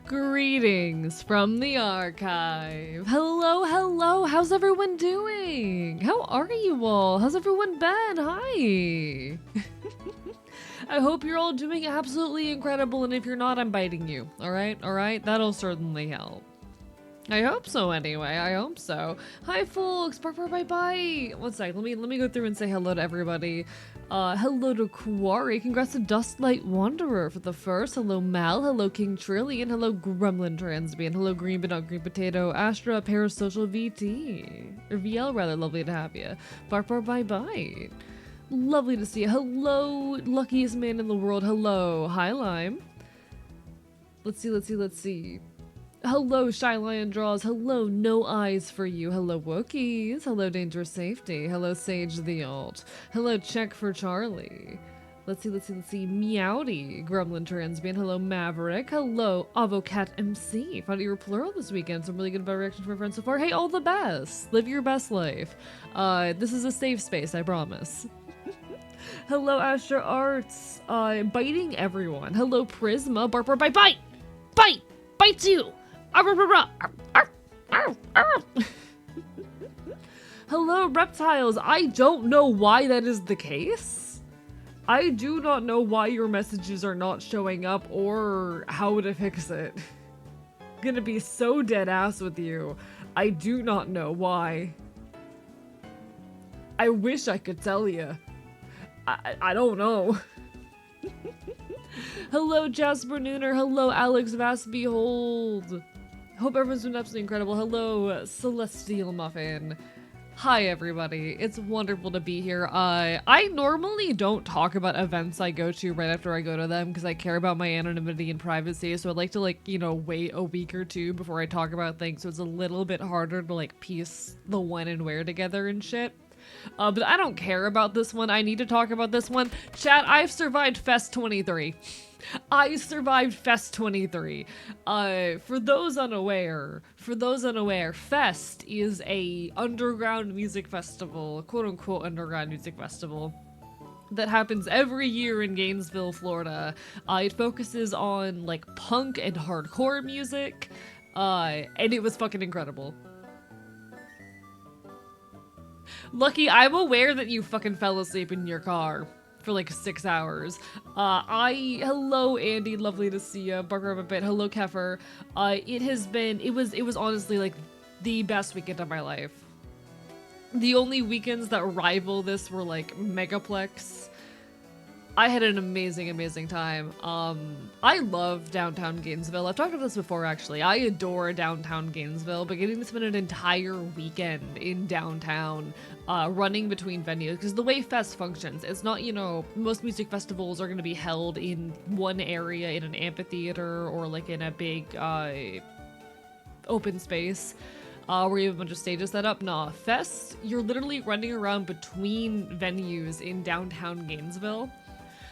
Greetings from the archive. Hello, hello. How's everyone doing? How are you all? How's everyone been? Hi. I hope you're all doing absolutely incredible, and if you're not, I'm biting you. All right? That'll certainly help. I hope so anyway. I hope so. Hi folks, bye. One sec, let me go through and say hello to everybody. Hello to Quarry. Congrats to Dustlight Wanderer for the first. Hello Mal. Hello King Trillion. Hello Gremlin Transbian. Hello Green but not Green Potato. Astra Parasocial VT. Or VL rather, lovely to have you. Bye. Lovely to see you. Hello luckiest man in the world. Hello. Hi Lime. Let's see. Hello, Shy Lion Draws. Hello, No Eyes for You. Hello, Wookiees. Hello, Dangerous Safety. Hello, Sage the Alt. Hello, Check for Charlie. Let's see. Meowdy, Gremlin Transbian. Hello, Maverick. Hello, Avocat MC. Found you were plural this weekend. Some really good reactions from my friends so far. Hey, all the best. Live your best life. This is a safe space, I promise. Hello, Astra Arts. Biting everyone. Hello, Prisma. Bite. Bites you. Hello, reptiles. I don't know why that is the case. I do not know why your messages are not showing up or how to fix it. I'm gonna be so dead ass with you. I do not know why. I wish I could tell you. I don't know. Hello, Jasper Nooner. Hello, Alex Vast Behold. Hope everyone's been absolutely incredible. Hello, Celestial Muffin. Hi, everybody. It's wonderful to be here. I normally don't talk about events I go to right after I go to them because I care about my anonymity and privacy. So I like to, wait a week or two before I talk about things. So it's a little bit harder to, piece the when and where together and shit. But I don't care about this one. I need to talk about this one. Chat, I've survived Fest 23. I survived Fest 23. For those unaware, Fest is a underground music festival, quote unquote underground music festival, that happens every year in Gainesville, Florida. It focuses on punk and hardcore music, and it was fucking incredible. Lucky, I'm aware that you fucking fell asleep in your car for 6 hours. Hello Andy, lovely to see you. Barker up a bit. Hello Kefir. It was honestly the best weekend of my life. The only weekends that rival this were Megaplex. I had an amazing time. I love downtown Gainesville. I've talked about this before actually. I adore downtown Gainesville, but getting to spend an entire weekend in downtown, running between venues, because the way Fest functions, it's not, most music festivals are going to be held in one area in an amphitheater or in a big open space. Where you have a bunch of stages set up. Nah, Fest, you're literally running around between venues in downtown Gainesville.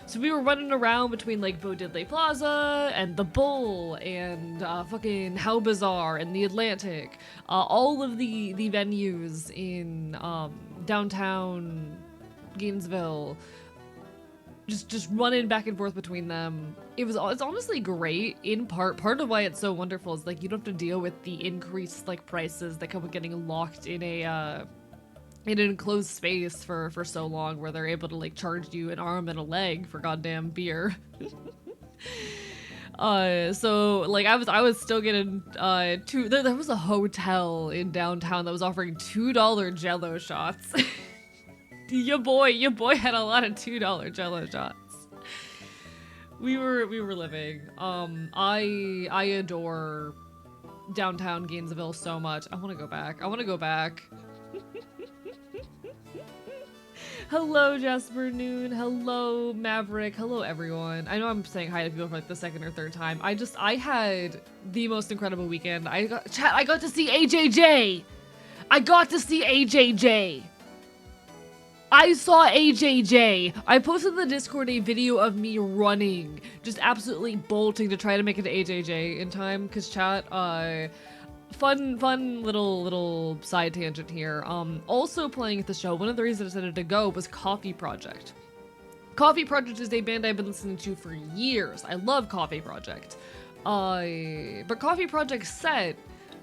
So we were running around between VOD Plaza and the Bull and fucking How Bizarre and the Atlantic. All of the venues in downtown Gainesville. Just running back and forth between them. It's honestly great. In part of why it's so wonderful is you don't have to deal with the increased prices that come with getting locked in in an enclosed space for so long, where they're able to charge you an arm and a leg for goddamn beer. So I was still getting there was a hotel in downtown that was offering $2 Jello shots. Your boy had a lot of $2 Jello shots. We were living. I adore downtown Gainesville so much. I want to go back. Hello, Jasper Noon. Hello, Maverick. Hello, everyone. I know I'm saying hi to people for the second or third time. I had the most incredible weekend. I got to see AJJ. I saw AJJ. I posted in the Discord a video of me running, just absolutely bolting to try to make it to AJJ in time, because chat, fun little side tangent here. Also playing at the show, one of the reasons I decided to go was Coffee Project. Coffee Project is a band I've been listening to for years. I love Coffee Project. But Coffee Project's set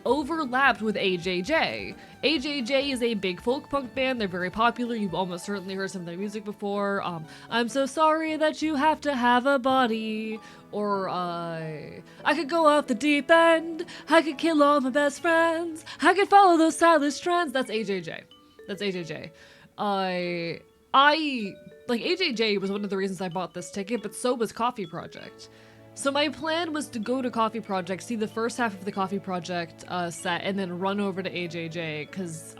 overlapped with AJJ. AJJ is a big folk punk band. They're very popular. You've almost certainly heard some of their music before. I'm so sorry that you have to have a body. Or, I could go off the deep end. I could kill all my best friends. I could follow those stylish trends. That's AJJ. That's AJJ. Like, AJJ was one of the reasons I bought this ticket, but so was Coffee Project. So my plan was to go to Coffee Project, see the first half of the Coffee Project set, and then run over to AJJ, because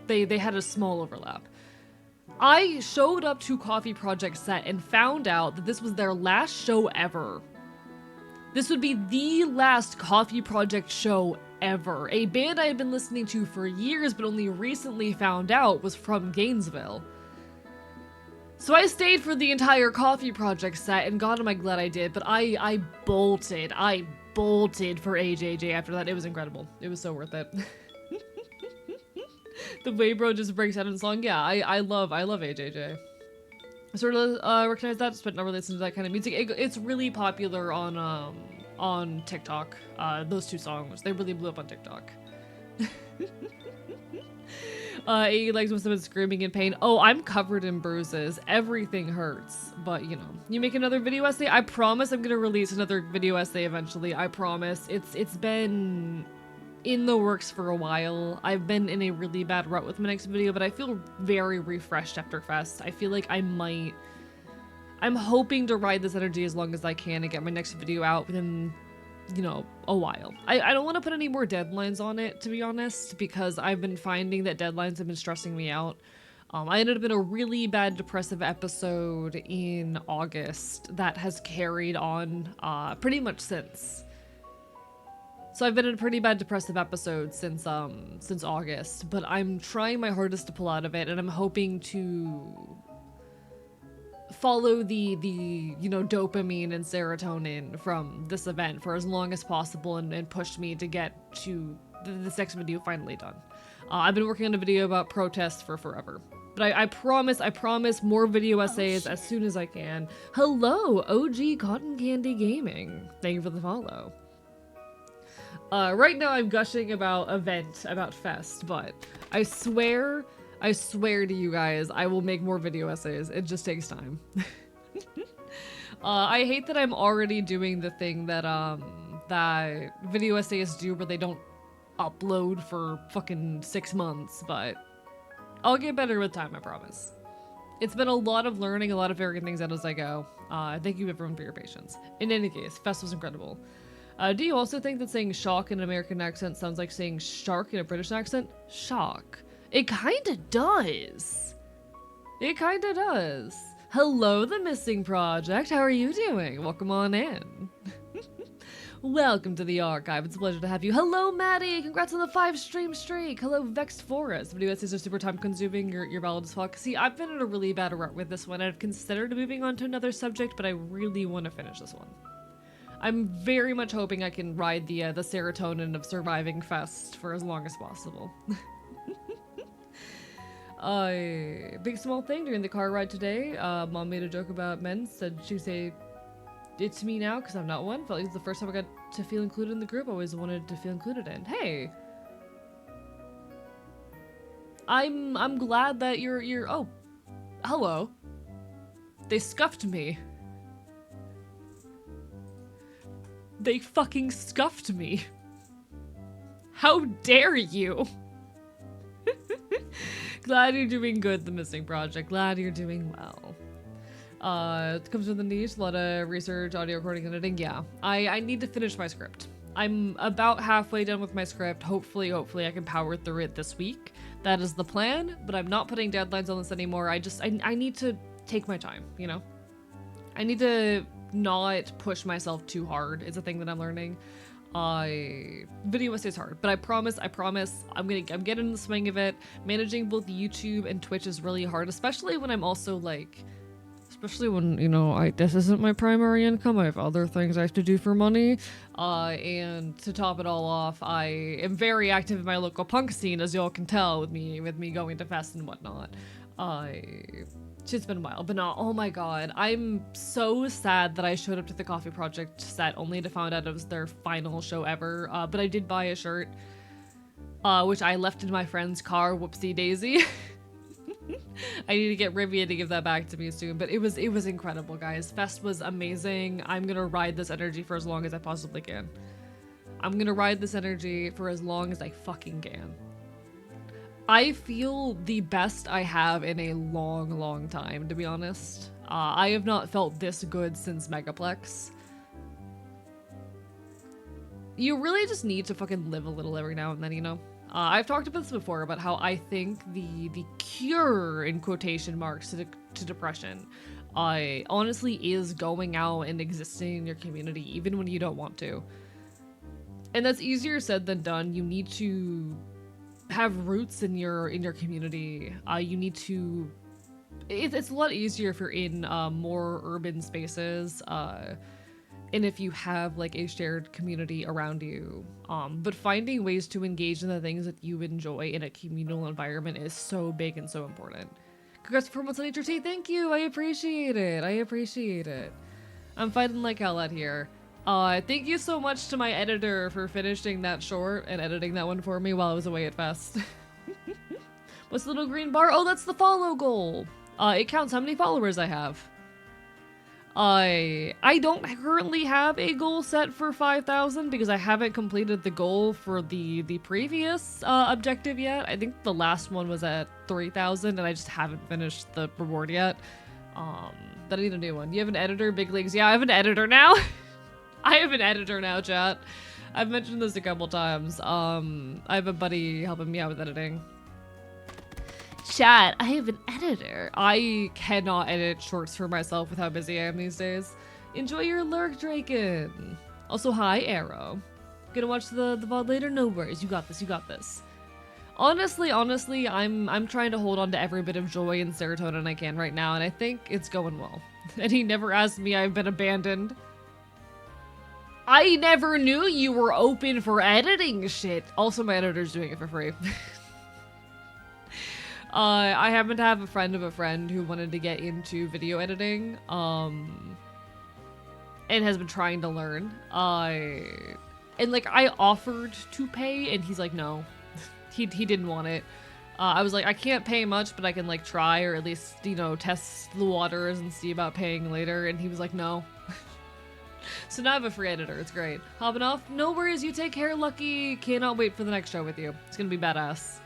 they had a small overlap. I showed up to Coffee Project set and found out that this was their last show ever. This would be the last Coffee Project show ever. A band I had been listening to for years, but only recently found out was from Gainesville. So I stayed for the entire Coffee Project set, and God am I glad I did, but I bolted for AJJ after that. It was incredible. It was so worth it. The way bro just breaks out in song, yeah, I love AJJ. I sort of recognize that, but not really listen to that kind of music. It's really popular on TikTok. Those two songs, they really blew up on TikTok. He likes when someone's screaming in pain. Oh, I'm covered in bruises. Everything hurts. But, you know, you make another video essay? I promise I'm gonna release another video essay eventually. I promise. It's been in the works for a while. I've been in a really bad rut with my next video, but I feel very refreshed after Fest. I feel like I'm hoping to ride this energy as long as I can and get my next video out within, you know, a while. I don't want to put any more deadlines on it, to be honest, because I've been finding that deadlines have been stressing me out. I ended up in a really bad depressive episode in August that has carried on pretty much since. So I've been in a pretty bad depressive episode since August, but I'm trying my hardest to pull out of it, and I'm hoping to follow the you know, dopamine and serotonin from this event for as long as possible and push me to get to this next video finally done. I've been working on a video about protests for forever, but I promise more video essays as soon as I can. Hello, OG Cotton Candy Gaming. Thank you for the follow. Right now I'm gushing about Fest, but I swear to you guys, I will make more video essays. It just takes time. I hate that I'm already doing the thing that that video essays do where they don't upload for fucking 6 months, but I'll get better with time, I promise. It's been a lot of learning, a lot of figuring things out as I go. Thank you everyone for your patience. In any case, Fest was incredible. Do you also think that saying shock in an American accent sounds like saying shark in a British accent? Shock. It kinda does. It kinda does. Hello, The Missing Project. How are you doing? Welcome on in. Welcome to the archive. It's a pleasure to have you. Hello, Maddie. Congrats on the 5-stream streak. Hello, Vexed Forest. Video essays are super time consuming. You're valid as fuck. See, I've been in a really bad rut with this one. I've considered moving on to another subject, but I really want to finish this one. I'm very much hoping I can ride the serotonin of surviving Fest for as long as possible. Big small thing during the car ride today. Mom made a joke about men. Said she'd say it's me now because I'm not one. Felt like it's the first time I got to feel included in the group. I always wanted to feel included in. Hey, I'm glad that you're. Oh, hello. They scuffed me. They fucking scuffed me. How dare you? Glad you're doing good, The Missing Project. Glad you're doing well. It comes with the niche, a lot of research, audio recording, editing. Yeah, I need to finish my script. I'm about halfway done with my script. Hopefully I can power through it this week. That is the plan, but I'm not putting deadlines on this anymore. I need to take my time, you know? I need to not push myself too hard. It's a thing that I'm learning. Video essays hard, but I promise I'm getting in the swing of it. Managing both YouTube and Twitch is really hard, especially when I'm also like, especially when, you know, this isn't my primary income. I have other things I have to do for money. And to top it all off, I am very active in my local punk scene, as y'all can tell with me going to Fest and whatnot. It's been a while, but no, oh my god. I'm so sad that I showed up to the Coffee Project set only to find out it was their final show ever. But I did buy a shirt, which I left in my friend's car, whoopsie daisy. I need to get Rivia to give that back to me soon, but it was incredible, guys. Fest was amazing. I'm gonna ride this energy for as long as I possibly can. I'm gonna ride this energy for as long as I fucking can. I feel the best I have in a long, long time, to be honest. I have not felt this good since Megaplex. You really just need to fucking live a little every now and then, you know? I've talked about this before, about how I think the cure, in quotation marks, to depression honestly is going out and existing in your community, even when you don't want to. And that's easier said than done. You need to have roots in your community. You need to... It's a lot easier if you're in more urban spaces, and if you have like a shared community around you. But finding ways to engage in the things that you enjoy in a communal environment is so big and so important. Congrats for months on HRT, thank you, I appreciate it, I appreciate it. I'm fighting like hell out here. Thank you so much to my editor for finishing that short and editing that one for me while I was away at Fest. What's the little green bar? Oh, that's the follow goal. It counts how many followers I have. I don't currently have a goal set for 5,000 because I haven't completed the goal for the previous objective yet. I think the last one was at 3,000 and I just haven't finished the reward yet. But I need a new one. You have an editor, big leagues? Yeah, I have an editor now. I have an editor now, chat. I've mentioned this a couple times. I have a buddy helping me out with editing. Chat, I have an editor. I cannot edit shorts for myself with how busy I am these days. Enjoy your lurk, Draken. Also, hi, Arrow. Gonna watch the VOD later? No worries. You got this. You got this. Honestly, I'm trying to hold on to every bit of joy and serotonin I can right now, and I think it's going well. And he never asked me I've been abandoned. I never knew you were open for editing shit. Also, my editor's doing it for free. I happen to have a friend of a friend who wanted to get into video editing, and has been trying to learn. And like I offered to pay, and he's like, no, he didn't want it. I was like, I can't pay much, but I can like try, or at least, you know, test the waters and see about paying later. And he was like, no. So now I have a free editor. It's great. Hopping off. No worries. You take care, Lucky. Cannot wait for the next show with you. It's gonna be badass.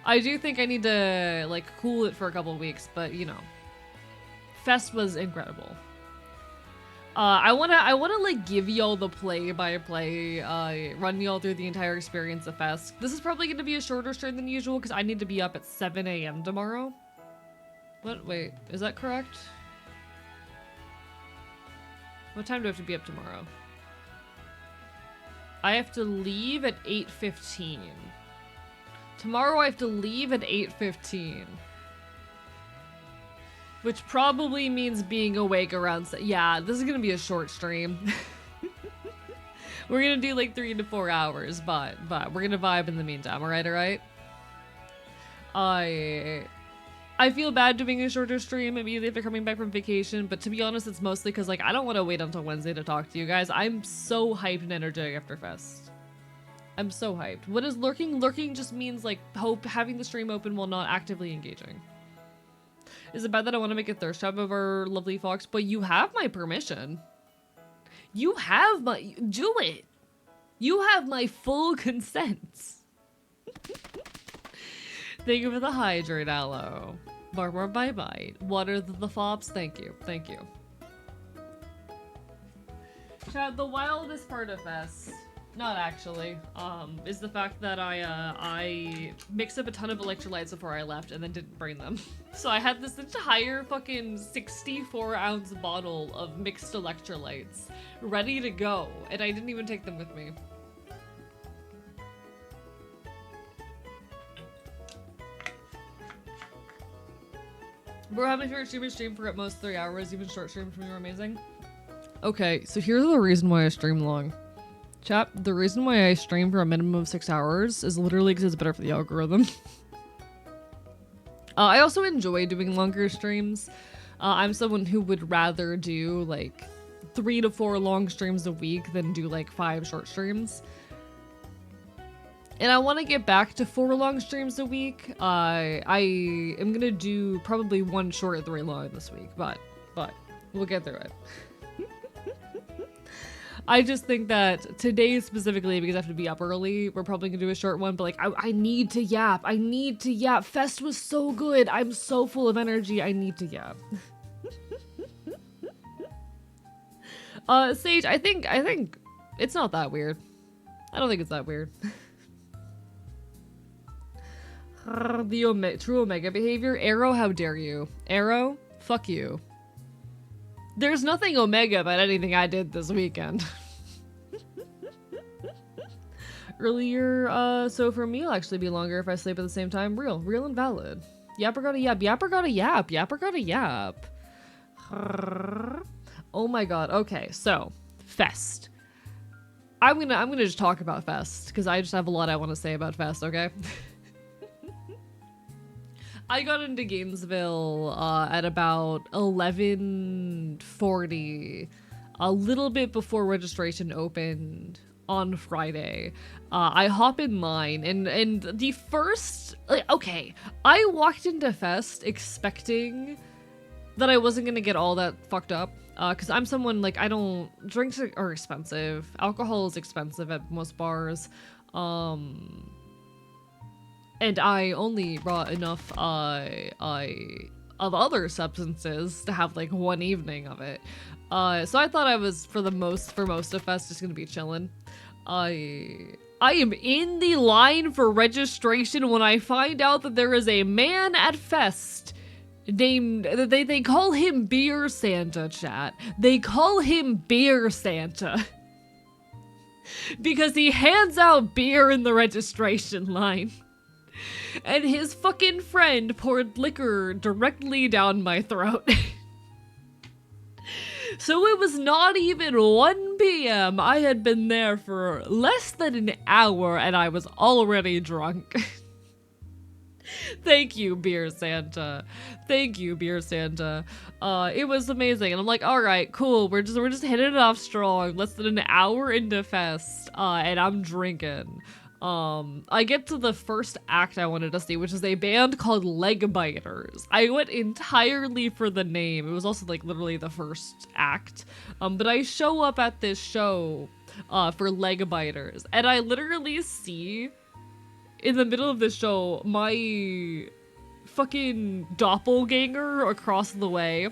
I do think I need to, like, cool it for a couple of weeks, but, you know. Fest was incredible. I wanna, like, give y'all the play-by-play, run y'all through the entire experience of Fest. This is probably gonna be a shorter stream than usual, because I need to be up at 7 a.m. tomorrow. What? Wait, is that correct? What time do I have to be up tomorrow? I have to leave at 8:15. Tomorrow I have to leave at 8:15. Which probably means being awake around... Yeah, this is gonna be a short stream. We're gonna do like 3 to 4 hours, but we're gonna vibe in the meantime, alright? I feel bad doing a shorter stream immediately after coming back from vacation, but to be honest, it's mostly because like I don't want to wait until Wednesday to talk to you guys. I'm so hyped and energetic after Fest. I'm so hyped. What is lurking? Lurking just means like having the stream open while not actively engaging. Is it bad that I want to make a thirst trap of our lovely fox? But you have my permission. You have my... Do it. You have my full consent. Thank you for the hydrate, Aloe. Barbara, bye-bye. Water the fops. Thank you. Thank you. Chad, the wildest part of Fest... Not actually. Is the fact that I mixed up a ton of electrolytes before I left and then didn't bring them. So I had this entire fucking 64-ounce bottle of mixed electrolytes ready to go, and I didn't even take them with me. Bro, how many favorite streamers stream for at most 3 hours? Even short streams from you are amazing. Okay, so here's the reason why I stream long. Chat, the reason why I stream for a minimum of 6 hours is literally because it's better for the algorithm. I also enjoy doing longer streams. I'm someone who would rather do like 3 to 4 long streams a week than do like 5 short streams. And I want to get back to 4 long streams a week. I am gonna do probably 1 short and 3 long this week, but we'll get through it. I just think that today specifically, because I have to be up early, we're probably gonna do a short one, but like, I need to yap. I need to yap. Fest was so good. I'm so full of energy. I need to yap. Sage, I think it's not that weird. I don't think it's that weird. The true Omega behavior. Arrow, how dare you? Arrow, fuck you. There's nothing Omega about anything I did this weekend. Earlier, so for me, it'll actually be longer if I sleep at the same time. Real and valid. Yapper gotta yap. Yapper gotta yap. Yapper gotta yap. Oh my god. Okay, so Fest. I'm gonna just talk about Fest because I just have a lot I want to say about Fest. Okay. I got into Gainesville at about 11:40, a little bit before registration opened on Friday. I hop in line and the first, okay, I walked into Fest expecting that I wasn't gonna get all that fucked up. Because I'm someone, like, drinks are expensive. Alcohol is expensive at most bars. And I only brought enough of other substances to have like 1 evening of it. So I thought I was for most of Fest just gonna be chilling. I am in the line for registration when I find out that there is a man at Fest named, they call him Beer Santa, chat. They call him Beer Santa. Because he hands out beer in the registration line. And his fucking friend poured liquor directly down my throat. So it was not even 1 p.m. I had been there for less than an hour and I was already drunk. Thank you, Beer Santa. Thank you, Beer Santa. It was amazing. And I'm like, all right, cool. We're just hitting it off strong. Less than an hour into Fest, and I'm drinking. I get to the first act I wanted to see, which is a band called Leg Biters. I went entirely for the name. It was also like literally the first act. But I show up at this show, for Leg Biters, and I literally see in the middle of the show my fucking doppelganger across the way.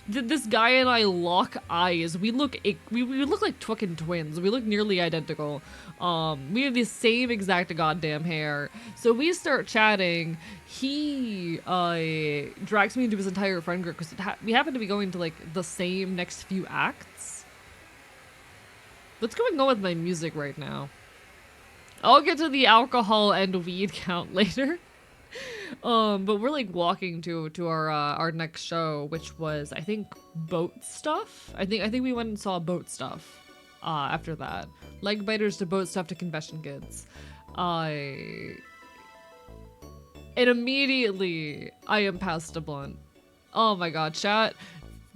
This guy and I lock eyes. We look like fucking twins. We look nearly identical. We have the same exact goddamn hair. So we start chatting. He drags me into his entire friend group because we happen to be going to like the same next few acts. What's going on with my music right now? I'll get to the alcohol and weed count later. But we're like walking to our next show, which was, I think, Boat Stuff. I think we went and saw Boat Stuff after that. Leg Biters to Boat Stuff to Confession Kids. And immediately I am past a blunt. Oh my god, chat.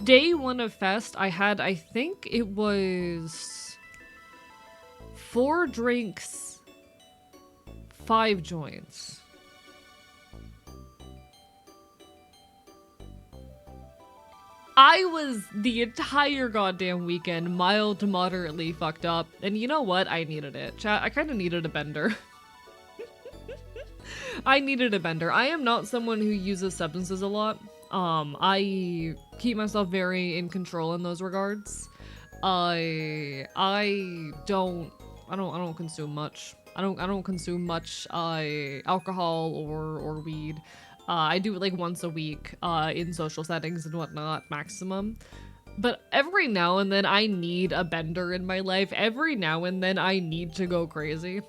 Day 1 of Fest, I had, I think it was 4 drinks, 5 joints. I was the entire goddamn weekend mild to moderately fucked up, and you know what? I needed it. Chat, I kind of needed a bender. I needed a bender. I am not someone who uses substances a lot. I keep myself very in control in those regards. I don't consume much. I don't consume much alcohol or weed. I do it like once a week in social settings and whatnot, maximum. But every now and then I need a bender in my life. Every now and then I need to go crazy.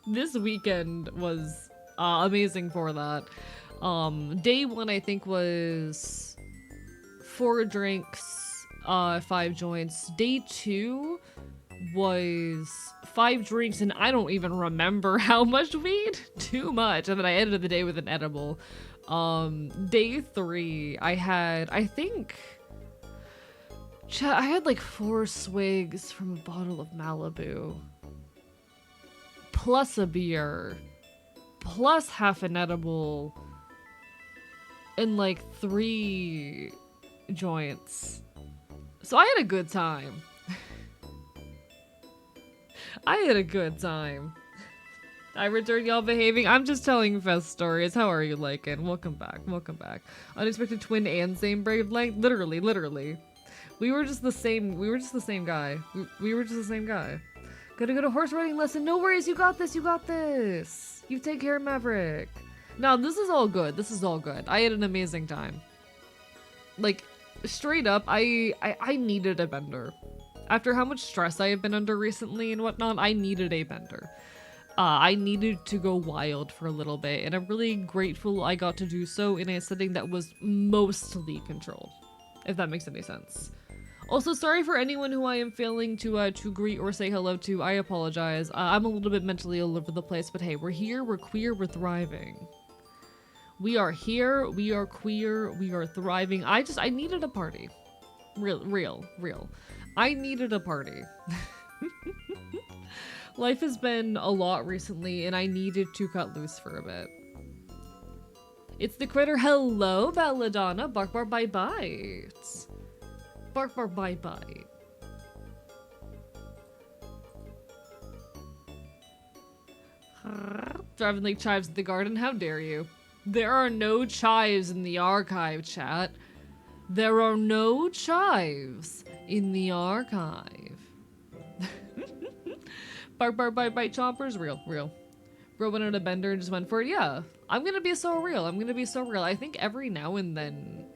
This weekend was amazing for that. Day 1 I think was 4 drinks, 5 joints. Day 2 was 5 drinks and I don't even remember how much weed. Too much. And then I ended the day with an edible. Day 3, I had, I think, I had like 4 swigs from a bottle of Malibu, plus a beer, plus half an edible, and like 3 joints. So I had a good time. I had a good time. I returned, y'all behaving. I'm just telling Fest stories. How are you liking? Welcome back. Welcome back. Unexpected twin and same brave length. Literally. We were just the same. We were just the same guy. We were just the same guy. Gotta go to horse riding lesson. No worries. You got this. You got this. You take care, Maverick. Now, this is all good. This is all good. I had an amazing time. Like, straight up, I needed a bender. After how much stress I have been under recently and whatnot, I needed a bender. I needed to go wild for a little bit, and I'm really grateful I got to do so in a setting that was mostly controlled, if that makes any sense. Also, sorry for anyone who I am failing to greet or say hello to. I apologize. I'm a little bit mentally all over the place, but hey, we're here, we're queer, we're thriving. We are here, we are queer, we are thriving. I needed a party. Real. I needed a party. Life has been a lot recently, and I needed to cut loose for a bit. It's the critter. Hello, Belladonna. Bark, bark, bite, bite. Bark, bark, bite, bite. Driving like chives at the garden. How dare you? There are no chives in the archive, chat. There are no chives in the archive. Bark, bark, bite, bite, chompers. Real. Bro went on a bender and just went for it. Yeah, I'm gonna be so real. I think every now and then,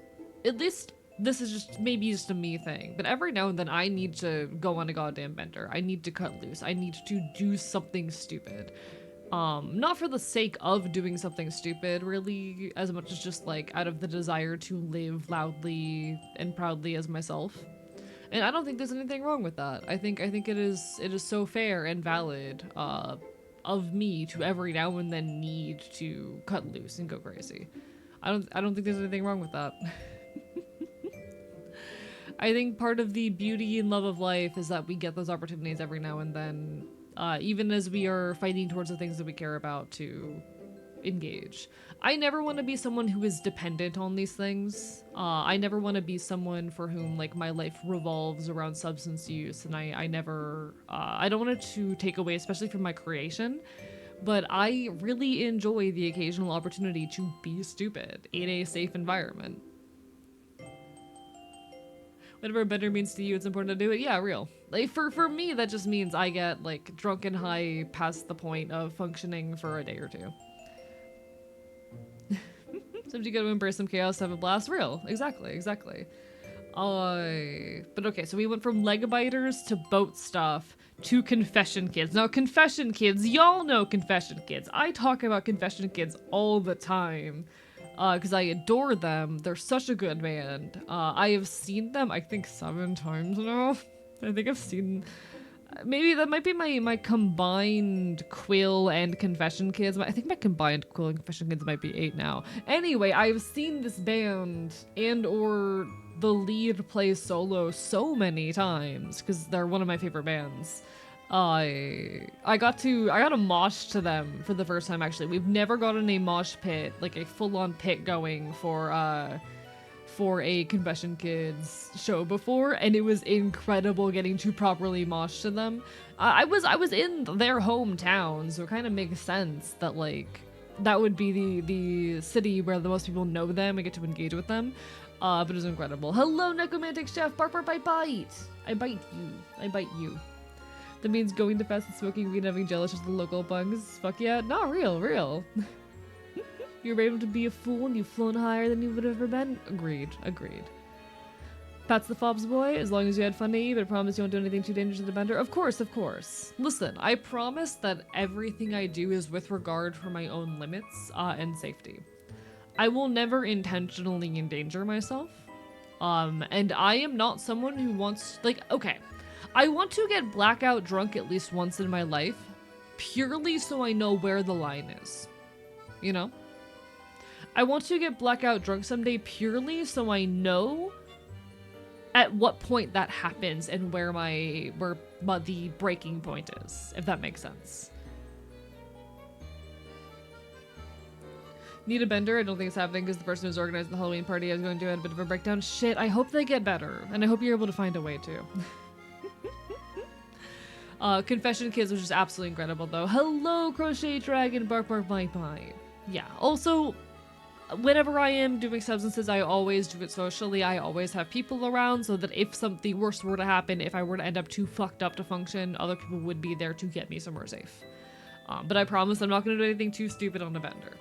at least this is just maybe just a me thing, but every now and then I need to go on a goddamn bender. I need to cut loose. I need to do something stupid. Not for the sake of doing something stupid, really, as much as just like out of the desire to live loudly and proudly as myself. And I don't think there's anything wrong with that. I think it is so fair and valid of me to every now and then need to cut loose and go crazy. I don't think there's anything wrong with that. I think part of the beauty and love of life is that we get those opportunities every now and then, even as we are fighting towards the things that we care about to engage. I never want to be someone who is dependent on these things. I never want to be someone for whom like my life revolves around substance use, and I never I don't want it to take away, especially from my creation, but I really enjoy the occasional opportunity to be stupid in a safe environment. Whatever a bender means to you, it's important to do it. Yeah, real. Like for me, that just means I get like drunk and high past the point of functioning for a day or two. Sometimes you gotta embrace some chaos, have a blast. Real. Exactly. But okay, so we went from leg biters to boat stuff to confession kids. Now, confession kids, y'all know confession kids. I talk about confession kids all the time because I adore them. They're such a good band. I have seen them, I think, 7 times now. I think I've seen... Maybe that might be my combined Quill and Confession Kids. I think my combined Quill and Confession Kids might be 8 now. Anyway, I've seen this band and or the lead play solo so many times because they're one of my favorite bands. I got a mosh to them for the first time, actually. We've never gotten a mosh pit, like a full-on pit going for a Confession Kids show before, and it was incredible getting to properly mosh to them. I was in their hometown, so it kind of makes sense that like that would be the city where the most people know them and get to engage with them. But it was incredible. Hello, Necromantic Chef. Bark, bark, bite, bite. I bite you. That means going to fest and smoking weed and having jealous of the local bugs. Fuck yeah. Not real. You're able to be a fool and you've flown higher than you would have ever been. Agreed. Pat's the fobs boy, as long as you had fun to eat, but I promise you won't do anything too dangerous to the bender. Of course. Listen, I promise that everything I do is with regard for my own limits and safety. I will never intentionally endanger myself. And I am not someone who wants, like, okay, I want to get blackout drunk at least once in my life, purely so I know where the line is. You know? I want to get blackout drunk someday purely so I know at what point that happens and where the breaking point is, if that makes sense. Need a bender? I don't think it's happening because the person who's organizing the Halloween party I was going to had a bit of a breakdown. Shit, I hope they get better, and I hope you're able to find a way to. Confession Kids was just absolutely incredible though. Hello, Crochet Dragon, bark bark bite bite. Yeah, also, whenever I am doing substances, I always do it socially. I always have people around so that if something worse were to happen, if I were to end up too fucked up to function, other people would be there to get me somewhere safe. But I promise I'm not going to do anything too stupid on a bender.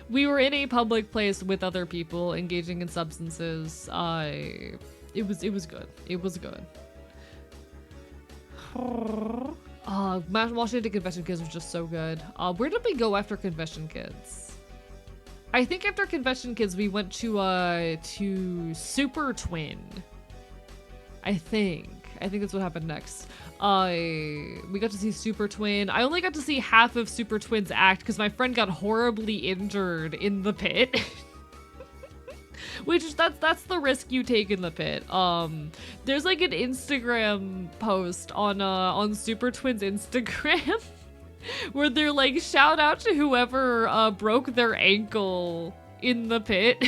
We were in a public place with other people engaging in substances. It was good. It was good. Washington Confession Kids was just so good. Where did we go after Confession Kids? I think after Confession Kids we went to Super Twin. I think that's what happened next. We got to see Super Twin. I only got to see half of Super Twin's act because my friend got horribly injured in the pit. Which that's the risk you take in the pit. There's like an Instagram post on Super Twin's Instagram where they're like, shout out to whoever broke their ankle in the pit.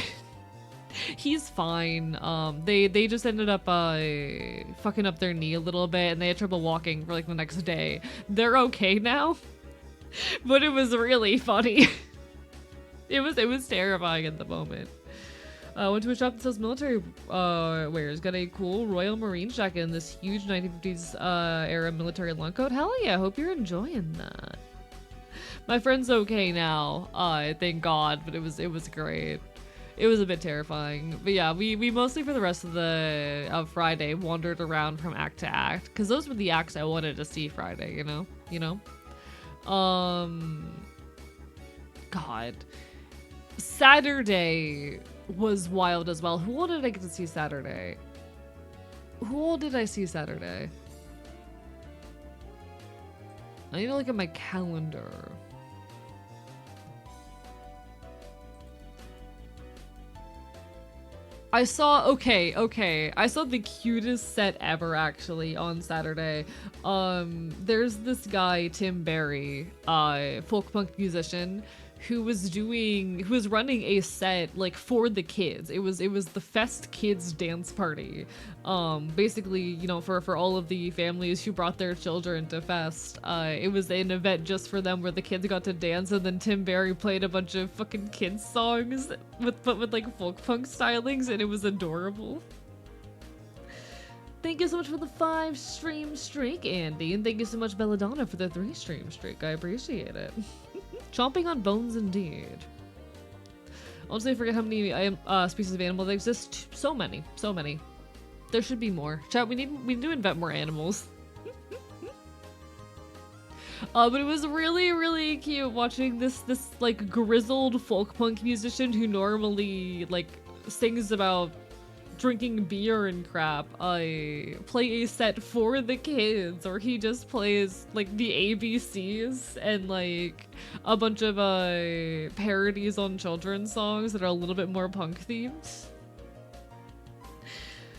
He's fine. They just ended up fucking up their knee a little bit and they had trouble walking for like the next day. They're okay now. But it was really funny. It was terrifying at the moment. Went to a shop that sells military wares. Got a cool Royal Marine jacket and this huge 1950s era military long coat. Hell yeah, hope you're enjoying that. My friend's okay now, thank God, but it was great. It was a bit terrifying. But yeah, we mostly for the rest of the Friday wandered around from act to act because those were the acts I wanted to see Friday, you know? God. Saturday was wild as well. Who all did I get to see Saturday? Who all did I see Saturday? I need to look at my calendar. I saw, okay. I saw the cutest set ever actually on Saturday. There's this guy, Tim Berry, folk punk musician, who was running a set like for the kids. It was the Fest Kids dance party. Basically, you know, for all of the families who brought their children to Fest. It was an event just for them where the kids got to dance and then Tim Berry played a bunch of fucking kids songs with like folk punk stylings and it was adorable. Thank you so much for the 5-stream streak, Andy, and thank you so much, Belladonna, for the 3-stream streak. I appreciate it. Chomping on bones indeed. Honestly, I forget how many species of animal there exist. So many. There should be more. Chat, we need to invent more animals. But it was really, really cute watching this like grizzled folk punk musician who normally like sings about drinking beer and crap, play a set for the kids, or he just plays like the ABCs and like a bunch of parodies on children's songs that are a little bit more punk themed.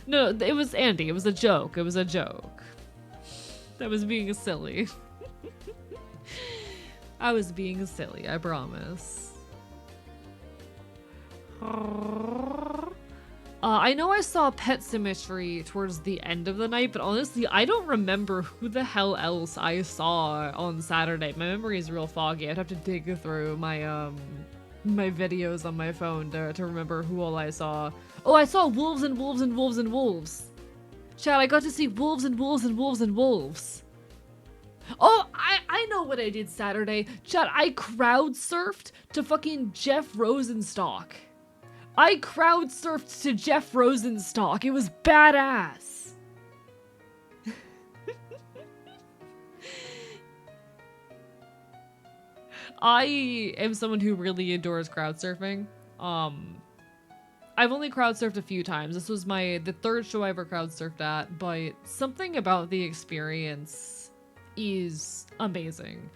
No, it was Andy. It was a joke. That was being silly. I was being silly, I promise. I know I saw Pet Symmetry towards the end of the night, but honestly, I don't remember who the hell else I saw on Saturday. My memory is real foggy. I'd have to dig through my my videos on my phone to remember who all I saw. Oh, I saw wolves and wolves and wolves and wolves. Chad, I got to see wolves and wolves and wolves and wolves. Oh, I know what I did Saturday. Chad, I crowd surfed to fucking Jeff Rosenstock. I crowd surfed to Jeff Rosenstock. It was badass. I am someone who really adores crowd surfing. I've only crowd surfed a few times. This was the third show I ever crowd surfed at, but something about the experience is amazing.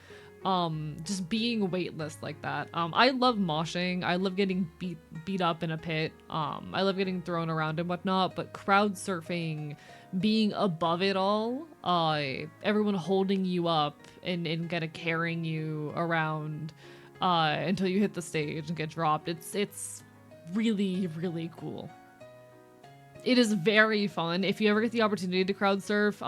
just being weightless like that. I love moshing. I love getting beat up in a pit. I love getting thrown around and whatnot, but crowd surfing, being above it all, everyone holding you up and kind of carrying you around until you hit the stage and get dropped. It's really, really cool. It is very fun. If you ever get the opportunity to crowd surf,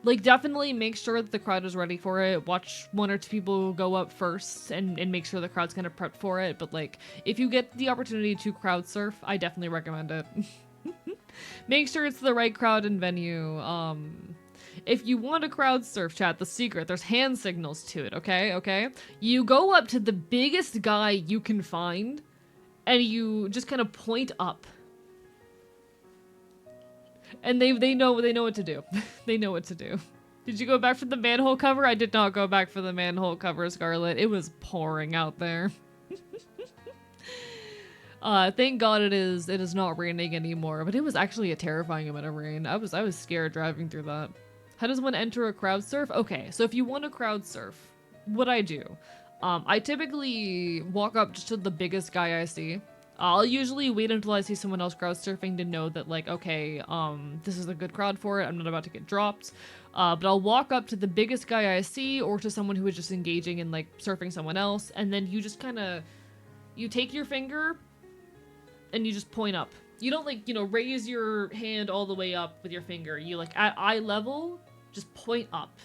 like, definitely make sure that the crowd is ready for it. Watch one or two people go up first and make sure the crowd's kind of prepped for it. But, like, if you get the opportunity to crowd surf, I definitely recommend it. Make sure it's the right crowd and venue. If you want to crowd surf, chat, the secret, there's hand signals to it, okay? You go up to the biggest guy you can find, and you just kind of point up. And they know what to do. They know what to do. Did you go back for the manhole cover? I did not go back for the manhole cover, Scarlet. It was pouring out there. Thank God it is not raining anymore, but it was actually a terrifying amount of rain. I was scared driving through that. How does one enter a crowd surf? Okay, so if you want to crowd surf, what I do, I typically walk up just to the biggest guy I see. I'll usually wait until I see someone else crowd surfing to know that, like, okay, this is a good crowd for it. I'm not about to get dropped. But I'll walk up to the biggest guy I see or to someone who is just engaging in, like, surfing someone else. And then you just kind of, you take your finger and you just point up. You don't, like, you know, raise your hand all the way up with your finger. You, like, at eye level, just point up.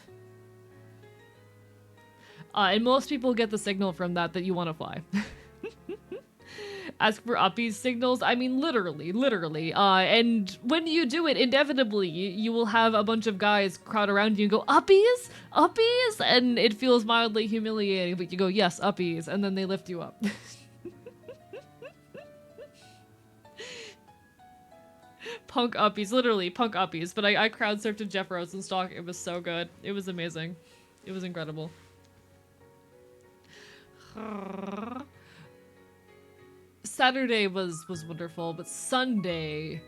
And most people get the signal from that you want to fly. Ask for uppies signals. I mean, literally. And when you do it, inevitably, you will have a bunch of guys crowd around you and go, uppies? Uppies? And it feels mildly humiliating, but you go, yes, uppies. And then they lift you up. Punk uppies. Literally, punk uppies. But I crowd surfed to Jeff Rosenstock. It was so good. It was amazing. It was incredible. Saturday was wonderful, but Sunday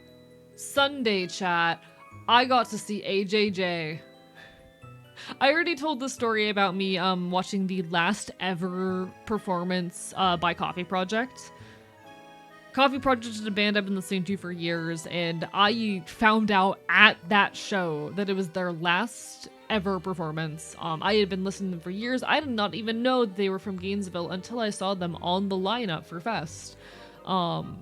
chat, I got to see AJJ. I already told the story about me watching the last ever performance by Coffee Project. Coffee Project is a band I've been listening to for years, and I found out at that show that it was their last ever performance. I had been listening to them for years. I did not even know they were from Gainesville until I saw them on the lineup for Fest. And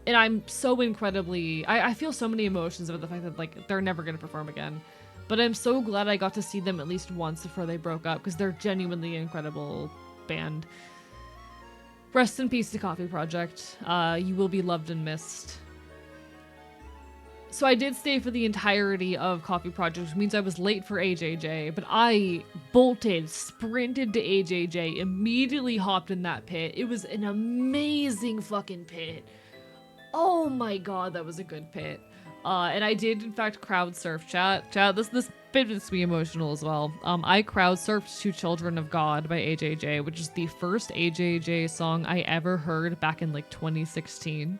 I'm so incredibly, I feel so many emotions about the fact that, like, they're never going to perform again. But I'm so glad I got to see them at least once before they broke up, because they're genuinely an incredible band. Rest in peace to Coffee Project. You will be loved and missed. So I did stay for the entirety of Coffee Project, which means I was late for AJJ, but I bolted, sprinted to AJJ, immediately hopped in that pit. It was an amazing fucking pit. Oh my god, that was a good pit. And I did, in fact, crowd surf, chat. This bit makes me emotional as well. I crowd surfed to Children of God by AJJ, which is the first AJJ song I ever heard back in, like, 2016.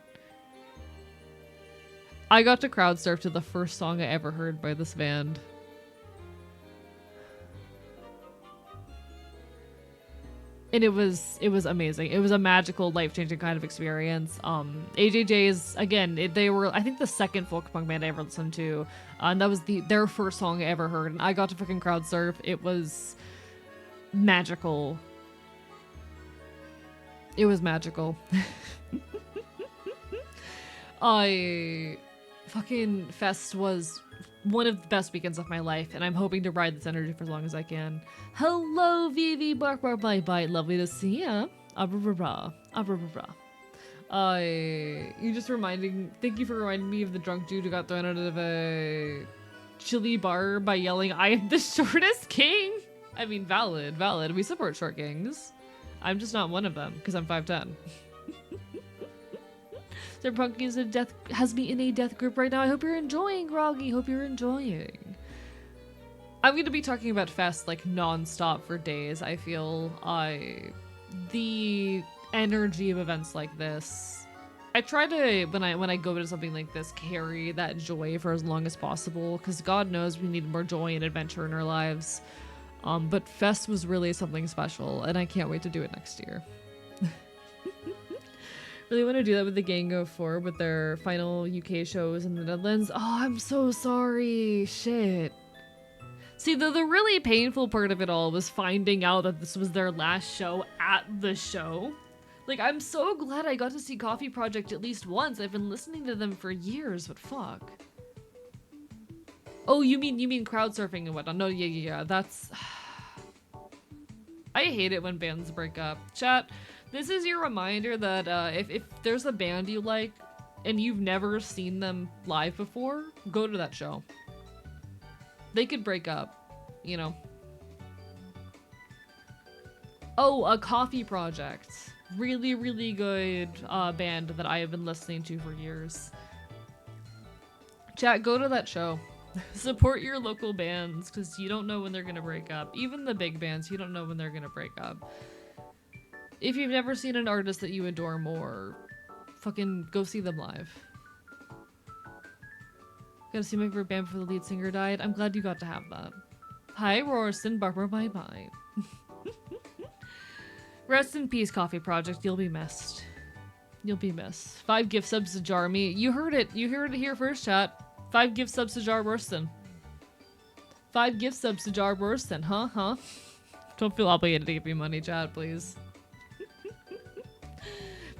I got to crowd surf to the first song I ever heard by this band. And it was amazing. It was a magical, life-changing kind of experience. AJJ is, again, they were, I think, the second folk punk band I ever listened to. And that was their first song I ever heard. And I got to freaking crowd surf. It was magical. It was magical. Fucking Fest was one of the best weekends of my life, and I'm hoping to ride this energy for as long as I can. Hello, Vivi, bark, bark, bye, bye. Lovely to see ya. You just thank you for reminding me of the drunk dude who got thrown out of a chili bar by yelling, "I am the shortest king." I mean, valid. We support short kings. I'm just not one of them, because I'm 5'10". Punky has me in a death group right now. I hope you're enjoying, Groggy. Hope you're enjoying. I'm going to be talking about Fest like non-stop for days. I feel the energy of events like this. I try to, when I go to something like this, carry that joy for as long as possible, because God knows we need more joy and adventure in our lives. But Fest was really something special, and I can't wait to do it next year. Really want to do that with the Gango 4 with their final UK shows in the Netherlands. Oh, I'm so sorry. Shit. See, the really painful part of it all was finding out that this was their last show at the show. Like, I'm so glad I got to see Coffee Project at least once. I've been listening to them for years, but fuck. Oh, you mean crowd surfing and whatnot. No, yeah, that's... I hate it when bands break up. Chat, this is your reminder that if there's a band you like and you've never seen them live before, go to that show. They could break up, you know. Oh, a Coffee Project. Really, really good band that I have been listening to for years. Chat, go to that show. Support your local bands, because you don't know when they're going to break up. Even the big bands, you don't know when they're going to break up. If you've never seen an artist that you adore more, fucking go see them live. Gotta see my favorite band before the lead singer died. I'm glad you got to have that. Hi, Rorston, Barbara, bye-bye. Rest in peace, Coffee Project. You'll be missed. You'll be missed. 5 gift subs to Jarmy. You heard it. You heard it here first, chat. 5 gift subs to Jar Worston. 5 gift subs to Jar Worston. Huh? Don't feel obligated to give me money, chat, please.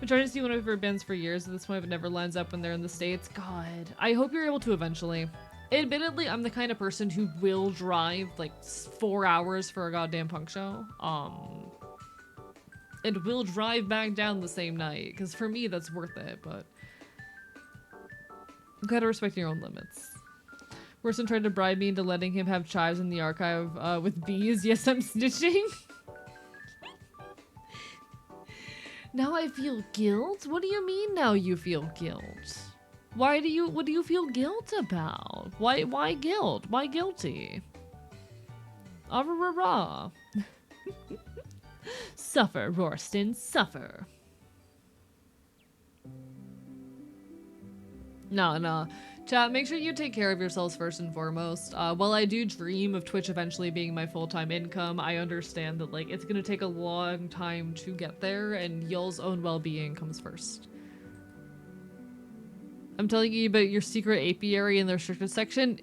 Been trying to see one of her bands for years. At this point, it never lines up when they're in the States. God. I hope you're able to eventually. Admittedly, I'm the kind of person who will drive like 4 hours for a goddamn punk show. And will drive back down the same night. Because for me, that's worth it, but... You gotta respect your own limits. Worson tried to bribe me into letting him have chives in the archive with bees. Yes, I'm snitching. Now I feel guilt? What do you mean now you feel guilt? What do you feel guilt about? Why guilt? Why guilty? Ah, suffer, Rorston, suffer. No. Chat, make sure you take care of yourselves first and foremost. While I do dream of Twitch eventually being my full-time income, I understand that, like, it's gonna take a long time to get there, and y'all's own well-being comes first. I'm telling you about your secret apiary in the restricted section.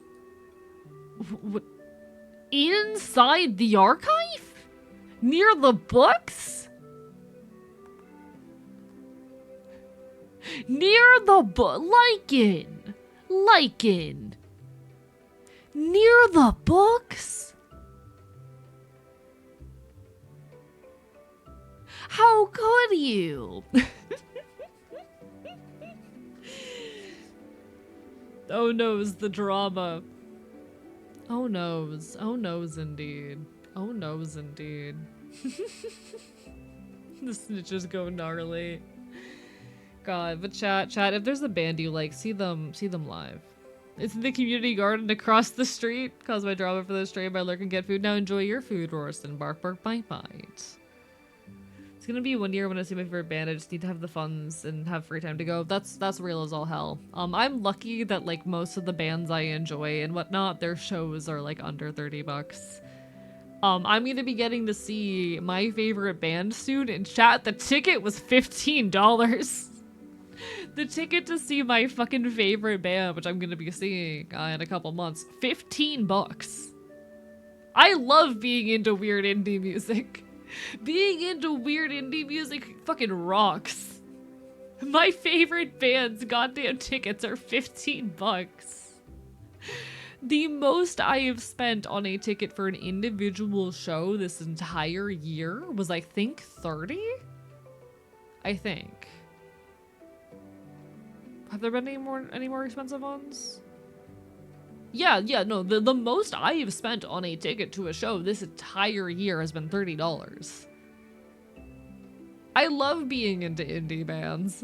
What? Inside the archive? Near the books? Near the Lycan. Near the books? How could you? Oh noes, the drama. Oh noes indeed. Oh noes indeed. The snitches go gnarly. God, but chat, if there's a band you like, see them live. It's in the community garden across the street. Cause my drama for the stream by lurk and get food. Now enjoy your food, Rorston. Bark, bite. It's gonna be 1 year when I see my favorite band. I just need to have the funds and have free time to go. That's real as all hell. I'm lucky that like most of the bands I enjoy and whatnot, their shows are like under 30 bucks. I'm gonna be getting to see my favorite band soon. In chat, the ticket was $15. The ticket to see my fucking favorite band, which I'm gonna be seeing in a couple months, $15. I love being into weird indie music. Being into weird indie music fucking rocks. My favorite band's goddamn tickets are $15. The most I have spent on a ticket for an individual show this entire year was, I think, 30? I think. Have there been any more expensive ones? Yeah, no, the most I have spent on a ticket to a show this entire year has been $30. I love being into indie bands.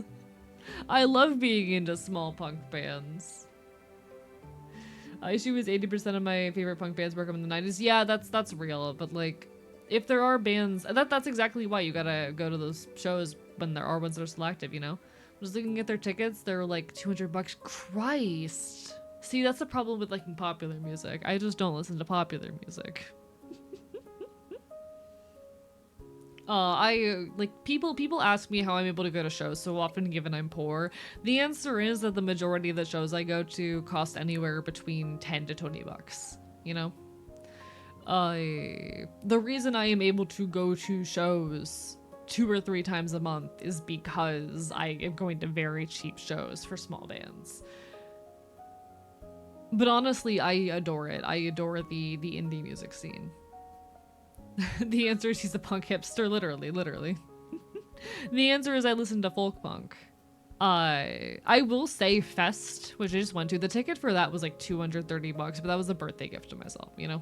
I love being into small punk bands. Issue is 80% of my favorite punk bands broke up in the 90s. Yeah, that's real, but like, if there are bands, that's exactly why you gotta go to those shows when there are ones that are selective, you know? Just looking at their tickets, they're like $200. Christ. See, that's the problem with liking popular music. I just don't listen to popular music. People ask me how I'm able to go to shows so often given I'm poor. The answer is that the majority of the shows I go to cost anywhere between 10 to 20 bucks, you know? The reason I am able to go to shows 2 or 3 times a month is because I am going to very cheap shows for small bands. But honestly, I adore it. I adore the indie music scene. The answer is he's a punk hipster, literally. The answer is I listen to folk punk. I will say Fest, which I just went to, the ticket for that was like 230 bucks, but that was a birthday gift to myself, you know?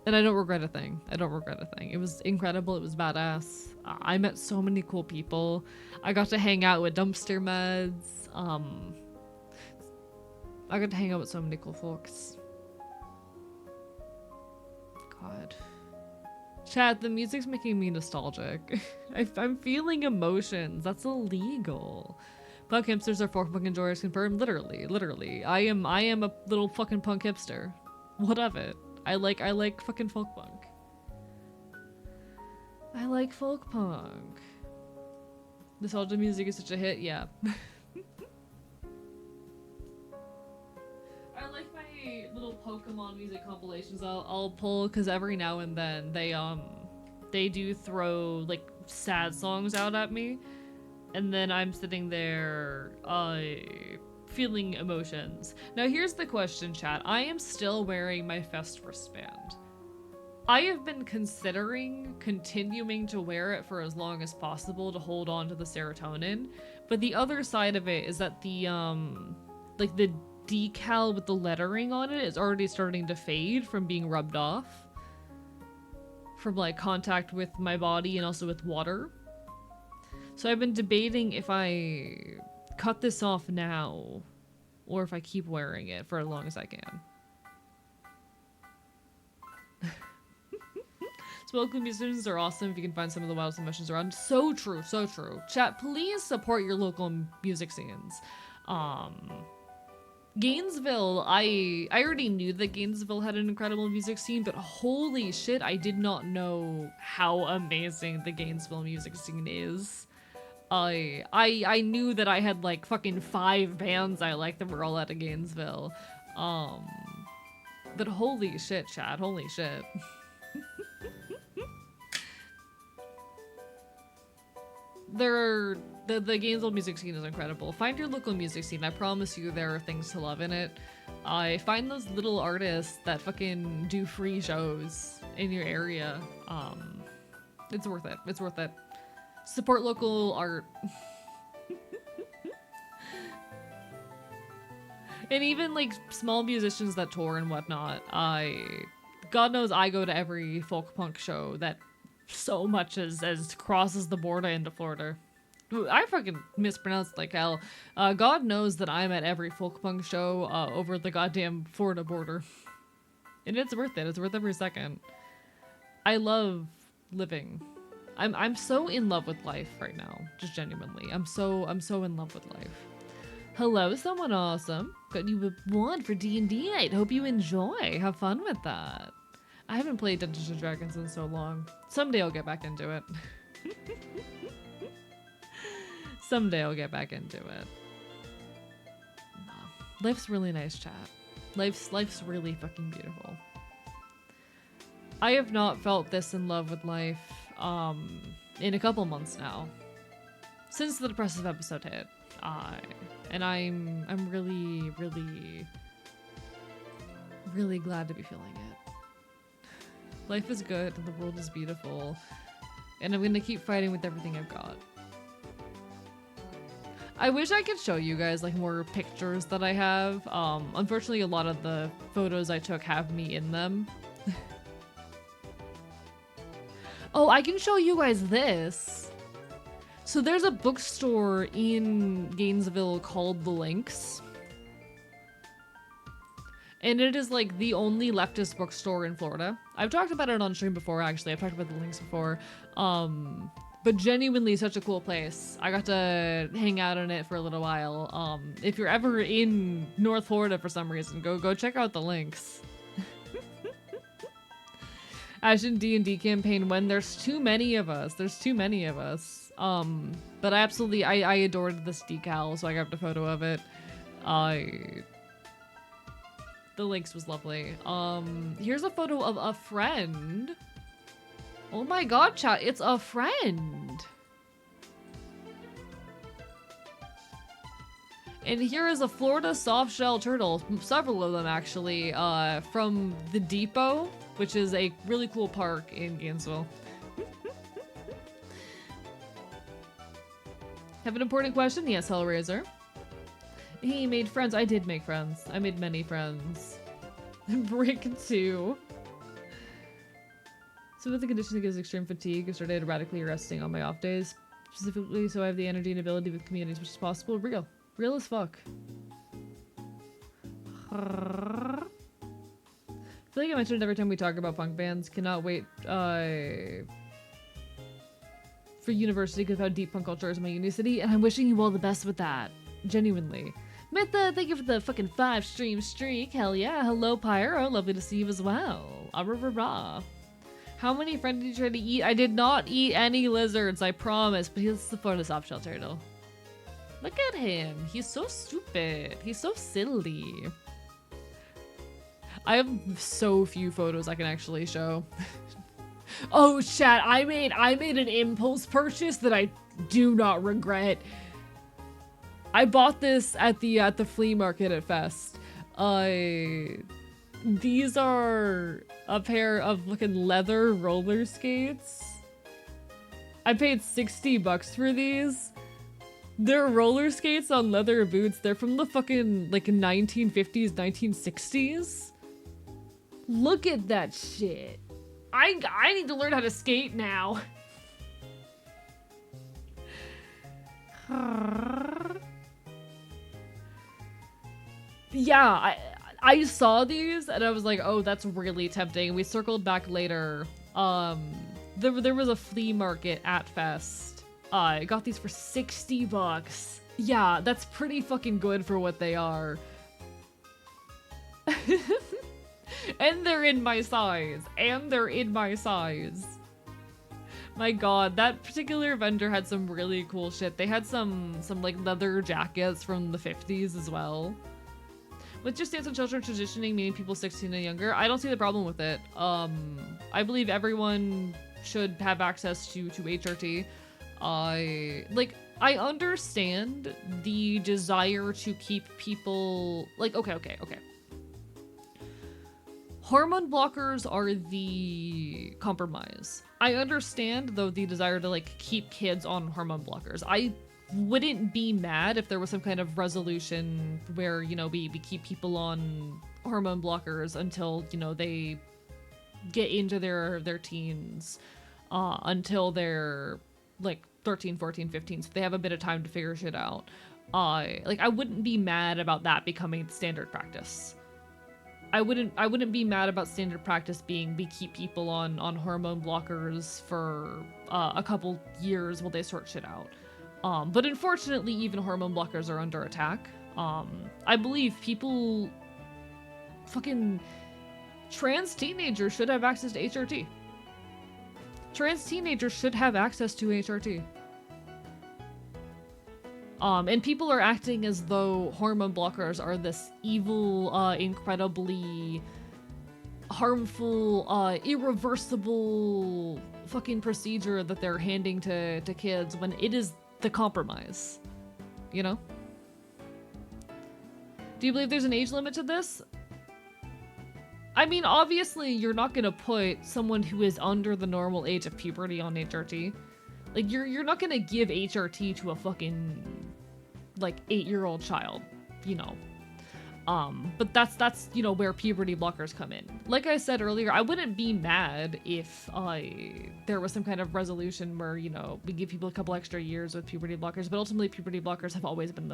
And I don't regret a thing. It was incredible. It was badass. I met so many cool people. I got to hang out with Dumpster Meds. I got to hang out with so many cool folks. God. Chat, the music's making me nostalgic. I'm feeling emotions. That's illegal. Punk hipsters are folk punk enjoyers confirmed. Literally. I am a little fucking punk hipster. What of it? I like fucking folk punk. I like folk punk. Nostalgia music is such a hit, yeah. I like my little Pokemon music compilations I'll pull, because every now and then they do throw like sad songs out at me, and then I'm sitting there feeling emotions. Now here's the question, chat. I am still wearing my Fest wristband. I have been considering continuing to wear it for as long as possible to hold on to the serotonin, but the other side of it is that the like the decal with the lettering on it is already starting to fade from being rubbed off from like contact with my body and also with water. So I've been debating if I cut this off now or if I keep wearing it for as long as I can. Local musicians are awesome if you can find some of the wildest emotions around. So true. Chat, please support your local music scenes. Gainesville, I already knew that Gainesville had an incredible music scene, but holy shit, I did not know how amazing the Gainesville music scene is. I knew that I had like fucking 5 bands I liked that were all out of Gainesville. But holy shit, chat, holy shit. The Gainesville music scene is incredible. Find your local music scene. I promise you there are things to love in it. I find those little artists that fucking do free shows in your area. It's worth it. It's worth it. Support local art. And even like small musicians that tour and whatnot. God knows I go to every folk punk show that so much as crosses the border into Florida. I fucking mispronounced like hell. God knows that I'm at every folk punk show over the goddamn Florida border. And it's worth it. It's worth every second. I love living. I'm so in love with life right now. Just genuinely. I'm so in love with life. Hello, someone awesome. Got you a wand for D&D night. Hope you enjoy. Have fun with that. I haven't played Dungeons & Dragons in so long. Someday I'll get back into it. Someday I'll get back into it. Life's really nice, chat. Life's really fucking beautiful. I have not felt this in love with life in a couple months now. Since the depressive episode hit. And I'm really, really, really glad to be feeling it. Life is good and the world is beautiful, and I'm gonna keep fighting with everything I've got. I wish I could show you guys like more pictures that I have. Unfortunately, a lot of the photos I took have me in them. Oh, I can show you guys this. So there's a bookstore in Gainesville called The Lynx. And it is like the only leftist bookstore in Florida. I've talked about it on stream before, actually. I've talked about The Lynx before. But genuinely such a cool place. I got to hang out in it for a little while. If you're ever in North Florida for some reason, go check out The Lynx. Ashen D&D campaign when there's too many of us. There's too many of us. But I adored this decal, so I grabbed a photo of it. The links was lovely. Here's a photo of a friend. Oh my god, chat, it's a friend. And here is a Florida softshell turtle, several of them actually, from the Depot, which is a really cool park in Gainesville. Have an important question? Yes, Hellraiser. He made friends. I did make friends. I made many friends. Brick 2. So with the condition that gives extreme fatigue, I started radically resting on my off days, specifically so I have the energy and ability with community as much as possible. Real. Real as fuck. I feel like I mentioned it every time we talk about punk bands. Cannot wait for university because of how deep punk culture is in my uni city, and I'm wishing you all the best with that. Genuinely. Mytha, thank you for the fucking 5-stream streak. Hell yeah. Hello, Pyro. Lovely to see you as well. Rah. How many friends did you try to eat? I did not eat any lizards, I promise, but he's the Florida softshell turtle. Look at him. He's so stupid. He's so silly. I have so few photos I can actually show. Oh, chat, I made an impulse purchase that I do not regret. I bought this at the flea market at Fest. These are a pair of looking leather roller skates. I paid $60 for these. They're roller skates on leather boots. They're from the fucking like 1950s, 1960s. Look at that shit. I need to learn how to skate now. Yeah, I saw these and I was like, oh, that's really tempting. We circled back later. There was a flea market at Fest. I got these for $60. Yeah, that's pretty fucking good for what they are. And they're in my size. My god, that particular vendor had some really cool shit. They had some like leather jackets from the 50s as well. With just Dance on Children transitioning, meaning people 16 and younger, I don't see the problem with it. I believe everyone should have access to HRT. I understand the desire to keep people like okay. Hormone blockers are the compromise. I understand though the desire to like keep kids on hormone blockers. I wouldn't be mad if there was some kind of resolution where, you know, we keep people on hormone blockers until, you know, they get into their teens, until they're like 13, 14, 15, so they have a bit of time to figure shit out. I wouldn't be mad about that becoming standard practice. I wouldn't be mad about standard practice being we keep people on hormone blockers for a couple years while they sort shit out. But unfortunately, even hormone blockers are under attack. I believe people, fucking trans teenagers should have access to HRT. Trans teenagers should have access to HRT. And people are acting as though hormone blockers are this evil, incredibly harmful, irreversible fucking procedure that they're handing to kids when it is the compromise. You know? Do you believe there's an age limit to this? I mean, obviously, you're not gonna put someone who is under the normal age of puberty on HRT. Like, you're not gonna give HRT to a fucking, like, 8-year-old child, you know. But that's, you know, where puberty blockers come in. Like I said earlier, I wouldn't be mad if there was some kind of resolution where, you know, we give people a couple extra years with puberty blockers, but ultimately puberty blockers have always been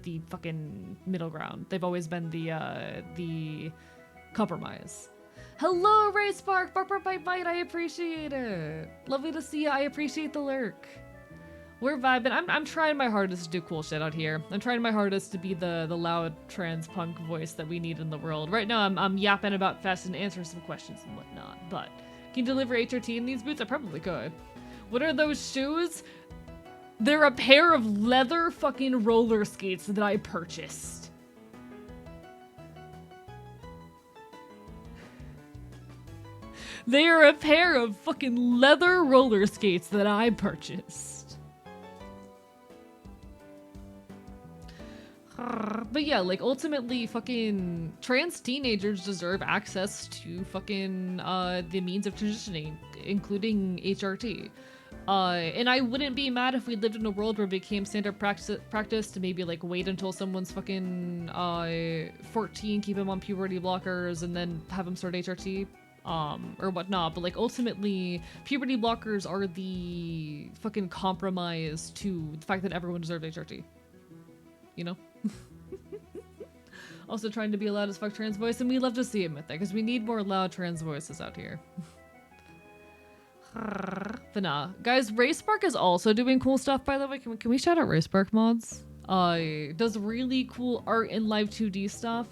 the fucking middle ground. They've always been the compromise. Hello, Ray Spark! Bite, I appreciate it! Lovely to see you, I appreciate the lurk. We're vibing. I'm trying my hardest to do cool shit out here. I'm trying my hardest to be the loud trans punk voice that we need in the world. Right now I'm yapping about Fest and answering some questions and whatnot, but Can you deliver HRT in these boots? I probably could. What are those shoes? They're a pair of leather fucking roller skates that I purchased. They are a pair of fucking leather roller skates that I purchased. But yeah, like ultimately fucking trans teenagers deserve access to fucking the means of transitioning, including HRT. And I wouldn't be mad if we lived in a world where it became standard practice to maybe like wait until someone's fucking 14, keep them on puberty blockers, and then have them start HRT. Or whatnot, but like ultimately puberty blockers are the fucking compromise to the fact that everyone deserves HRT. You know? Also trying to be a loud as fuck trans voice, and we love to see it, Mythic, because we need more loud trans voices out here. But nah. Guys, RaceSpark is also doing cool stuff, by the way. Can we shout out RaceSpark mods? Does really cool art and live 2D stuff.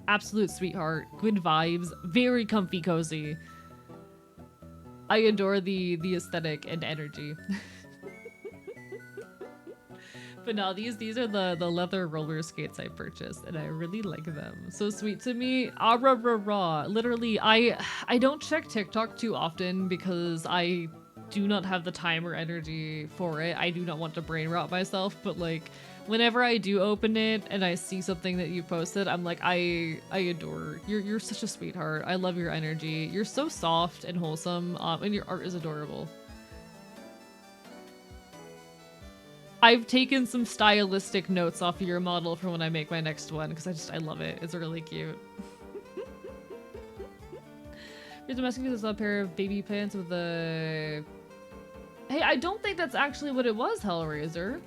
Absolute sweetheart. Good vibes. Very comfy cozy. I adore the aesthetic and energy. But no, these are the leather roller skates I purchased, and I really like them. So sweet to me. Ah rah rah rah. Literally, I don't check TikTok too often because I do not have the time or energy for it. I do not want to brain rot myself, but like whenever I do open it and I see something that you posted, I'm like, I adore. You're such a sweetheart. I love your energy. You're so soft and wholesome, and your art is adorable. I've taken some stylistic notes off of your model for when I make my next one because I love it. It's really cute. Your domestic is a pair of baby pants with a... Hey, I don't think that's actually what it was, Hellraiser.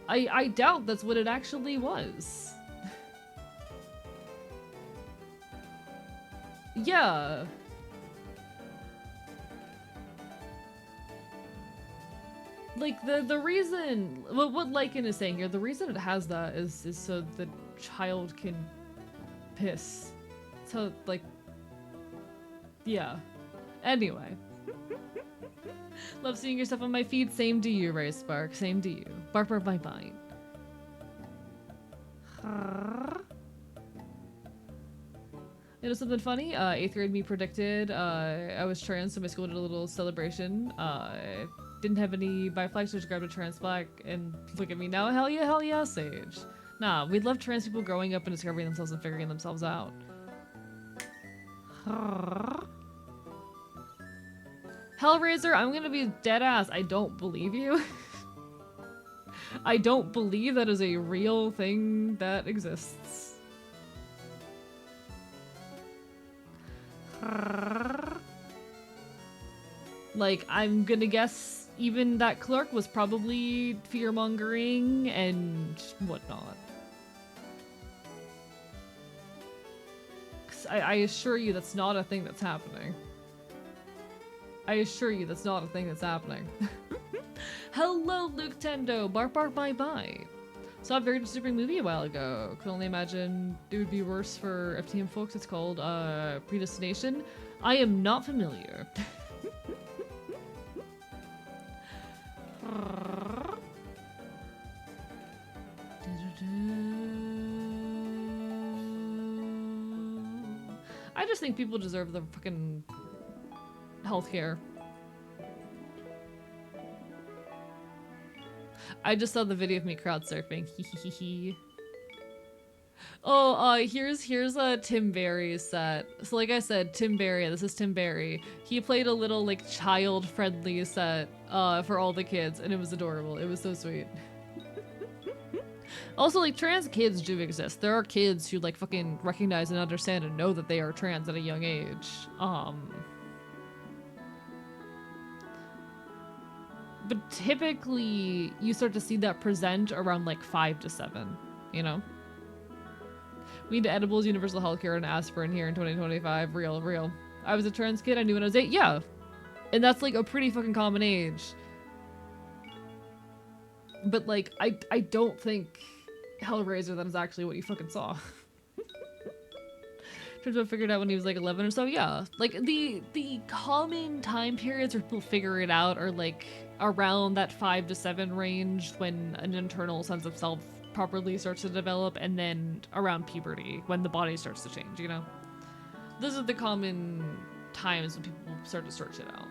I doubt that's what it actually was. Yeah. Like, the reason... What Lycan is saying here, the reason it has that is so the child can piss. So, like... Yeah. Anyway. Love seeing your stuff on my feed. Same to you, RaceSpark. Same to you. Bark, bark, bite, bite. You know something funny? 8th grade me predicted I was trans, so my school did a little celebration. Didn't have any bi flags, so just grabbed a trans flag, and look at me now. Hell yeah, Sage. Nah, we love trans people growing up and discovering themselves and figuring themselves out. Hellraiser, I'm gonna be dead ass. I don't believe you. I don't believe that is a real thing that exists. Like, I'm gonna guess even that clerk was probably fear-mongering and whatnot. I assure you that's not a thing that's happening. I assure you that's not a thing that's happening. Hello, Luke Tendo. Bark, bark, bye, bye. Saw a very disturbing movie a while ago. Could only imagine it would be worse for FTM folks. It's called Predestination. I am not familiar. I just think people deserve the fucking healthcare. I just saw the video of me crowd surfing. Hehehe. Oh, here's Tim Barry's set. So like I said, Tim Barry, this is Tim Barry. He played a little like child-friendly set for all the kids, and it was adorable. It was so sweet. Also, like, trans kids do exist. There are kids who like fucking recognize and understand and know that they are trans at a young age. But typically you start to see that present around like 5 to 7, you know? We need edibles, universal healthcare, and aspirin here in 2025. Real. I was a trans kid, I knew when I was 8, yeah. And that's like a pretty fucking common age. But like, I don't think Hellraiser that is actually what you fucking saw. Turns out figured out when he was like 11 or so. Yeah, like the common time periods where people figure it out are like around that 5 to 7 range, when an internal sense of self properly starts to develop, and then around puberty when the body starts to change, you know? Those are the common times when people start to sort shit out.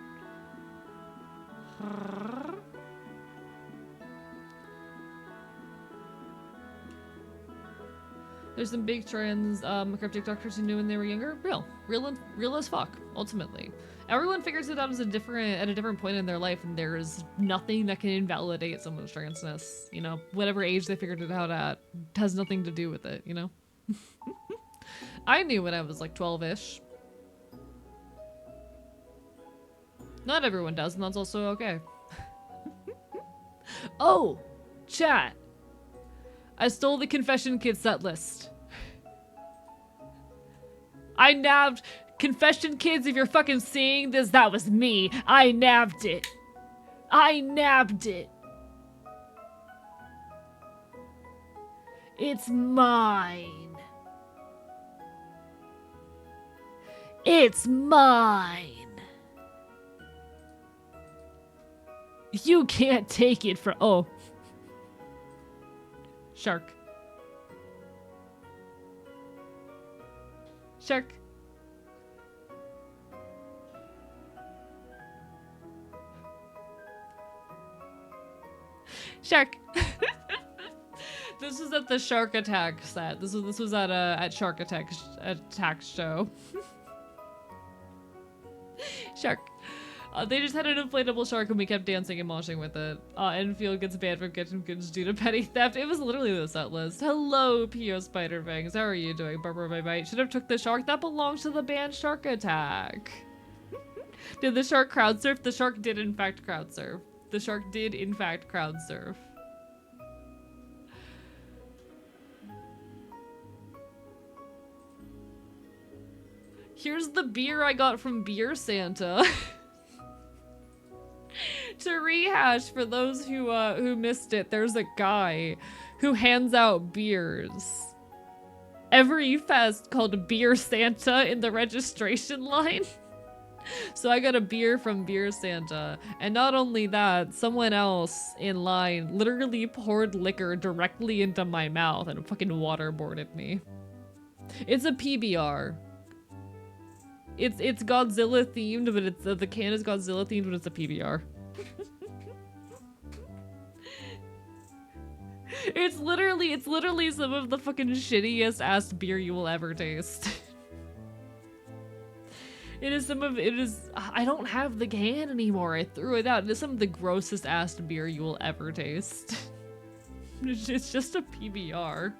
There's some big trends, cryptic doctors who knew when they were younger. Real as fuck, ultimately. Everyone figures it out at a different point in their life, and there's nothing that can invalidate someone's transness. You know, whatever age they figured it out at has nothing to do with it, you know? I knew when I was like 12-ish. Not everyone does, and that's also okay. Oh, chat. I stole the Confession Kid set list. I nabbed Confession Kids. If you're fucking seeing this, that was me. I nabbed it. I nabbed it. It's mine. It's mine. You can't take it from— oh. Shark. Shark. Shark. This was at the Shark Attack set. This was at Shark Attack show. Shark. They just had an inflatable shark and we kept dancing and moshing with it. Enfield gets banned from kitchen goods due to petty theft. It was literally the set list. Hello, P.O. Spiderfangs. How are you doing? Barbara my bite. Should have took the shark. That belongs to the band Shark Attack. Did the shark crowd surf? The shark did in fact crowd surf. The shark did in fact crowd surf. Here's the beer I got from Beer Santa. To rehash for those who missed it, there's a guy who hands out beers every fest called Beer Santa in the registration line. So I got a beer from Beer Santa, and not only that, someone else in line literally poured liquor directly into my mouth and fucking waterboarded me. It's a PBR. It's Godzilla themed, but it's the can is Godzilla themed, but it's a PBR. It's literally some of the fucking shittiest ass beer you will ever taste. I don't have the can anymore. I threw it out. It is some of the grossest ass beer you will ever taste. It's just a PBR.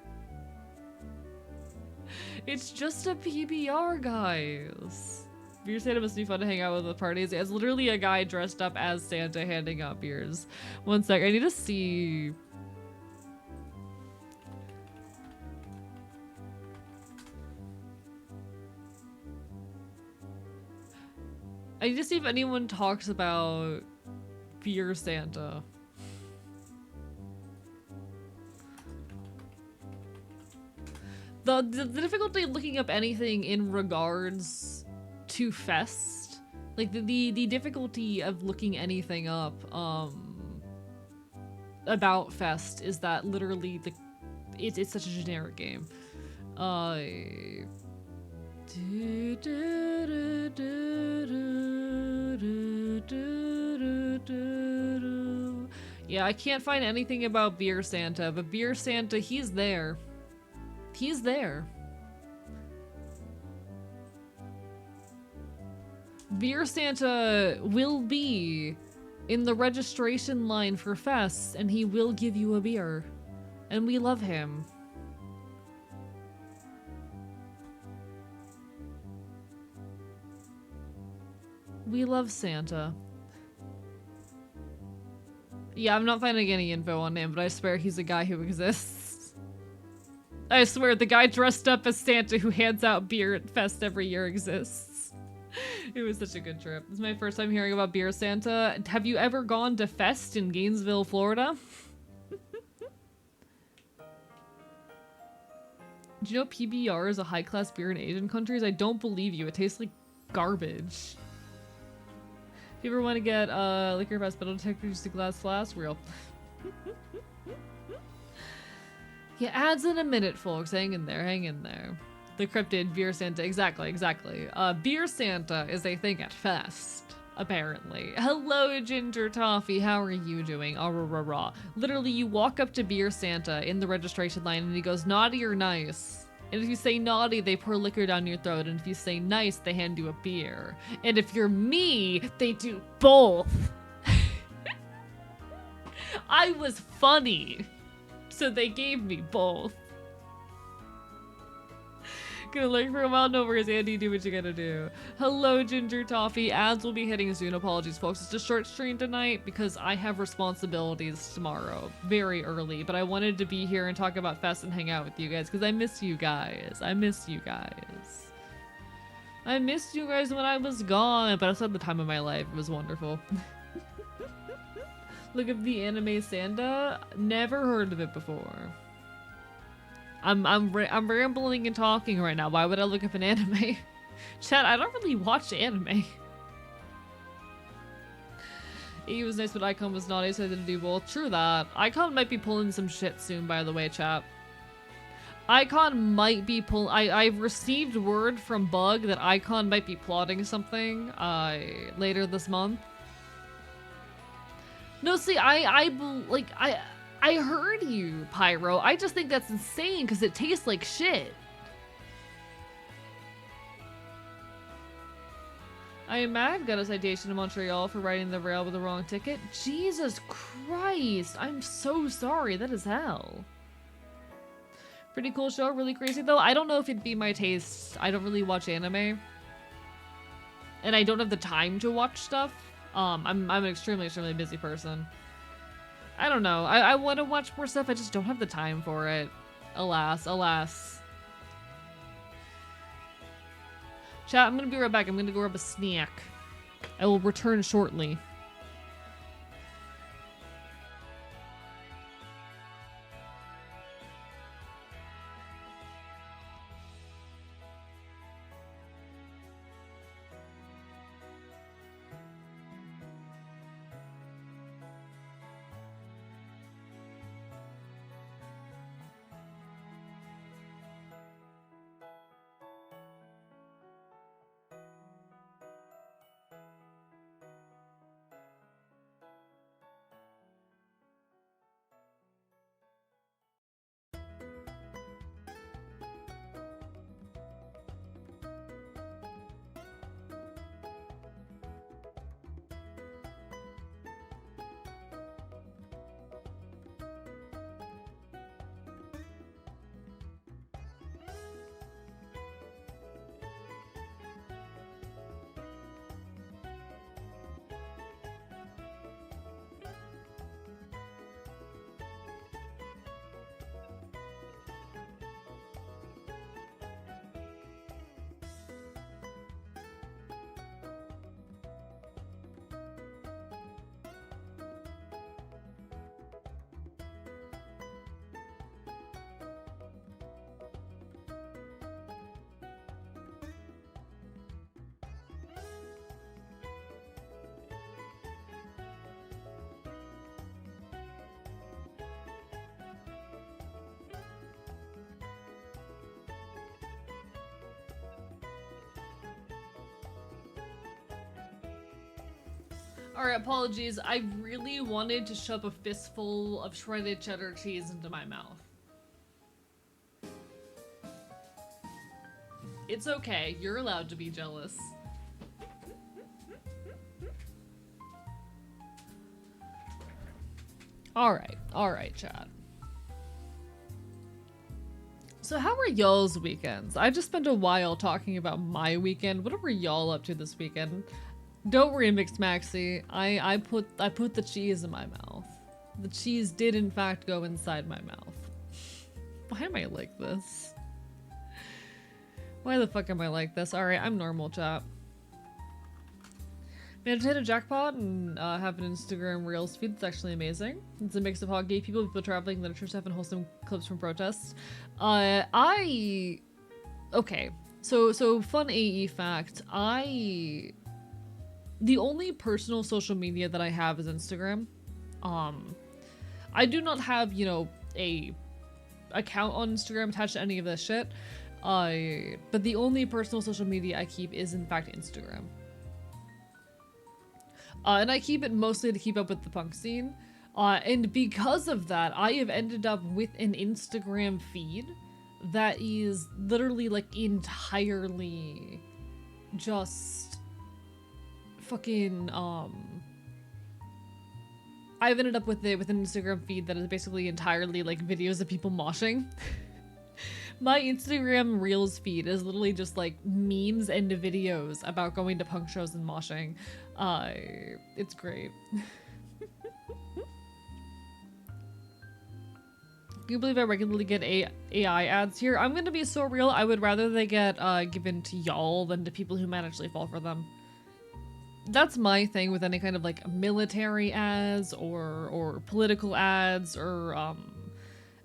It's just a PBR, guys. Beer Santa must be fun to hang out with at parties. It's literally a guy dressed up as Santa handing out beers. One sec, I need to see. I need to see if anyone talks about Beer Santa. The difficulty looking up anything in regards to Fest, like the difficulty of looking anything up about Fest is that literally it's such a generic game. Yeah, I can't find anything about Beer Santa, but Beer Santa, he's there. He's there. Beer Santa will be in the registration line for Fest, and he will give you a beer. And we love him. We love Santa. Yeah, I'm not finding any info on him, but I swear he's a guy who exists. I swear the guy dressed up as Santa who hands out beer at Fest every year exists. It was such a good trip. This is my first time hearing about Beer Santa. Have you ever gone to Fest in Gainesville, Florida? Do you know PBR is a high-class beer in Asian countries? I don't believe you. It tastes like garbage. If you ever want to get liquor fast metal detector, just a glass flask, real. Yeah, ads in a minute, folks. Hang in there, hang in there. The cryptid Beer Santa, exactly. Beer Santa is a thing at Fest, apparently. Hello, Ginger Toffee, how are you doing? Literally, you walk up to Beer Santa in the registration line and he goes, naughty or nice? And if you say naughty, they pour liquor down your throat, and if you say nice, they hand you a beer. And if you're me, they do both. I was funny, so they gave me both. Gonna lurk for a while, no worries, Andy, do what you gotta do. Hello, Ginger Toffee. Ads will be hitting soon. Apologies, folks. It's a short stream tonight because I have responsibilities tomorrow, very early, but I wanted to be here and talk about Fest and hang out with you guys because I miss you guys. I missed you guys when I was gone, but I still had the time of my life. It was wonderful. Look at the anime Santa. Never heard of it before. I'm rambling and talking right now. Why would I look up an anime? Chat, I don't really watch anime. He was nice, but Icon was naughty, so I didn't do both. True that. Icon might be pulling some shit soon, by the way, chat. Icon might be I've received word from Bug that Icon might be plotting something later this month. No, see, I heard you, Pyro. I just think that's insane because it tastes like shit. I am mad I've got a citation in Montreal for riding the rail with the wrong ticket. Jesus Christ, I'm so sorry. That is hell. Pretty cool show, really crazy though. I don't know if it'd be my taste. I don't really watch anime. And I don't have the time to watch stuff. I'm an extremely busy person. I don't know. I want to watch more stuff. I just don't have the time for it. Alas, alas. Chat, I'm gonna be right back. I'm gonna go grab a snack. I will return shortly. Alright, apologies. I really wanted to shove a fistful of shredded cheddar cheese into my mouth. It's okay. You're allowed to be jealous. Alright, chat. So how were y'all's weekends? I just spent a while talking about my weekend. What were y'all up to this weekend? Don't worry, Mixed Maxi. I put the cheese in my mouth. The cheese did in fact go inside my mouth. Why am I like this? Why the fuck am I like this? Alright, I'm normal, chat. Managed to hit a jackpot and have an Instagram Reels feed. It's actually amazing. It's a mix of hot gay people traveling, literature stuff, and wholesome clips from protests. Okay. So fun AE fact. The only personal social media that I have is Instagram. I do not have, you know, a account on Instagram attached to any of this shit. But the only personal social media I keep is in fact Instagram. And I keep it mostly to keep up with the punk scene. And because of that, I have ended up with an Instagram feed that is literally like entirely just fucking I've ended up with an Instagram feed that is basically entirely like videos of people moshing. My Instagram Reels feed is literally just like memes and videos about going to punk shows and moshing. It's great. Can you believe I regularly get AI ads here? I'm gonna be so real, I would rather they get given to y'all than to people who might actually fall for them. That's my thing with any kind of like military ads or political ads or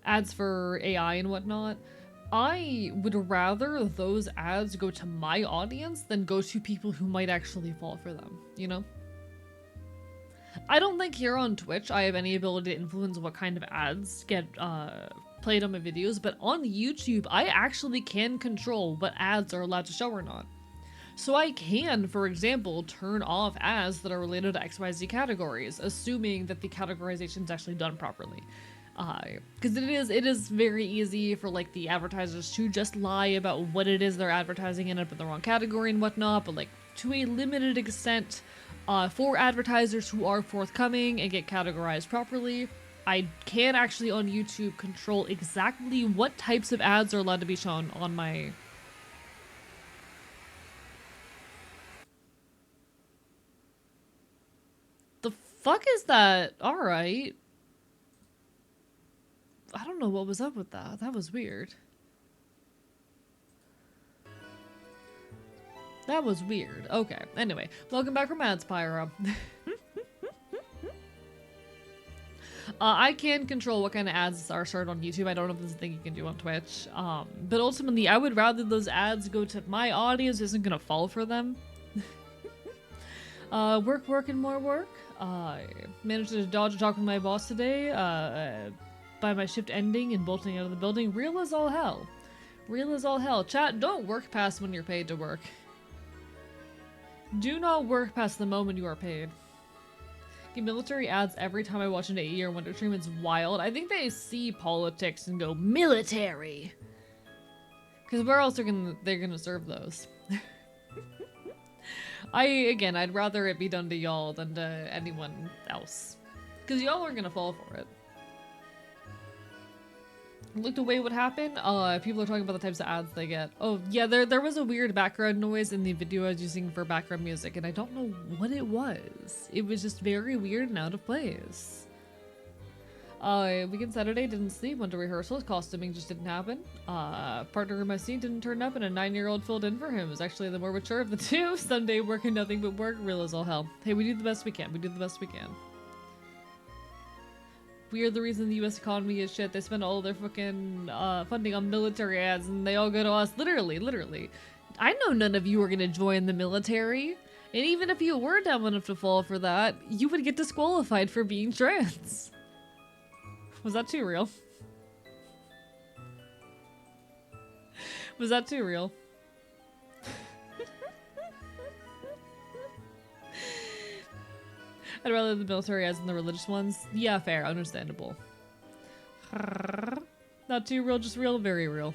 ads for AI and whatnot. I would rather those ads go to my audience than go to people who might actually fall for them, you know? I don't think here on Twitch I have any ability to influence what kind of ads get played on my videos, but on YouTube I actually can control what ads are allowed to show or not. So I can, for example, turn off ads that are related to XYZ categories, assuming that the categorization is actually done properly. Because it is very easy for like the advertisers to just lie about what it is they're advertising and up in the wrong category and whatnot, but like to a limited extent, for advertisers who are forthcoming and get categorized properly, I can actually on YouTube control exactly what types of ads are allowed to be shown on my... The fuck is that? Alright. I don't know what was up with that. That was weird. That was weird. Okay. Anyway, welcome back from Ads, Pyra. I can control what kind of ads are started on YouTube. I don't know if this is a thing you can do on Twitch. But ultimately, I would rather those ads go to my audience isn't gonna fall for them. Work, and more work. I managed to dodge a talk with my boss today. By my shift ending and bolting out of the building. Real as all hell. Real as all hell. Chat, don't work past when you're paid to work. Do not work past the moment you are paid. Get military ads every time I watch an AE or Wonder Stream. It's wild. I think they see politics and go, military! Because where else are they're gonna serve those? I'd rather it be done to y'all than to anyone else. Because y'all are gonna fall for it. Looked away, what happened? People are talking about the types of ads they get. Oh, yeah, there was a weird background noise in the video I was using for background music, and I don't know what it was. It was just very weird and out of place. Weekend Saturday, didn't sleep, went to rehearsals, costuming just didn't happen. Partner in my scene didn't turn up, and a 9-year-old filled in for him. It was actually the more mature of the two. Sunday working nothing but work, real as all hell. Hey, we do the best we can. We do the best we can. We are the reason the US economy is shit. They spend all their fucking funding on military ads and they all go to us. Literally. I know none of you are gonna join the military. And even if you were dumb enough to fall for that, you would get disqualified for being trans. Was that too real? Was that too real? I'd rather the military ads than the religious ones. Yeah, fair, understandable. Not too real, just real, very real.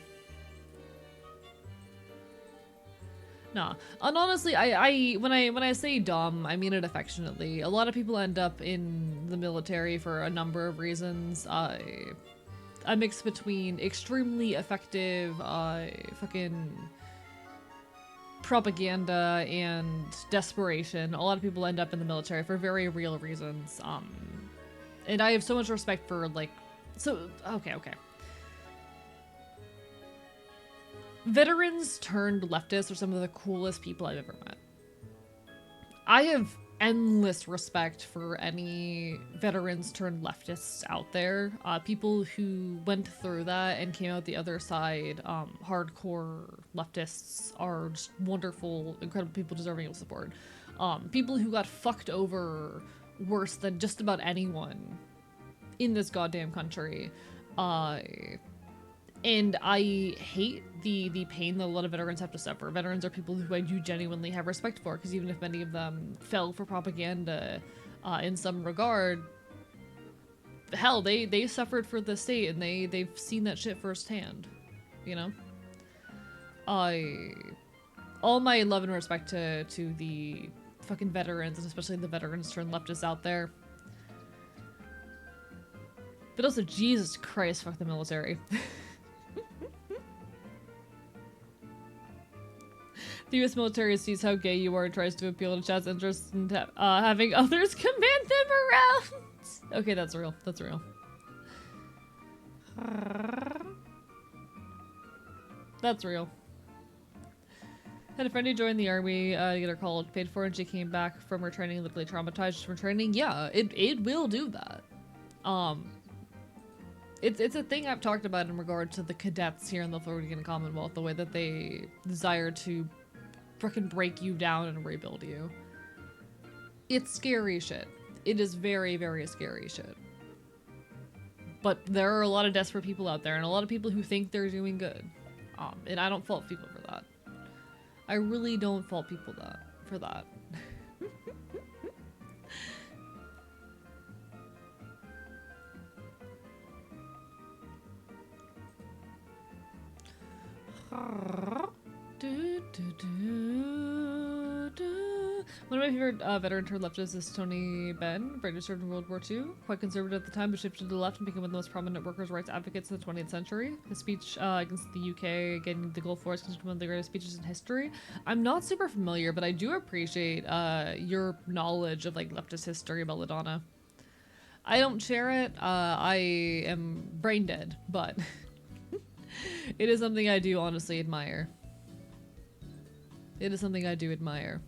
Nah, and honestly, when I say dumb, I mean it affectionately. A lot of people end up in the military for a number of reasons. A mix between extremely effective, fucking propaganda and desperation. A lot of people end up in the military for very real reasons. And I have so much respect for okay. Veterans turned leftists are some of the coolest people I've ever met. I have endless respect for any veterans turned leftists out there. People who went through that and came out the other side, hardcore leftists are just wonderful, incredible people deserving of support. People who got fucked over worse than just about anyone in this goddamn country. And I hate the pain that a lot of veterans have to suffer. Veterans are people who I do genuinely have respect for, because even if many of them fell for propaganda in some regard, hell, they suffered for the state and they've seen that shit firsthand, you know? All my love and respect to the fucking veterans, and especially the veterans turned leftists out there. But also, Jesus Christ, fuck the military. The U.S. military sees how gay you are and tries to appeal to Chad's interest in having others command them around. Okay, that's real. That's real. That's real. Had a friend who joined the army to get her college paid for, and she came back from her training literally traumatized from training. Yeah, it will do that. It's a thing I've talked about in regard to the cadets here in the Floridian Commonwealth, the way that they desire to frickin' break you down and rebuild you. It's scary shit. It is very, very scary shit. But there are a lot of desperate people out there, and a lot of people who think they're doing good. And I don't fault people for that. I really don't fault people for that. One of my favorite veteran turned leftists is Tony Benn. Brady served in World War II. Quite conservative at the time, but shifted to the left and became one of the most prominent workers' rights advocates in the 20th century. His speech against the UK getting the Gulf War is considered one of the greatest speeches in history. I'm not super familiar, but I do appreciate your knowledge of like leftist history, Belladonna. I don't share it. I am brain dead, but it is something I do honestly admire. It is something I do admire.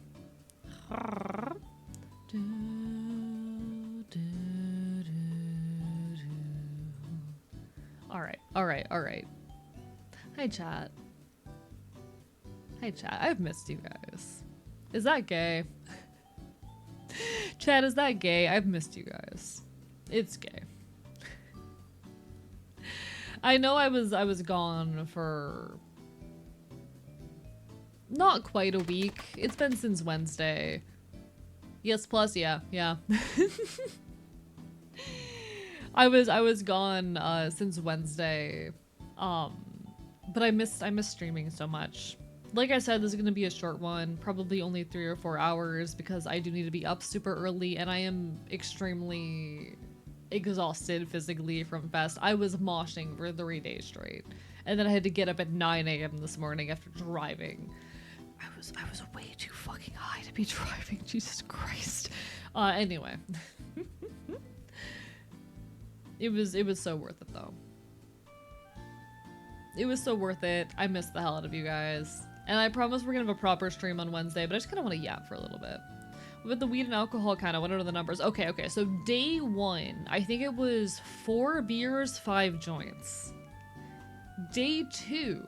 Alright. Hi, chat. Hi, chat. I've missed you guys. Is that gay? Chat, is that gay? I've missed you guys. It's gay. I know I was gone for not quite a week. It's been since Wednesday. Yes, plus, yeah. I was gone since Wednesday. But I miss streaming so much. Like I said, this is gonna be a short one, probably only 3 or 4 hours, because I do need to be up super early and I am extremely exhausted physically from Fest. I was moshing for 3 days straight. And then I had to get up at 9 a.m. this morning after driving. I was way too fucking high to be driving. Jesus Christ. Anyway. It was so worth it though. It was so worth it. I missed the hell out of you guys. And I promise we're gonna have a proper stream on Wednesday, but I just kinda wanna yap for a little bit. With the weed and alcohol kinda, what are the numbers? Okay, so day 1, I think it was 4 beers, 5 joints. Day 2.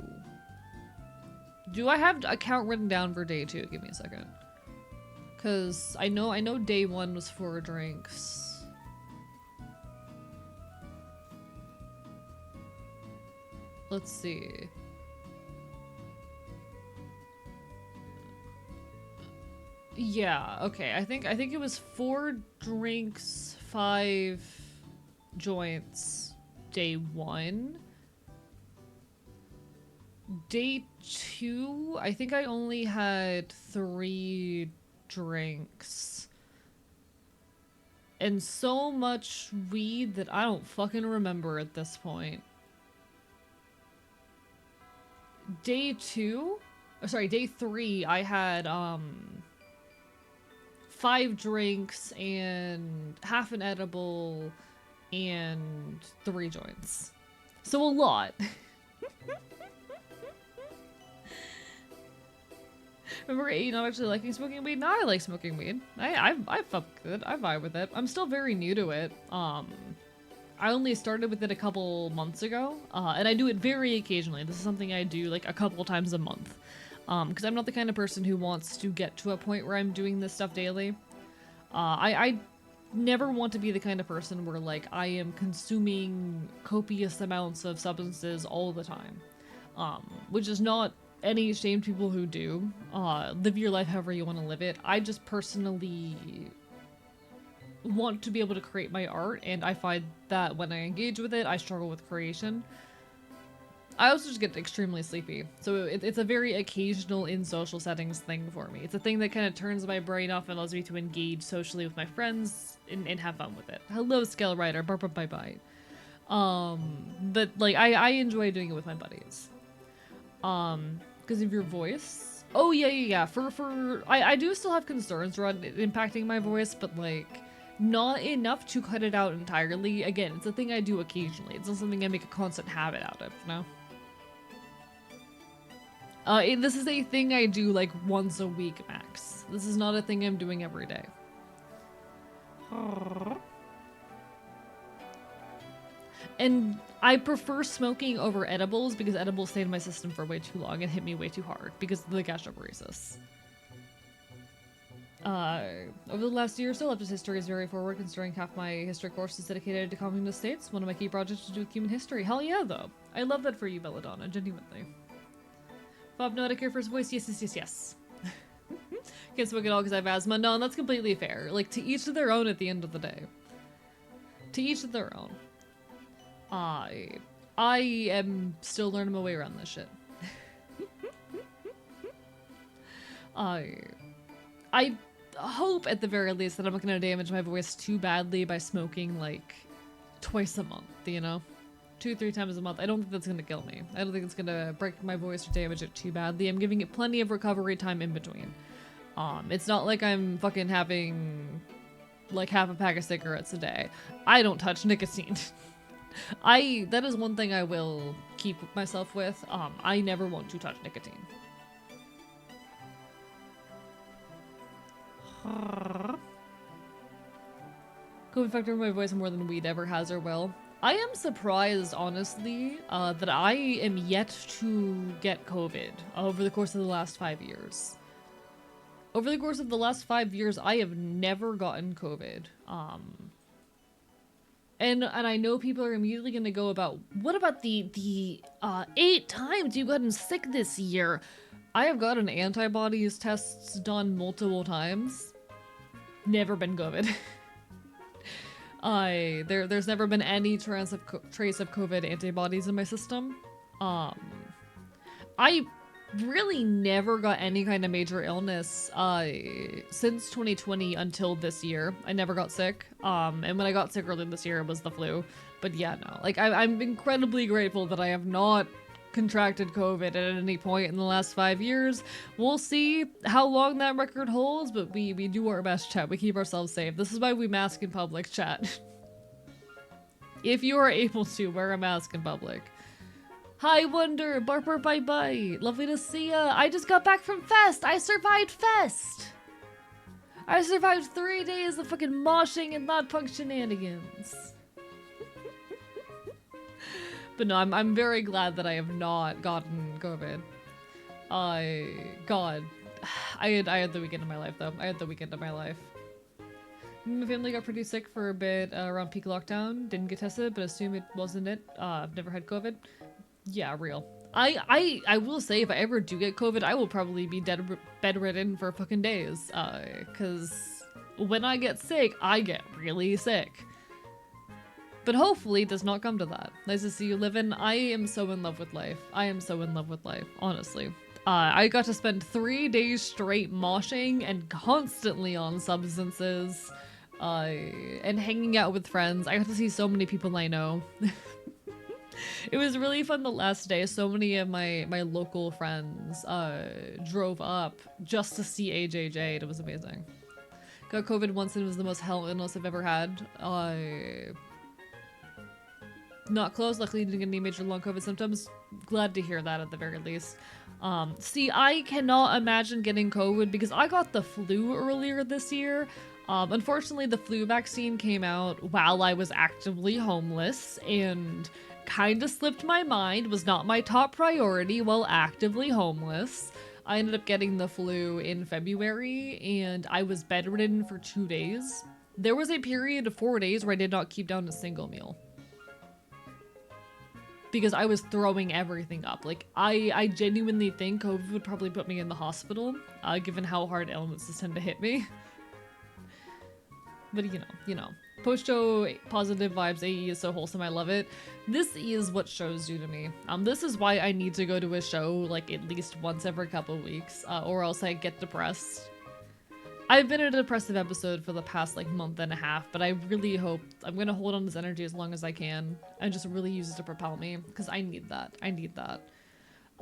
Do I have a count written down for day 2? Give me a second. Cause I know day 1 was 4 drinks. Let's see. Yeah, okay. I think it was 4 drinks, 5 joints day 1. Day 2, I think I only had 3 drinks. And so much weed that I don't fucking remember at this point. Day 3, I had, 5 drinks and half an edible and 3 joints. So a lot. Remember A not actually liking smoking weed? Now I like smoking weed. I fuck with it. I vibe with it. I'm still very new to it. I only started with it a couple months ago, and I do it very occasionally. This is something I do like a couple times a month, because I'm not the kind of person who wants to get to a point where I'm doing this stuff daily. I never want to be the kind of person where like I am consuming copious amounts of substances all the time, which is not any shame to people who do. Live your life however you want to live it. I just personally want to be able to create my art, and I find that when I engage with it, I struggle with creation. I also just get extremely sleepy, so it's a very occasional in social settings thing for me. It's a thing that kind of turns my brain off and allows me to engage socially with my friends and have fun with it. Hello, Scale Rider, bye bye. But like I enjoy doing it with my buddies. Because of your voice. Oh yeah. I do still have concerns around it impacting my voice, but like not enough to cut it out entirely. Again, it's a thing I do occasionally. It's not something I make a constant habit out of, you know? This is a thing I do like once a week max. This is not a thing I'm doing every day. And I prefer smoking over edibles because edibles stay in my system for way too long and hit me way too hard because of the gastroparesis. Over the last year or so, leftist history is very forward, considering half my history course is dedicated to communist states. One of my key projects is to do with human history. Hell yeah, though. I love that for you, Belladonna, genuinely. Bob, no, I care for his voice. Yes. Can't smoke at all because I have asthma. No, and that's completely fair. Like, to each of their own at the end of the day. To each of their own. I am still learning my way around this shit. I hope at the very least that I'm not going to damage my voice too badly by smoking like twice a month, you know? 2-3 times a month. I don't think that's going to kill me. I don't think it's going to break my voice or damage it too badly. I'm giving it plenty of recovery time in between. It's not like I'm fucking having like half a pack of cigarettes a day. I don't touch nicotine. That is one thing I will keep myself with. I never want to touch nicotine. COVID fucked over my voice more than weed ever has or will. I am surprised, honestly, that I am yet to get COVID over the course of the last 5 years. Over the course of the last 5 years, I have never gotten COVID. And I know people are immediately going to go about, what about the 8 times you've gotten sick this year? I have gotten antibodies tests done multiple times. Never been COVID. There's never been any trace of COVID antibodies in my system. I really never got any kind of major illness since 2020 until this year. I never got sick. And when I got sick earlier this year, it was the flu. But yeah, no. Like, I'm incredibly grateful that I have not contracted COVID at any point in the last 5 years. We'll see how long that record holds, but we do our best, chat. We keep ourselves safe. This is why we mask in public, chat. If you are able to, wear a mask in public. Hi, Wonder. Barper, bye-bye. Lovely to see ya. I just got back from Fest. I survived Fest. I survived 3 days of fucking moshing and not punk shenanigans. But no, I'm very glad that I have not gotten COVID. God. I had the weekend of my life, though. I had the weekend of my life. My family got pretty sick for a bit around peak lockdown. Didn't get tested, but assume it wasn't it. I've never had COVID. Yeah, real. I will say, if I ever do get COVID, I will probably be bedridden for fucking days. Because when I get sick, I get really sick. But hopefully it does not come to that. Nice to see you living. I am so in love with life. I am so in love with life, honestly. I got to spend 3 days straight moshing and constantly on substances, and hanging out with friends. I got to see so many people I know. It was really fun the last day. So many of my local friends drove up just to see AJJ. It was amazing. Got COVID once and it was the most hell illness I've ever had. not close. Luckily, didn't get any major long COVID symptoms. Glad to hear that at the very least. See, I cannot imagine getting COVID because I got the flu earlier this year. Unfortunately, the flu vaccine came out while I was actively homeless and kind of slipped my mind, was not my top priority while actively homeless. I ended up getting the flu in February and I was bedridden for 2 days. There was a period of 4 days where I did not keep down a single meal. Because I was throwing everything up. Like, I genuinely think COVID would probably put me in the hospital, given how hard illnesses tend to hit me. But you know. Post-show positive vibes, AE is so wholesome, I love it. This is what shows do to me. This is why I need to go to a show, like, at least once every couple weeks, or else I get depressed. I've been in a depressive episode for the past, like, month and a half, but I really hope I'm gonna hold on to this energy as long as I can and just really use it to propel me, because I need that. I need that.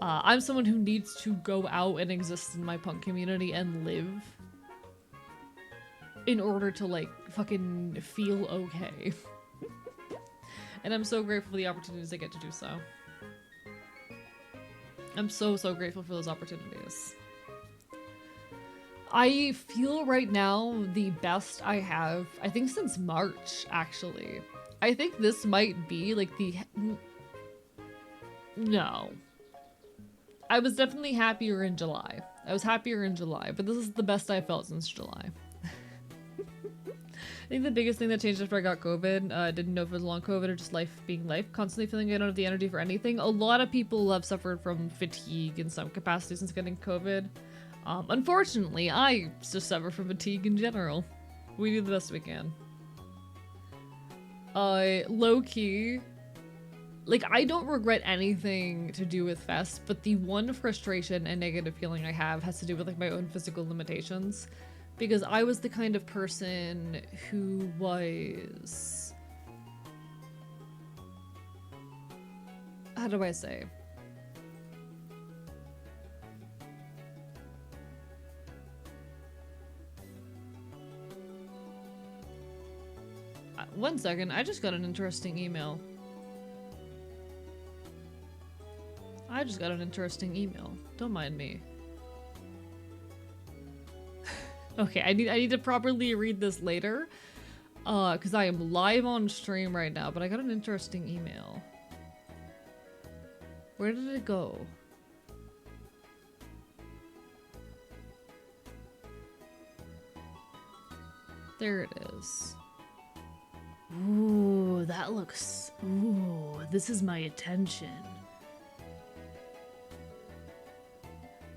I'm someone who needs to go out and exist in my punk community and live in order to, like, fucking feel okay. And I'm so grateful for the opportunities I get to do so. I'm so grateful for those opportunities. I feel right now the best I have, I think since March, actually. I think this might be like the... No. I was definitely happier in July. I was happier in July, but this is the best I felt since July. I think the biggest thing that changed after I got COVID, didn't know if it was long COVID or just life being life, constantly feeling I don't have the energy for anything. A lot of people have suffered from fatigue in some capacity since getting COVID. Unfortunately, I just suffer from fatigue in general. We do the best we can. Low-key, like, I don't regret anything to do with Fest, but the one frustration and negative feeling I have has to do with, like, my own physical limitations. Because I was the kind of person who was... How do I say? One second, I just got an interesting email. Don't mind me. Okay, I need to properly read this later. Because I am live on stream right now, but I got an interesting email. Where did it go? There it is. Ooh, that looks... Ooh, this is my attention.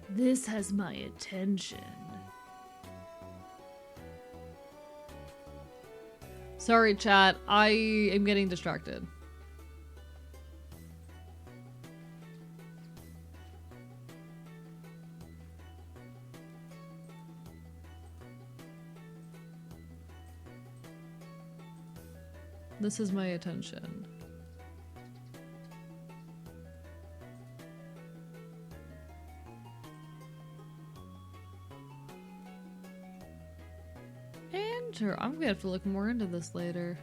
This has my attention. Sorry, chat. I am getting distracted. This is my attention. Enter. I'm gonna have to look more into this later.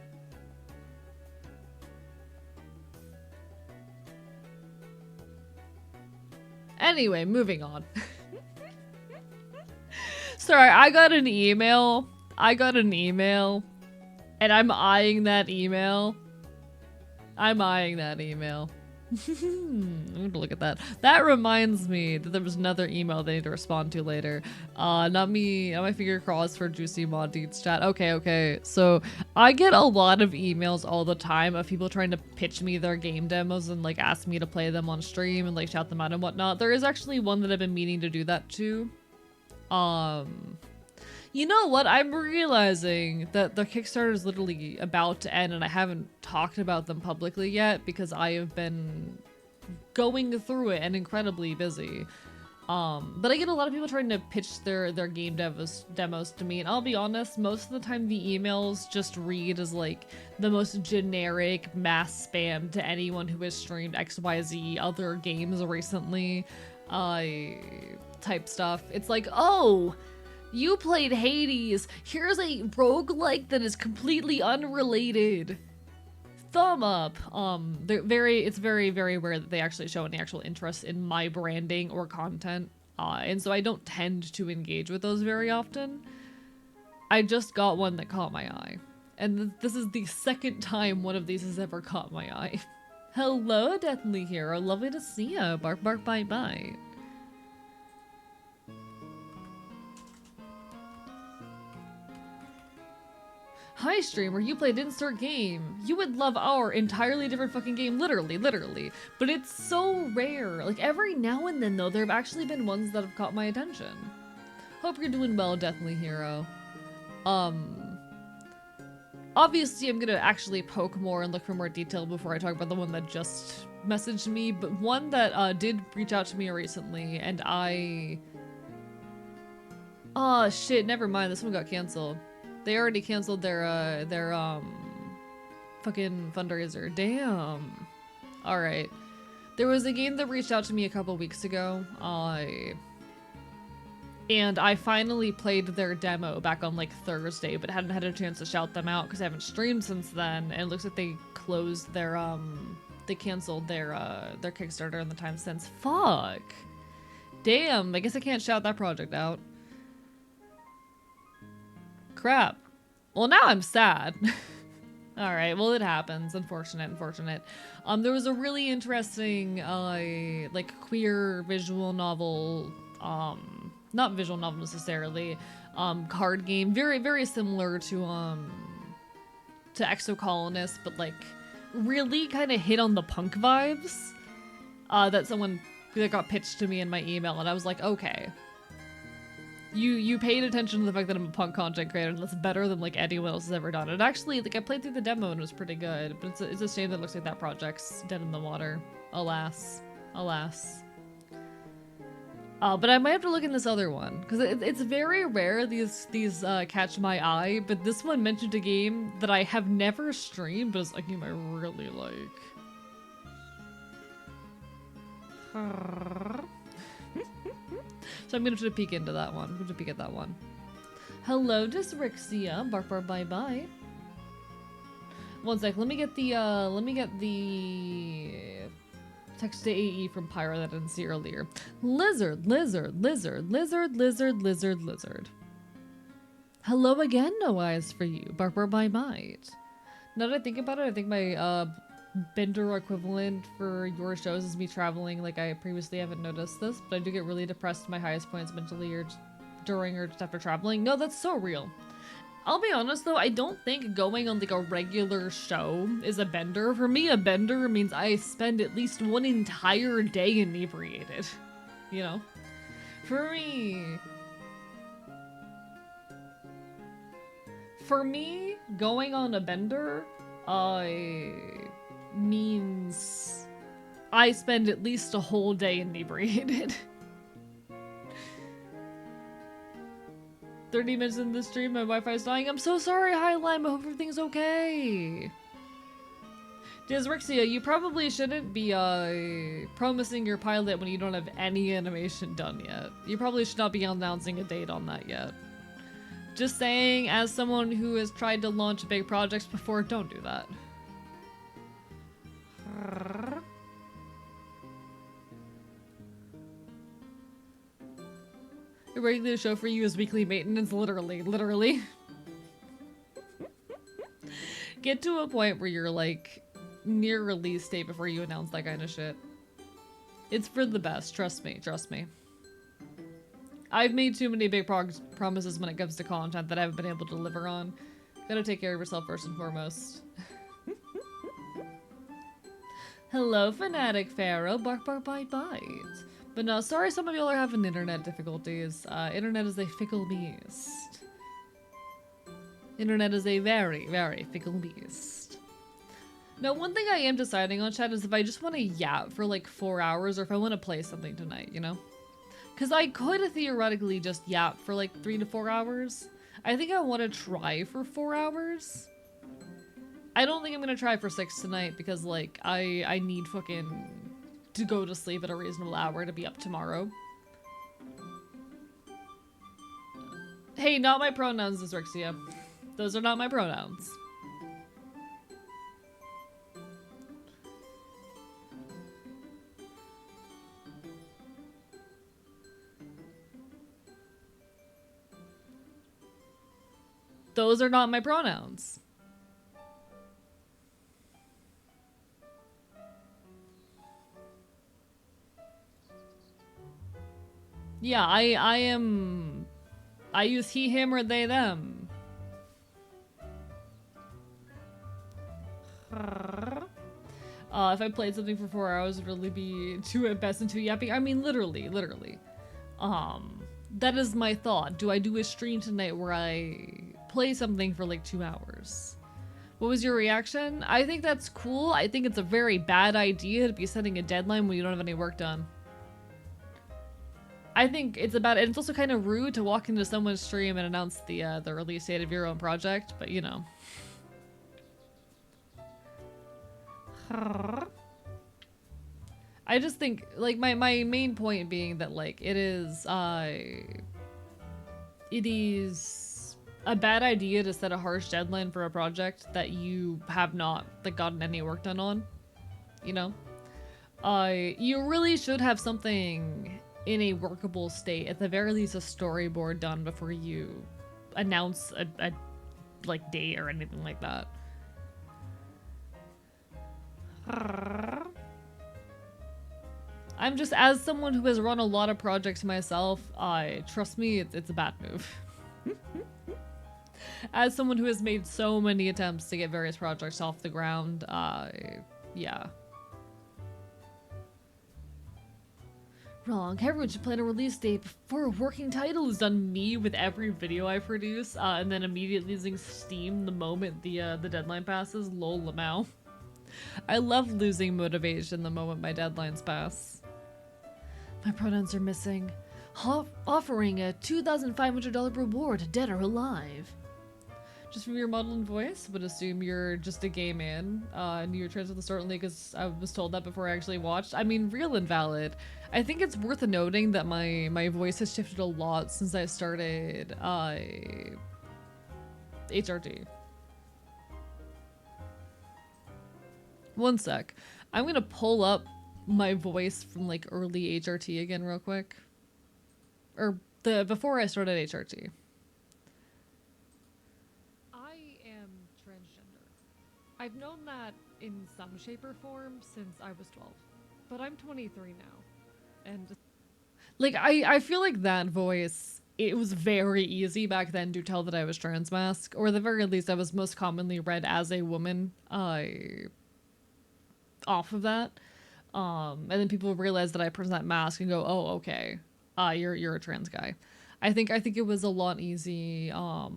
Anyway, moving on. Sorry, I got an email. And I'm eyeing that email. I'm gonna look at that. That reminds me that there was another email they need to respond to later. Not my finger crossed for juicy mod deeds chat. Okay. So I get a lot of emails all the time of people trying to pitch me their game demos and like ask me to play them on stream and like shout them out and whatnot. There is actually one that I've been meaning to do that too. You know what? I'm realizing that the Kickstarter is literally about to end and I haven't talked about them publicly yet because I have been going through it and incredibly busy. But I get a lot of people trying to pitch their game demos to me, and I'll be honest, most of the time the emails just read as like the most generic mass spam to anyone who has streamed XYZ other games recently, type stuff. It's like, oh, you played Hades. Here's a roguelike that is completely unrelated. thumb up. It's very, very rare that they actually show any actual interest in my branding or content. And so I don't tend to engage with those very often. I just got one that caught my eye. And this is the second time one of these has ever caught my eye. Hello, Deathly Hero. Lovely to see you. Bark, bark, bite, bite. Hi, streamer. You played Insert Game. You would love our entirely different fucking game. Literally. But it's so rare. Like, every now and then, though, there have actually been ones that have caught my attention. Hope you're doing well, Deathly Hero. Obviously, I'm gonna actually poke more and look for more detail before I talk about the one that just messaged me, but one that did reach out to me recently, and oh shit, never mind, this one got canceled. They already canceled their fucking fundraiser. Damn. Alright. There was a game that reached out to me a couple weeks ago, and I finally played their demo back on like Thursday, but hadn't had a chance to shout them out because I haven't streamed since then. And it looks like they closed their they canceled their Kickstarter in the time since. Fuck. Damn, I guess I can't shout that project out. Crap. Well, now I'm sad. All right, well, it happens. Unfortunate. There was a really interesting like queer visual novel, not visual novel necessarily, card game, very similar to Exocolonist, but like really kind of hit on the punk vibes that got pitched to me in my email, and I was like, okay, you paid attention to the fact that I'm a punk content creator, and that's better than like anyone else has ever done. And actually, like, I played through the demo and it was pretty good, but it's a shame that it looks like that project's dead in the water. Alas. But I might have to look in this other one, because it's very rare these catch my eye, but this one mentioned a game that I have never streamed, but it's a game I really like. So I'm gonna try to peek into that one. I'm gonna peek at that one. Hello, Dysrixia. Bark, bark, bye, bye. One sec. Let me get the text to AE from Pyro that I didn't see earlier. Lizard. Hello again, no eyes for you. Bark, bark, bye, bite. Now that I think about it, I think my Bender equivalent for your shows is me traveling. Like, I previously haven't noticed this, but I do get really depressed at my highest points mentally or during or just after traveling. No, that's so real. I'll be honest though, I don't think going on like a regular show is a bender. For me, a bender means I spend at least one entire day inebriated. You know? For me, going on a bender, means I spend at least a whole day inebriated. 30 minutes in the stream, my Wi-Fi's dying. I'm so sorry, High Lime. I hope everything's okay. Dysrixia, you probably shouldn't be promising your pilot when you don't have any animation done yet. You probably should not be announcing a date on that yet. Just saying, as someone who has tried to launch big projects before, don't do that. A regular show for you is weekly maintenance, literally. Get to a point where you're like near release date before you announce that kind of shit. It's for the best, trust me. I've made too many big promises when it comes to content that I haven't been able to deliver on. Gotta take care of yourself first and foremost. Hello, Fanatic Pharaoh. Bark, bark, bite, bite. But no, sorry some of y'all are having internet difficulties. Internet is a fickle beast. Internet is a very, very fickle beast. Now, one thing I am deciding on, chat, is if I just want to yap for like 4 hours or if I want to play something tonight, you know? Because I could theoretically just yap for like 3 to 4 hours. I think I want to try for 4 hours. I don't think I'm going to try for 6 tonight because, like, I need fucking to go to sleep at a reasonable hour to be up tomorrow. Hey, not my pronouns, Dysrixia. Those are not my pronouns. Those are not my pronouns. Yeah, I use he, him, or they, them. If I played something for 4 hours, it'd really be two at best and two yapping. I mean, literally. That is my thought. Do I do a stream tonight where I play something for like 2 hours? What was your reaction? I think that's cool. I think it's a very bad idea to be setting a deadline when you don't have any work done. I think it's about, and it's also kind of rude to walk into someone's stream and announce the release date of your own project, but you know. I just think, like, my main point being that, like, it is a bad idea to set a harsh deadline for a project that you have not, like, gotten any work done on, you know? You really should have something in a workable state, at the very least a storyboard done before you announce a like, date or anything like that. I'm just, as someone who has run a lot of projects myself, trust me, it's a bad move. As someone who has made so many attempts to get various projects off the ground, yeah. Wrong. Everyone should plan a release date before a working title is done. Me with every video I produce, and then immediately losing steam the moment the deadline passes. Lol, lamau. I love losing motivation the moment my deadlines pass. My pronouns are missing. Offering a $2,500 reward, dead or alive. Just from your model and voice, would assume you're just a gay man, and you're trans at the start only because I was told that before I actually watched. I mean, real and valid. I think it's worth noting that my voice has shifted a lot since I started HRT. One sec. I'm gonna pull up my voice from like early HRT again real quick. Or before I started HRT. I am transgender. I've known that in some shape or form since I was 12. But I'm 23 now. And like I feel like that voice, it was very easy back then to tell that I was trans mask, or at the very least I was most commonly read as a woman off of that. And then people realize that I present mask and go, "Oh, okay. You're a trans guy." I think it was a lot easy I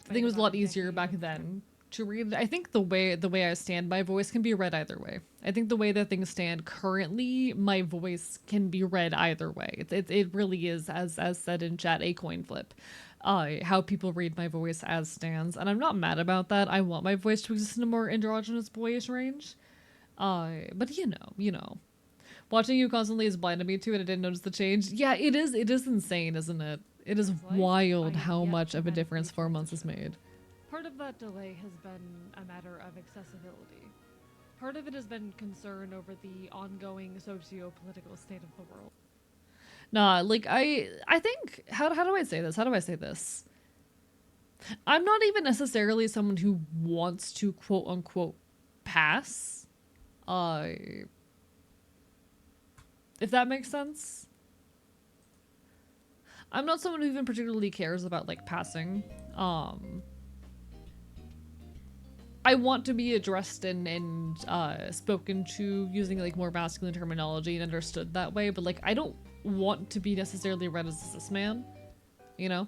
think it was a lot easier back then to read. I think the way I stand, my voice can be read either way. I think the way that things stand currently, my voice can be read either way. It really is, as said in chat, a coin flip. How people read my voice as stands, and I'm not mad about that. I want my voice to exist in a more androgynous boyish range. But you know. Watching you constantly has blinded me to it. I didn't notice the change. Yeah, it is insane, isn't it? It is wild how much of a difference 4 months has made. Part of that delay has been a matter of accessibility. Part of it has been concern over the ongoing socio-political state of the world. Nah, like I think, how do I say this? How do I say this? I'm not even necessarily someone who wants to quote unquote pass. If that makes sense. I'm not someone who even particularly cares about like passing. I want to be addressed and spoken to using like more masculine terminology and understood that way, but like I don't want to be necessarily read as a cis man, you know?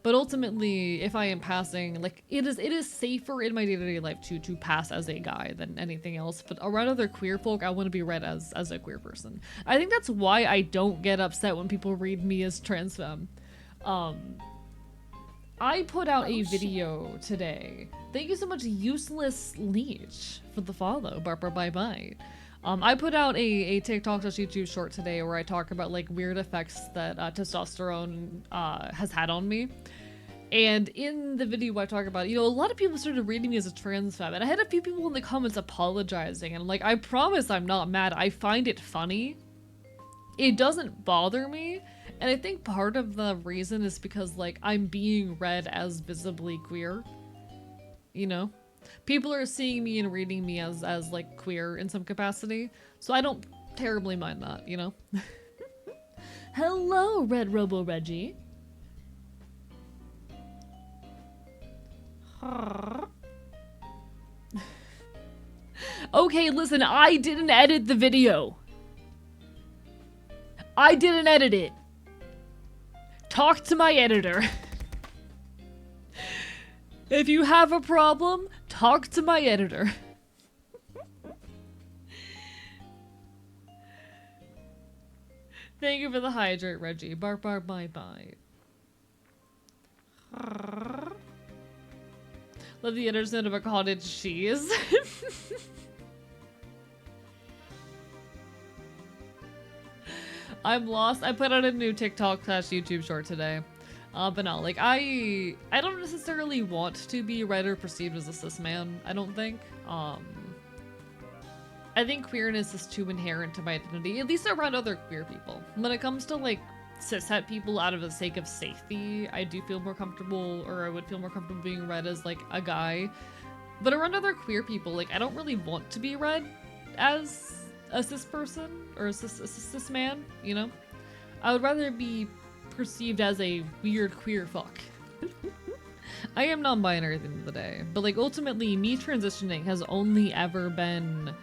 But ultimately, if I am passing, like it is safer in my day-to-day life to pass as a guy than anything else. But around other queer folk, I want to be read as a queer person. I think that's why I don't get upset when people read me as trans femme. I put out a video today. Thank you so much, Useless Leech, for the follow. Bye. I put out a TikTok / YouTube short today where I talk about like weird effects that testosterone has had on me. And in the video I talk about, you know, a lot of people started reading me as a trans femme, and I had a few people in the comments apologizing, and like, I promise I'm not mad. I find it funny. It doesn't bother me. And I think part of the reason is because, like, I'm being read as visibly queer. You know? People are seeing me and reading me as like, queer in some capacity. So I don't terribly mind that, you know? Hello, Red Robo Reggie. Okay, listen, I didn't edit the video. I didn't edit it. Talk to my editor. If you have a problem, talk to my editor. Thank you for the hydrate, Reggie. Bark, bark, bite, bite. Love the editor's note about cottage cheese. I'm lost. I put out a new TikTok / YouTube short today. But no, like, I don't necessarily want to be read or perceived as a cis man, I don't think. I think queerness is too inherent to my identity, at least around other queer people. When it comes to, like, cishet people out of the sake of safety, I do feel more comfortable, or I would feel more comfortable being read as, like, a guy. But around other queer people, like, I don't really want to be read as a cis person, or a cis man, you know? I would rather be perceived as a weird queer fuck. I am non-binary at the end of the day, but, like, ultimately, me transitioning has only ever been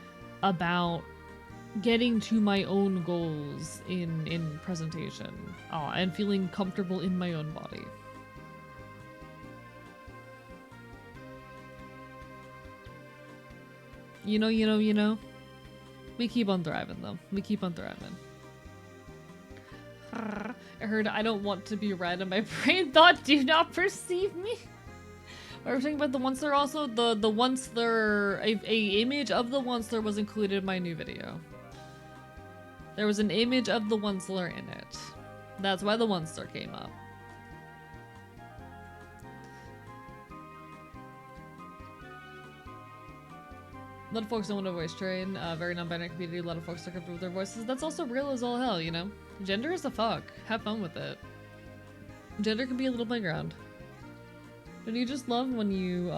about getting to my own goals in presentation, and feeling comfortable in my own body. You know. We keep on thriving, though. We keep on thriving. I heard I don't want to be read, and my brain thought, do not perceive me. Are we talking about the once there? Also, the once there, a image of the once there was included in my new video. There was an image of the once there in it. That's why the once there came up. A lot of folks don't want to voice train. Very non-binary community. A lot of folks are comfortable with their voices. That's also real as all hell, you know? Gender is a fuck. Have fun with it. Gender can be a little playground. Don't you just love when you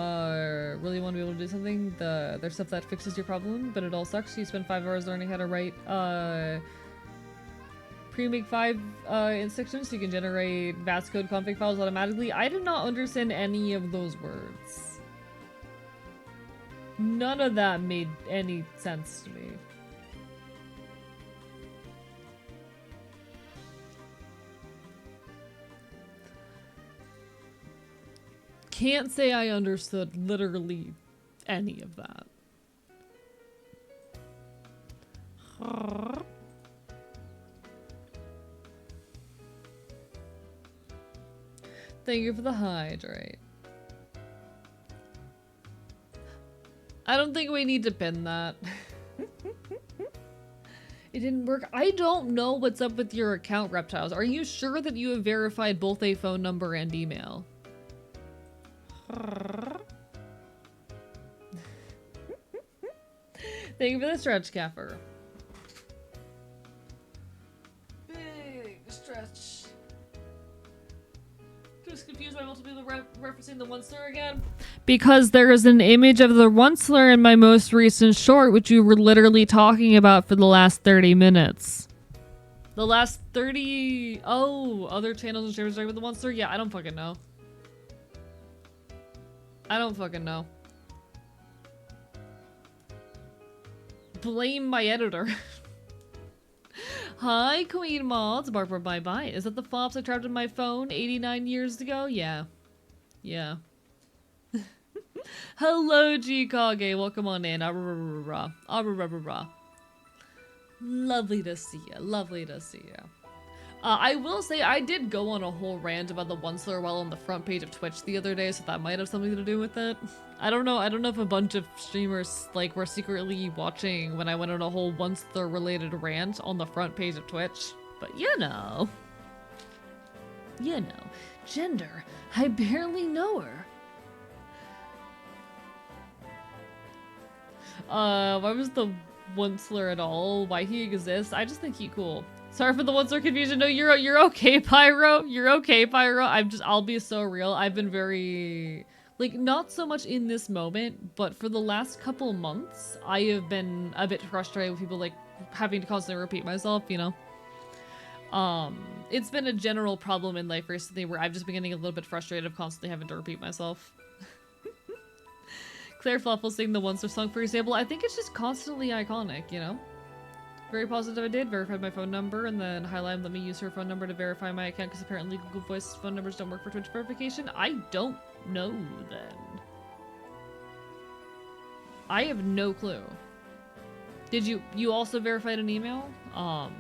really want to be able to do something? There's stuff that fixes your problem, but it all sucks. You spend 5 hours learning how to write pre-make 5 instructions so you can generate VAS code config files automatically. I did not understand any of those words. None of that made any sense to me. Can't say I understood literally any of that. Thank you for the hydrate. I don't think we need to pin that. It didn't work. I don't know what's up with your account, Reptiles. Are you sure that you have verified both a phone number and email? Thank you for the stretch, Caffer. Big stretch. Just confused by multiple people referencing the once-ler again. Because there is an image of the once-ler in my most recent short, which you were literally talking about for the last 30 minutes. The last 30... Oh, other channels and streamers talking about the once-ler? Yeah, I don't fucking know. I don't fucking know. Blame my editor. Hi, Queen Mods. Barbara, bye-bye. Is that the flops I trapped in my phone 89 years ago? Yeah. Yeah. Hello, G-Kage. Welcome on in. Lovely to see you. Lovely to see you. I will say I did go on a whole rant about the once-ler while on the front page of Twitch the other day, so that might have something to do with it. I don't know if a bunch of streamers like were secretly watching when I went on a whole once-ler related rant on the front page of Twitch, but you know. Gender, I barely know her. Why was the once-ler at all? Why he exists? I just think he cool. Sorry for the one-star confusion. No, you're okay, Pyro. You're okay, Pyro. I'll be so real. I've been very, like, not so much in this moment, but for the last couple months, I have been a bit frustrated with people, like, having to constantly repeat myself, you know? It's been a general problem in life recently where I've just been getting a little bit frustrated of constantly having to repeat myself. Claire Fluffle sing the one-star song, for example. I think it's just constantly iconic, you know? Very positive I did. Verified my phone number, and then Highline let me use her phone number to verify my account because apparently Google Voice phone numbers don't work for Twitch verification. I don't know then. I have no clue. Did you also verified an email? I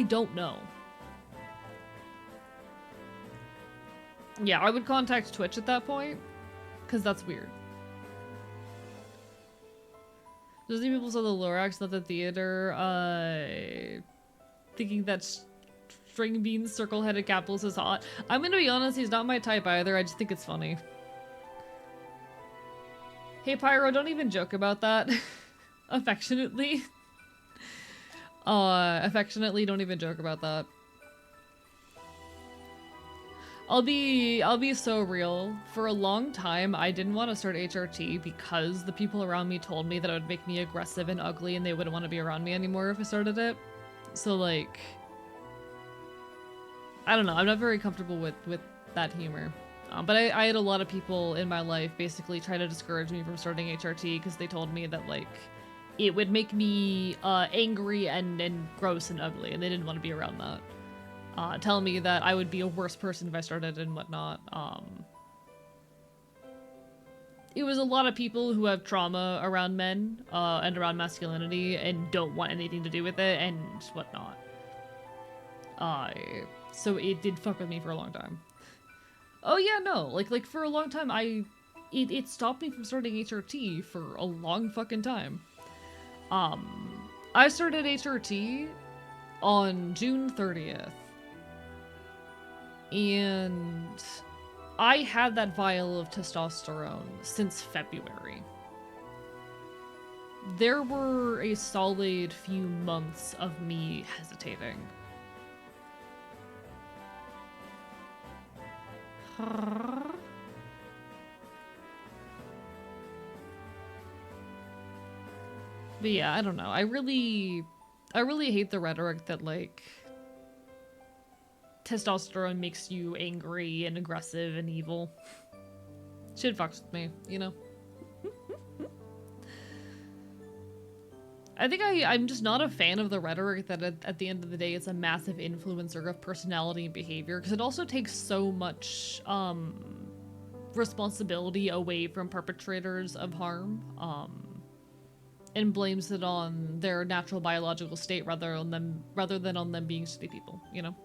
don't know. Yeah, I would contact Twitch at that point, because that's weird. Does the people saw the Lorax, not the theater, thinking that string beans circle-headed capitalist is hot. I'm gonna be honest, he's not my type either, I just think it's funny. Hey Pyro, don't even joke about that. Affectionately. Affectionately, don't even joke about that. I'll be so real. For a long time, I didn't want to start HRT because the people around me told me that it would make me aggressive and ugly and they wouldn't want to be around me anymore if I started it. So like, I don't know, I'm not very comfortable with that humor. But I had a lot of people in my life basically try to discourage me from starting HRT because they told me that like, it would make me angry and gross and ugly and they didn't want to be around that. Telling me that I would be a worse person if I started and whatnot. It was a lot of people who have trauma around men and around masculinity and don't want anything to do with it and whatnot. So it did fuck with me for a long time. Oh yeah, no, like for a long time it stopped me from starting HRT for a long fucking time. I started HRT on June 30th. And I had that vial of testosterone since February. There were a solid few months of me hesitating. But yeah, I don't know. I really hate the rhetoric that like testosterone makes you angry and aggressive and evil. Shit fucks with me, you know? I think I'm just not a fan of the rhetoric that at the end of the day it's a massive influencer of personality and behavior, because it also takes so much responsibility away from perpetrators of harm, and blames it on their natural biological state rather than on them being shitty people, you know?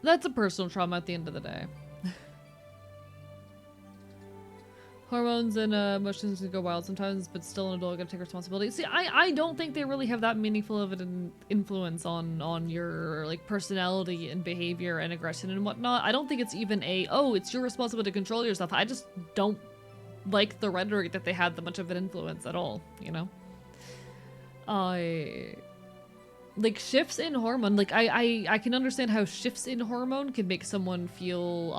That's a personal trauma at the end of the day. Hormones and emotions can go wild sometimes, but still an adult gotta take responsibility. See, I don't think they really have that meaningful of an influence on your like personality and behavior and aggression and whatnot. I don't think it's even it's your responsibility to control yourself. I just don't like the rhetoric that they had that much of an influence at all, you know? Like shifts in hormone, like I can understand how shifts in hormone can make someone feel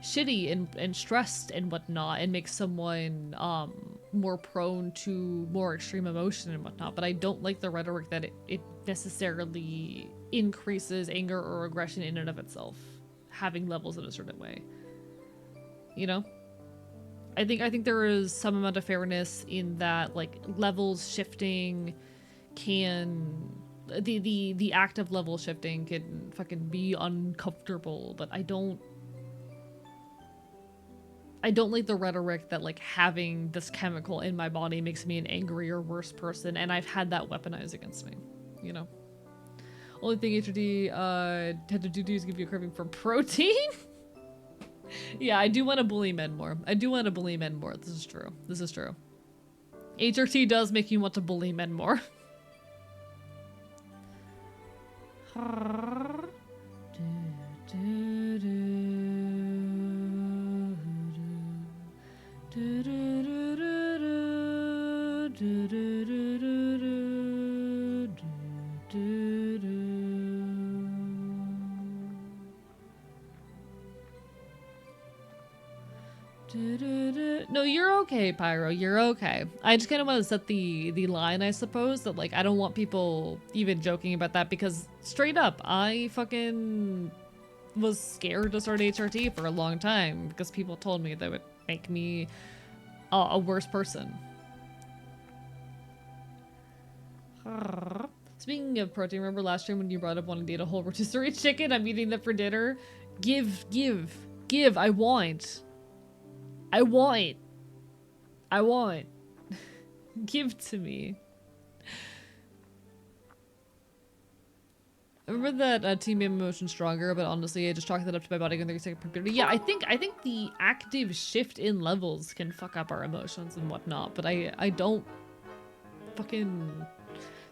shitty and stressed and whatnot, and make someone more prone to more extreme emotion and whatnot, but I don't like the rhetoric that it necessarily increases anger or aggression in and of itself, having levels in a certain way, you know? I think there is some amount of fairness in that, like, levels shifting can the act of level shifting can fucking be uncomfortable, but I don't like the rhetoric that like having this chemical in my body makes me an angry or worse person, and I've had that weaponized against me. you know. Only thing HRD had to do is give you a craving for protein. Yeah, I do want to bully men more. I do want to bully men more. This is true. This is true. HRT does make you want to bully men more. No, you're okay, Pyro. You're okay. I just kind of want to set the line, I suppose, that like I don't want people even joking about that because straight up, I fucking was scared to start HRT for a long time because people told me that would make me a worse person. Speaking of protein, remember last year when you brought up wanting to eat a whole rotisserie chicken? I'm eating that for dinner. Give. I want. Give to me. I remember that team made my emotion stronger, but honestly, I just chalked that up to my body going 30 second per period. Yeah, I think the active shift in levels can fuck up our emotions and whatnot, but I don't fucking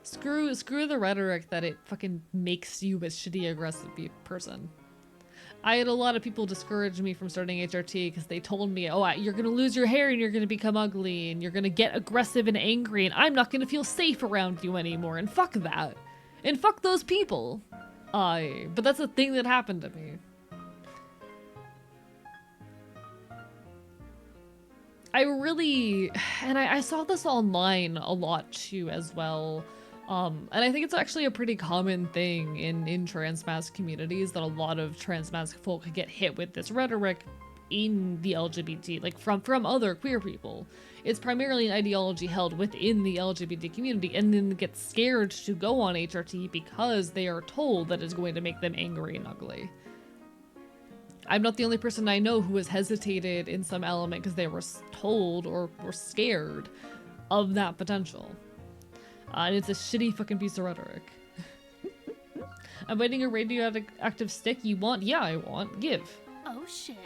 screw the rhetoric that it fucking makes you a shitty aggressive person. I had a lot of people discourage me from starting HRT because they told me, oh, you're going to lose your hair and you're going to become ugly and you're going to get aggressive and angry and I'm not going to feel safe around you anymore and fuck that. And fuck those people. But that's a thing that happened to me. I really, and I saw this online a lot too as well. And I think it's actually a pretty common thing in trans-masc communities that a lot of trans-masc folk get hit with this rhetoric in the LGBT, like from other queer people. It's primarily an ideology held within the LGBT community and then get scared to go on HRT because they are told that it's going to make them angry and ugly. I'm not the only person I know who has hesitated in some element because they were told or were scared of that potential. And it's a shitty fucking piece of rhetoric. I'm waiting a radioactive stick you want? Yeah, I want. Give. Oh shit.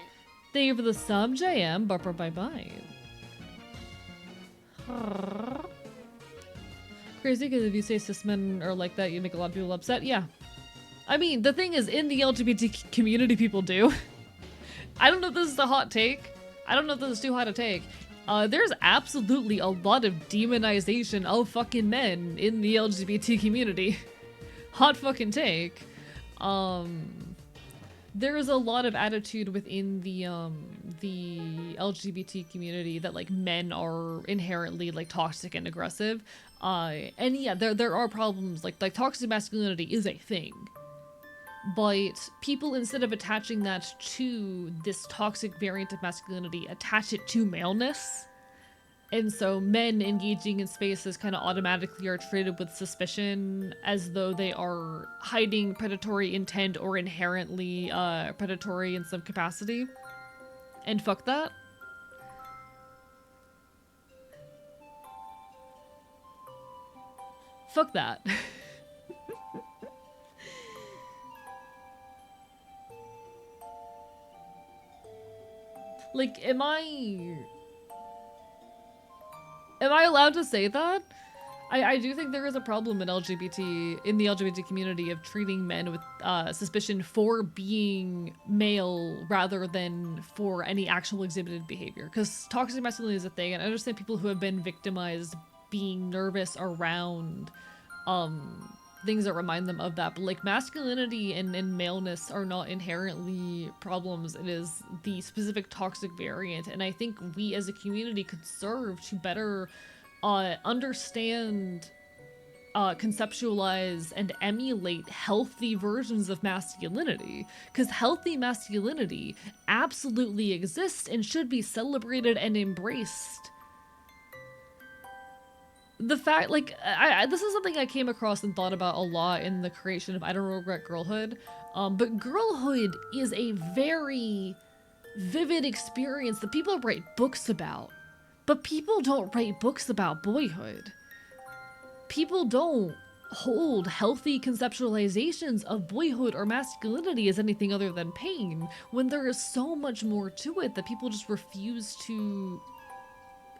Thank you for the sub, JM. Bye-bye. Crazy, because if you say cis men are like that, you make a lot of people upset. Yeah. I mean, the thing is, in the LGBT community, people do. I don't know if this is a hot take. I don't know if this is too hot a take. There's absolutely a lot of demonization of fucking men in the LGBT community. Hot fucking take. There is a lot of attitude within the LGBT community that like men are inherently like toxic and aggressive. And yeah, there are problems like toxic masculinity is a thing. But people, instead of attaching that to this toxic variant of masculinity, attach it to maleness. And so men engaging in spaces kind of automatically are treated with suspicion as though they are hiding predatory intent or inherently predatory in some capacity. And fuck that. Fuck that. Like, am I allowed to say that? I do think there is a problem in the LGBT community of treating men with suspicion for being male rather than for any actual exhibited behavior. Because toxic masculinity is a thing, and I understand people who have been victimized being nervous around things that remind them of that, but like masculinity and maleness are not inherently problems. It is the specific toxic variant, and I think we as a community could serve to better understand, conceptualize, and emulate healthy versions of masculinity, because healthy masculinity absolutely exists and should be celebrated and embraced. The fact, like, this is something I came across and thought about a lot in the creation of I Don't Regret Girlhood, but girlhood is a very vivid experience that people write books about, but people don't write books about boyhood. People don't. hold healthy conceptualizations of boyhood or masculinity as anything other than pain, when there is so much more to it that people just refuse to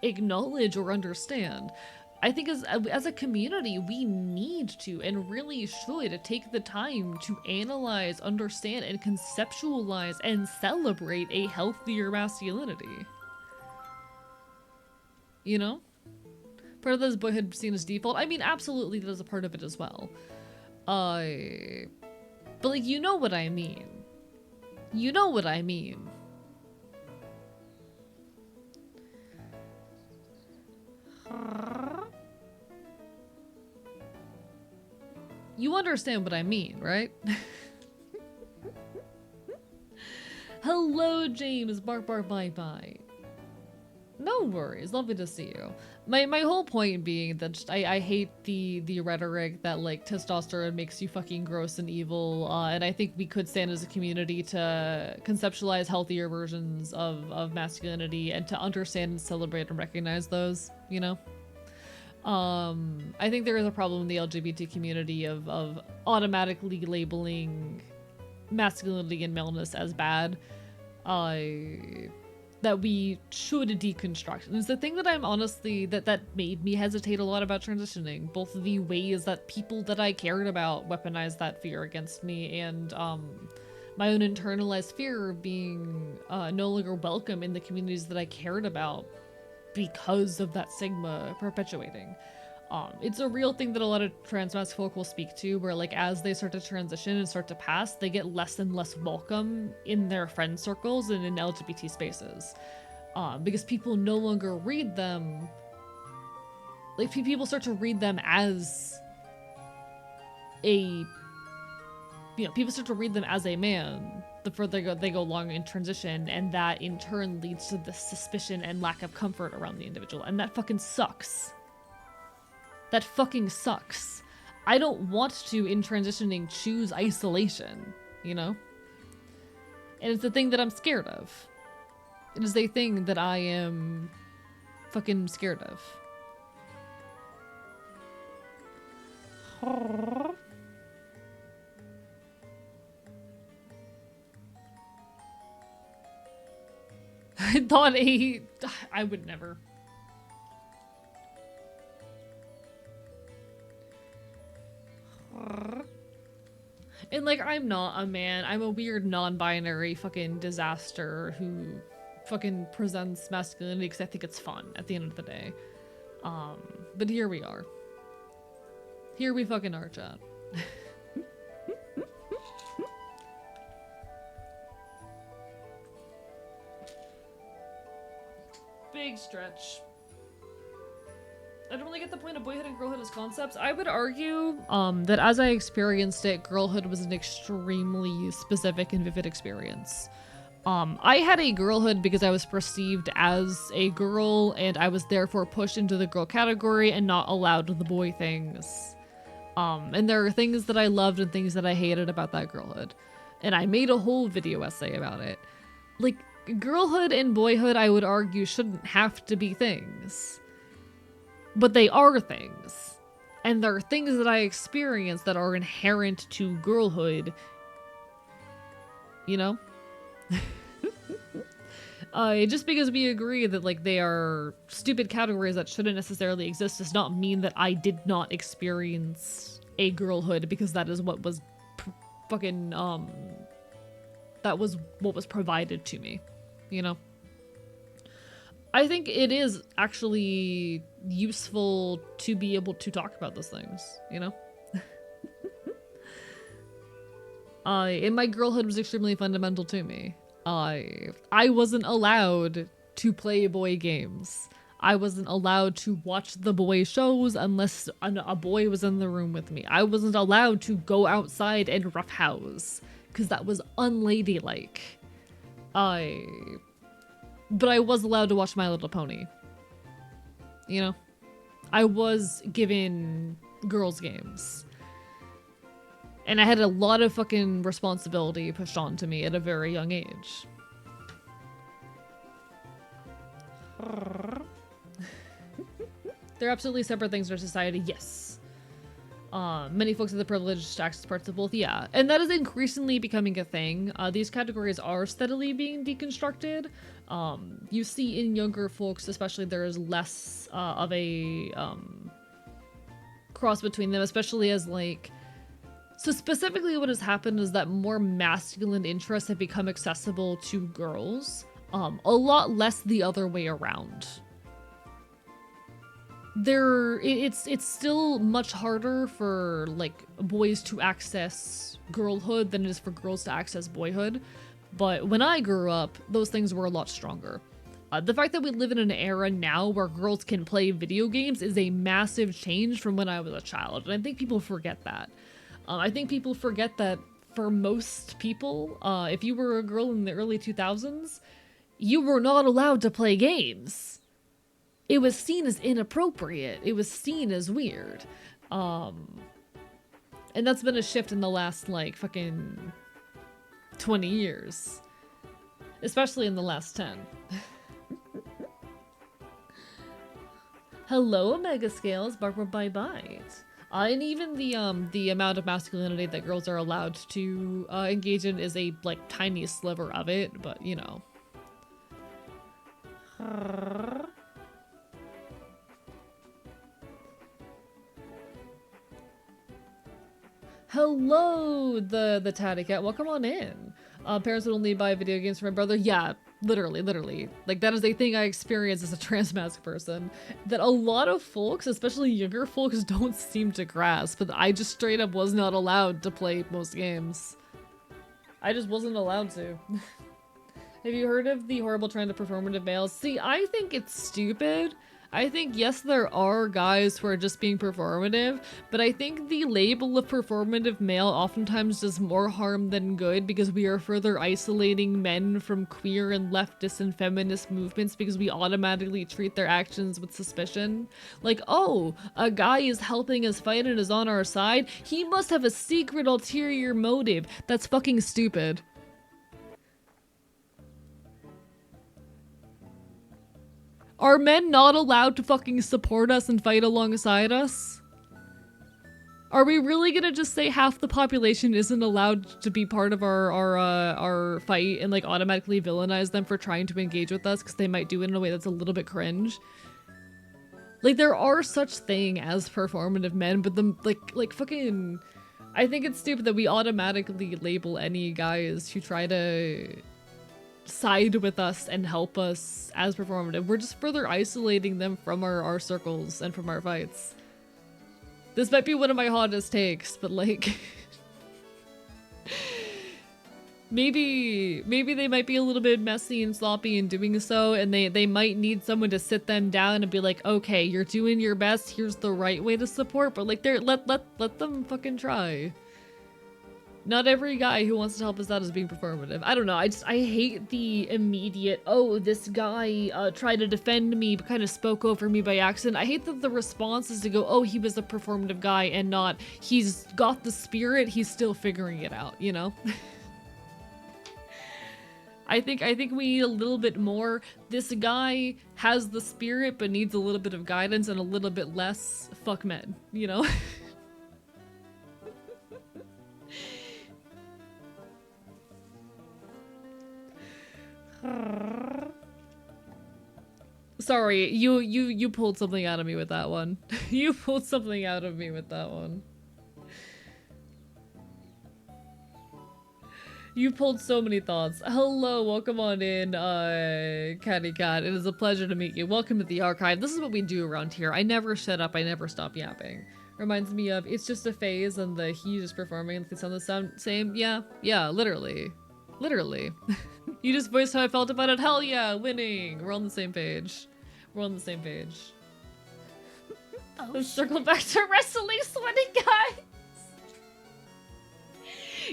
acknowledge or understand. I think as a community, we need to and really should take the time to analyze, understand, and conceptualize and celebrate a healthier masculinity. You know? Part of this boyhood seen as default. I mean, absolutely that is a part of it as well. But like, you know what I mean. You know what I mean. You understand what I mean, right? Hello, James. Bark, bark, bye, bye. No worries. Lovely to see you. My whole point being that just, I hate the rhetoric that like testosterone makes you fucking gross and evil, and I think we could stand as a community to conceptualize healthier versions of masculinity and to understand and celebrate and recognize those, you know? I think there is a problem in the LGBT community of automatically labeling masculinity and maleness as bad. That we should deconstruct. And it's the thing that I'm honestly, that made me hesitate a lot about transitioning. Both the ways that people that I cared about weaponized that fear against me, and my own internalized fear of being no longer welcome in the communities that I cared about because of that stigma perpetuating. It's a real thing that a lot of trans masc folk will speak to, where like as they start to transition and start to pass, they get less and less welcome in their friend circles and in LGBT spaces. Because people no longer read them, like people start to read them as a, people start to read them as a man the further they go along in transition, and that in turn leads to the suspicion and lack of comfort around the individual, and that fucking sucks. That fucking sucks. I don't want to, in transitioning, choose isolation, you know? And it's the thing that I'm scared of. It is a thing that I am fucking scared of. I thought I would never. And like, I'm not a man. I'm a weird non-binary fucking disaster who fucking presents masculinity because I think it's fun at the end of the day. But here we are. Here we fucking are, chat. Big stretch. I don't really get the point of boyhood and girlhood as concepts. I would argue that as I experienced it, girlhood was an extremely specific and vivid experience. I had a girlhood because I was perceived as a girl, and I was therefore pushed into the girl category and not allowed the boy things. And there are things that I loved and things that I hated about that girlhood. And I made a whole video essay about it. Like, girlhood and boyhood, I would argue, shouldn't have to be things. But they are things. And there are things that I experience that are inherent to girlhood. You know? Just because we agree that like they are stupid categories that shouldn't necessarily exist does not mean that I did not experience a girlhood, because that is what was fucking that was what was provided to me, you know? I think it is actually useful to be able to talk about those things, you know? And my girlhood was extremely fundamental to me. I wasn't allowed to play boy games. I wasn't allowed to watch the boy shows unless a boy was in the room with me. I wasn't allowed to go outside and roughhouse, because that was unladylike. But I was allowed to watch My Little Pony. You know? I was given girls' games. And I had a lot of fucking responsibility pushed onto me at a very young age. They're absolutely separate things in our society, yes. Many folks have the privilege to access parts of both, yeah. And that is increasingly becoming a thing. These categories are steadily being deconstructed. You see in younger folks, especially, there is less of a cross between them, especially as like... So specifically what has happened is that more masculine interests have become accessible to girls. A lot less the other way around. It's still much harder for like boys to access girlhood than it is for girls to access boyhood, but when I grew up, those things were a lot stronger. The fact that we live in an era now where girls can play video games is a massive change from when I was a child, and I think people forget that. I think people forget that for most people, if you were a girl in the early 2000s, you were not allowed to play games. It was seen as inappropriate. It was seen as weird. And that's been a shift in the last, like, fucking 20 years. Especially in the last 10. Hello, Omega Scales, Barbara Bye Bye. And even the amount of masculinity that girls are allowed to engage in is a, like, tiny sliver of it, but, you know. Hello, the Tatty Cat. Welcome on in. Parents would only buy video games for my brother. Yeah, literally. Like, that is a thing I experience as a transmasc person. That a lot of folks, especially younger folks, don't seem to grasp. But I just straight up was not allowed to play most games. I just wasn't allowed to. Have you heard of the horrible trend of performative males? See, I think it's stupid. I think, yes, there are guys who are just being performative, but I think the label of performative male oftentimes does more harm than good because we are further isolating men from queer and leftist and feminist movements because we automatically treat their actions with suspicion. Like, oh, a guy is helping us fight and is on our side? He must have a secret ulterior motive. That's fucking stupid. Are men not allowed to fucking support us and fight alongside us? Are we really gonna just say half the population isn't allowed to be part of our fight and like automatically villainize them for trying to engage with us because they might do it in a way that's a little bit cringe? Like, there are such thing as performative men, but the like fucking... I think it's stupid that we automatically label any guys who try to side with us and help us as performative. We're just further isolating them from our circles and from our fights. This might be one of my hottest takes, but like... maybe they might be a little bit messy and sloppy in doing so, and they might need someone to sit them down and be like, okay, you're doing your best, here's the right way to support, but like, let them fucking try. Not every guy who wants to help us out is being performative. I don't know, I hate the immediate, oh, this guy tried to defend me but kind of spoke over me by accident. I hate that the response is to go, oh, he was a performative guy, and not, he's got the spirit, he's still figuring it out, you know? I think we need a little bit more, this guy has the spirit but needs a little bit of guidance and a little bit less fuck men, you know? Sorry, you pulled something out of me with that one. You pulled something out of me with that one. You pulled so many thoughts. Hello, welcome on in, Catty Cat. It is a pleasure to meet you. Welcome to the archive. This is what we do around here. I never shut up, I never stop yapping. Reminds me of, it's just a phase and the he is performing, they sound the same. Yeah, literally. Literally. You just voiced how I felt about it. Hell yeah, winning. We're on the same page. We're on the same page. Oh, Let's circle back to wrestling, sweating guys.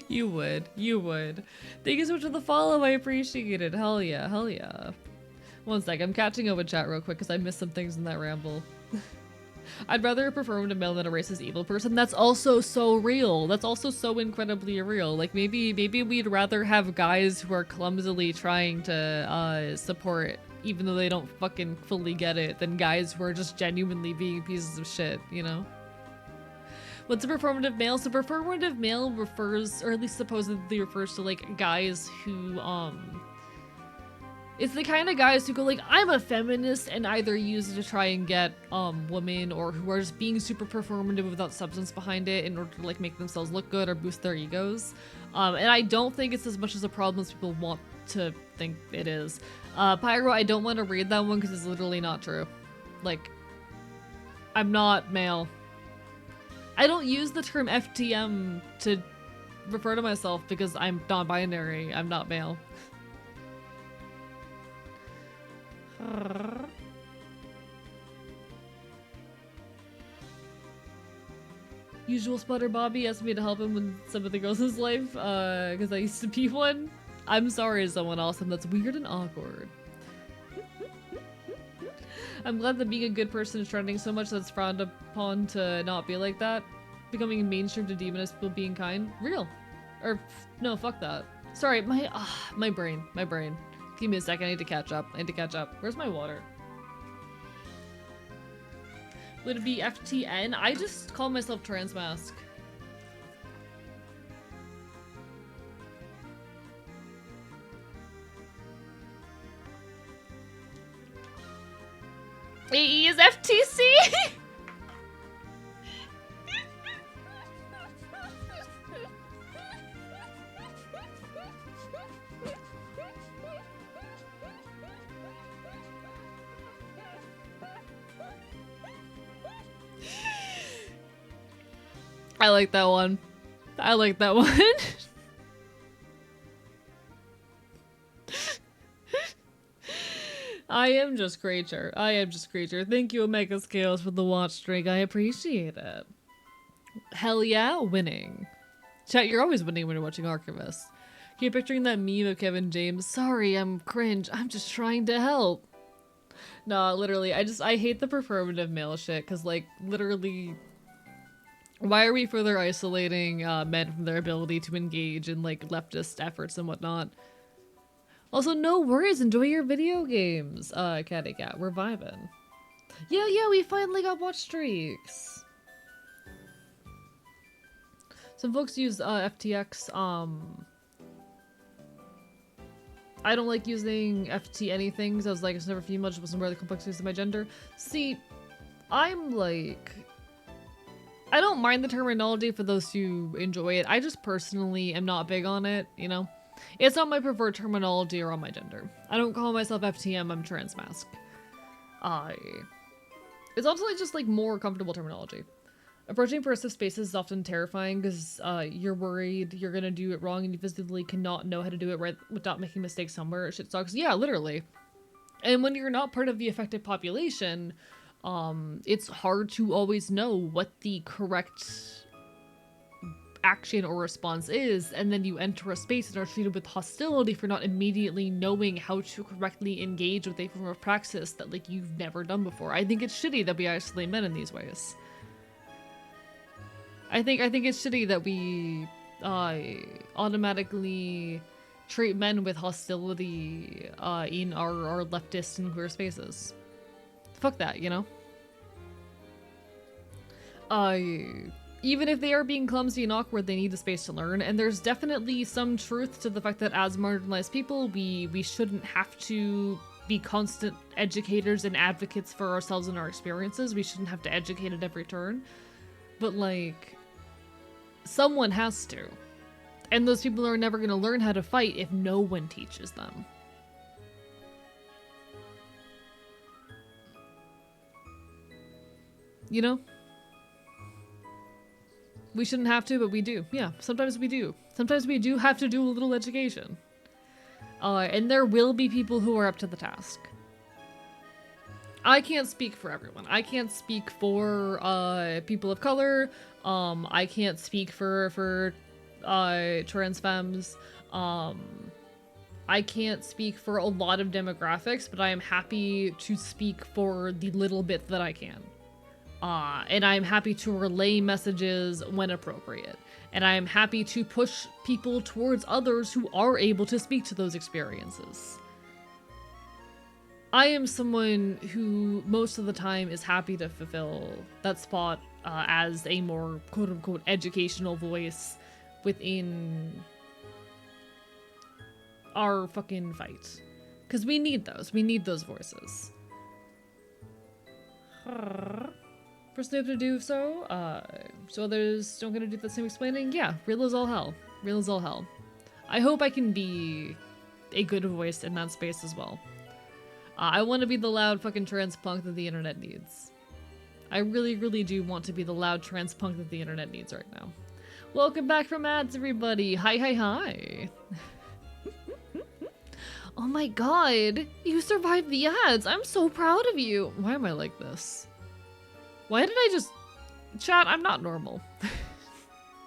You would. Thank you so much for the follow. I appreciate it. Hell yeah, hell yeah. One sec, I'm catching up with chat real quick because I missed some things in that ramble. I'd rather a performative male than a racist evil person. That's also so real. That's also so incredibly real. Like, maybe we'd rather have guys who are clumsily trying to support even though they don't fucking fully get it than guys who are just genuinely being pieces of shit, you know? What's a performative male? So performative male refers, or at least supposedly refers to like guys who, it's the kind of guys who go like, I'm a feminist, and either use it to try and get women, or who are just being super performative without substance behind it in order to like make themselves look good or boost their egos. And I don't think it's as much as a problem as people want to think it is. Pyro, I don't want to read that one because it's literally not true. Like, I'm not male. I don't use the term FTM to refer to myself because I'm non-binary. I'm not male. Usual Sputter Bobby asked me to help him with some of the girls in his life, because I used to be one. I'm sorry to someone else, and that's weird and awkward. I'm glad that being a good person is trending so much that it's frowned upon to not be like that. Becoming mainstream to demonize people being kind. Real. Or, no, fuck that. Sorry, my brain. Give me a second, I need to catch up. Where's my water? Would it be FTN? I just call myself Transmask. AE is FTC? I like that one. I am just creature. Thank you, Omega Scales, for the watch drink. I appreciate it. Hell yeah, winning. Chat, you're always winning when you're watching Archivist. Keep picturing that meme of Kevin James. Sorry, I'm cringe. I'm just trying to help. Nah, literally, I hate the performative male shit, because, like, literally, why are we further isolating men from their ability to engage in, like, leftist efforts and whatnot? Also, no worries, enjoy your video games, Catty Cat, we're vibing. Yeah, we finally got watch streaks. Some folks use, FTX, I don't like using FT anything, so I was like, it's never female, just wasn't aware of the complexities of my gender. See, I'm like, I don't mind the terminology for those who enjoy it. I just personally am not big on it, you know? It's not my preferred terminology or on my gender. I don't call myself FTM, I'm Transmask. It's also like just like more comfortable terminology. Approaching immersive spaces is often terrifying because you're worried you're gonna do it wrong and you physically cannot know how to do it right without making mistakes somewhere. Shit sucks. Yeah, literally. And when you're not part of the affected population, it's hard to always know what the correct action or response is, and then you enter a space and are treated with hostility for not immediately knowing how to correctly engage with a form of praxis that like you've never done before. I think it's shitty that we isolate men in these ways. I think it's shitty that we automatically treat men with hostility in our leftist and queer spaces. Fuck that, you know? Even if they are being clumsy and awkward, they need the space to learn, and there's definitely some truth to the fact that as marginalized people, we shouldn't have to be constant educators and advocates for ourselves and our experiences. We shouldn't have to educate at every turn. But, like, someone has to. And those people are never going to learn how to fight if no one teaches them. You know? We shouldn't have to, but we do. Yeah, sometimes we do. Sometimes we do have to do a little education. And there will be people who are up to the task. I can't speak for everyone. I can't speak for people of color. I can't speak for trans femmes. I can't speak for a lot of demographics, but I am happy to speak for the little bit that I can. And I'm happy to relay messages when appropriate. And I'm happy to push people towards others who are able to speak to those experiences. I am someone who most of the time is happy to fulfill that spot as a more quote-unquote educational voice within our fucking fight. Because we need those. We need those voices. First they have to do so others don't get to do the same explaining. Yeah, real as all hell. Real as all hell. I hope I can be a good voice in that space as well. I want to be the loud fucking trans punk that the internet needs. I really, really do want to be the loud trans punk that the internet needs right now. Welcome back from ads, everybody. Hi, hi, hi. Oh my god, you survived the ads. I'm so proud of you. Why am I like this? Why did I just... Chat, I'm not normal.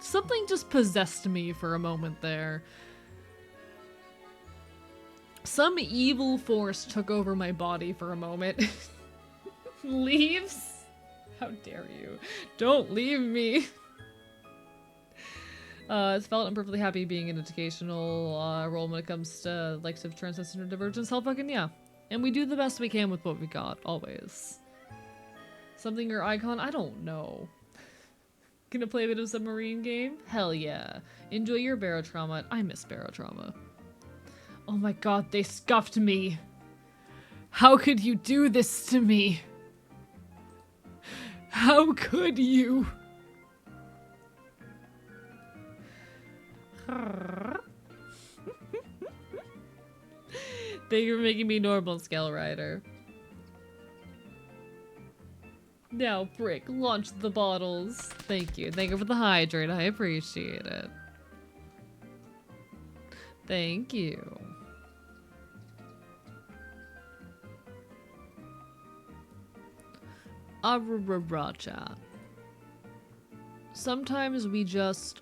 Something just possessed me for a moment there. Some evil force took over my body for a moment. Leaves? How dare you? Don't leave me. It's felt I'm perfectly happy being an educational role when it comes to likes of transgender divergence. Hell fucking yeah. And we do the best we can with what we got, always. Something your icon? I don't know. Gonna play a bit of submarine game? Hell yeah. Enjoy your barotrauma. I miss barotrauma. Oh my god, they scuffed me. How could you do this to me? How could you? Thank you for making me normal, Scale Rider. Now, Brick, launch the bottles. Thank you. Thank you for the hydrate. I appreciate it. Thank you. Chat. Sometimes we just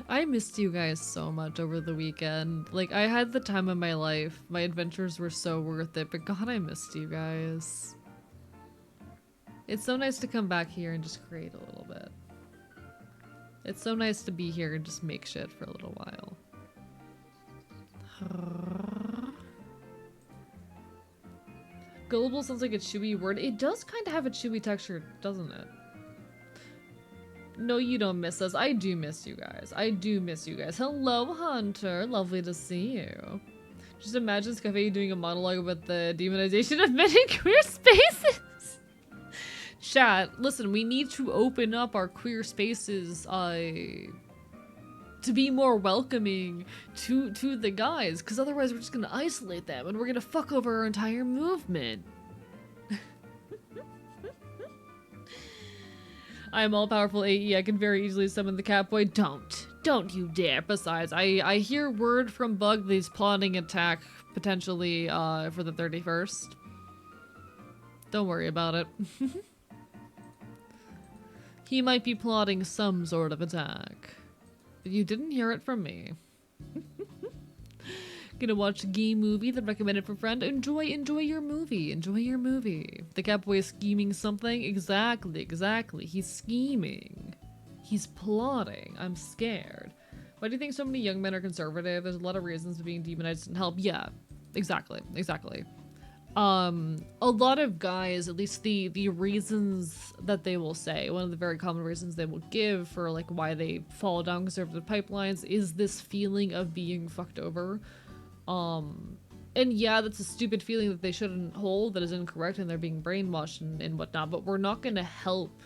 I missed you guys so much over the weekend. Like, I had the time of my life. My adventures were so worth it, but god, I missed you guys. It's so nice to come back here and just create a little bit. It's so nice to be here and just make shit for a little while. Gullible sounds like a chewy word. It does kind of have a chewy texture, doesn't it? No, you don't miss us. I do miss you guys. I do miss you guys. Hello, Hunter. Lovely to see you. Just imagine Scafe doing a monologue about the demonization of men in queer spaces. Chat, listen, we need to open up our queer spaces to be more welcoming to the guys, because otherwise we're just gonna isolate them and we're gonna fuck over our entire movement. I am all-powerful AE. I can very easily summon the Catboy. Don't you dare. Besides, I hear word from Bug that he's plotting attack potentially for the 31st. Don't worry about it. He might be plotting some sort of attack. But you didn't hear it from me. Gonna watch a game movie that recommended for friend. Enjoy your movie. Enjoy your movie. The Catboy is scheming something? Exactly. He's scheming. He's plotting. I'm scared. Why do you think so many young men are conservative? There's a lot of reasons being demonized doesn't help. Yeah, exactly. A lot of guys, at least the reasons that they will say, one of the very common reasons they will give for like why they fall down conservative pipelines is this feeling of being fucked over. And yeah, that's a stupid feeling that they shouldn't hold, that is incorrect, and they're being brainwashed and whatnot, but we're not going to help.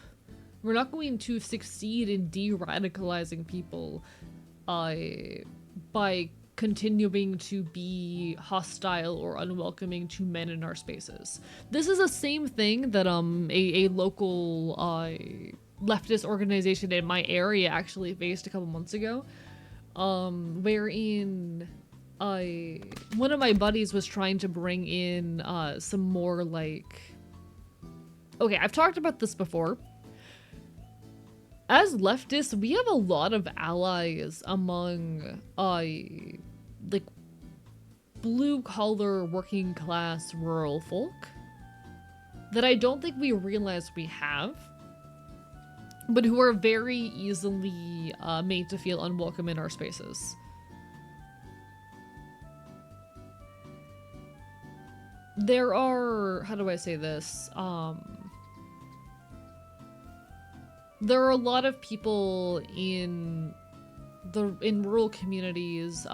We're not going to succeed in de-radicalizing people by continuing to be hostile or unwelcoming to men in our spaces. This is the same thing that a local leftist organization in my area actually faced a couple months ago, wherein one of my buddies was trying to bring in some more like... Okay, I've talked about this before. As leftists, we have a lot of allies among like blue-collar, working-class, rural folk that I don't think we realize we have, but who are very easily made to feel unwelcome in our spaces. there are, how do I say this? There are a lot of people in rural communities,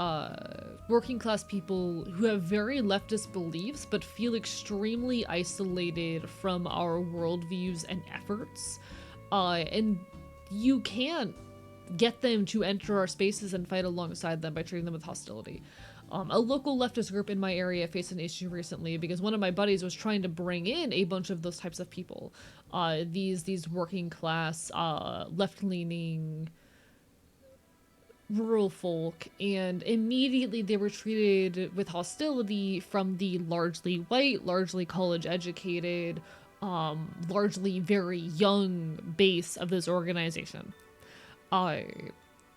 working class people who have very leftist beliefs but feel extremely isolated from our worldviews and efforts. And you can't get them to enter our spaces and fight alongside them by treating them with hostility. A local leftist group in my area faced an issue recently because one of my buddies was trying to bring in a bunch of those types of people. These working class, left-leaning rural folk, and immediately they were treated with hostility from the largely white, largely college-educated, largely very young base of this organization.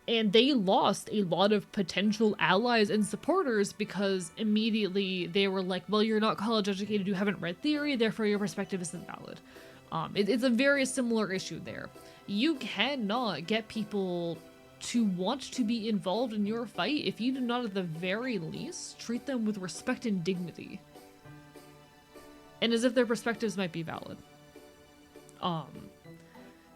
And they lost a lot of potential allies and supporters because immediately they were like, well, you're not college educated, you haven't read theory, therefore your perspective isn't valid. It's a very similar issue there. You cannot get people to want to be involved in your fight if you do not at the very least treat them with respect and dignity. And as if their perspectives might be valid.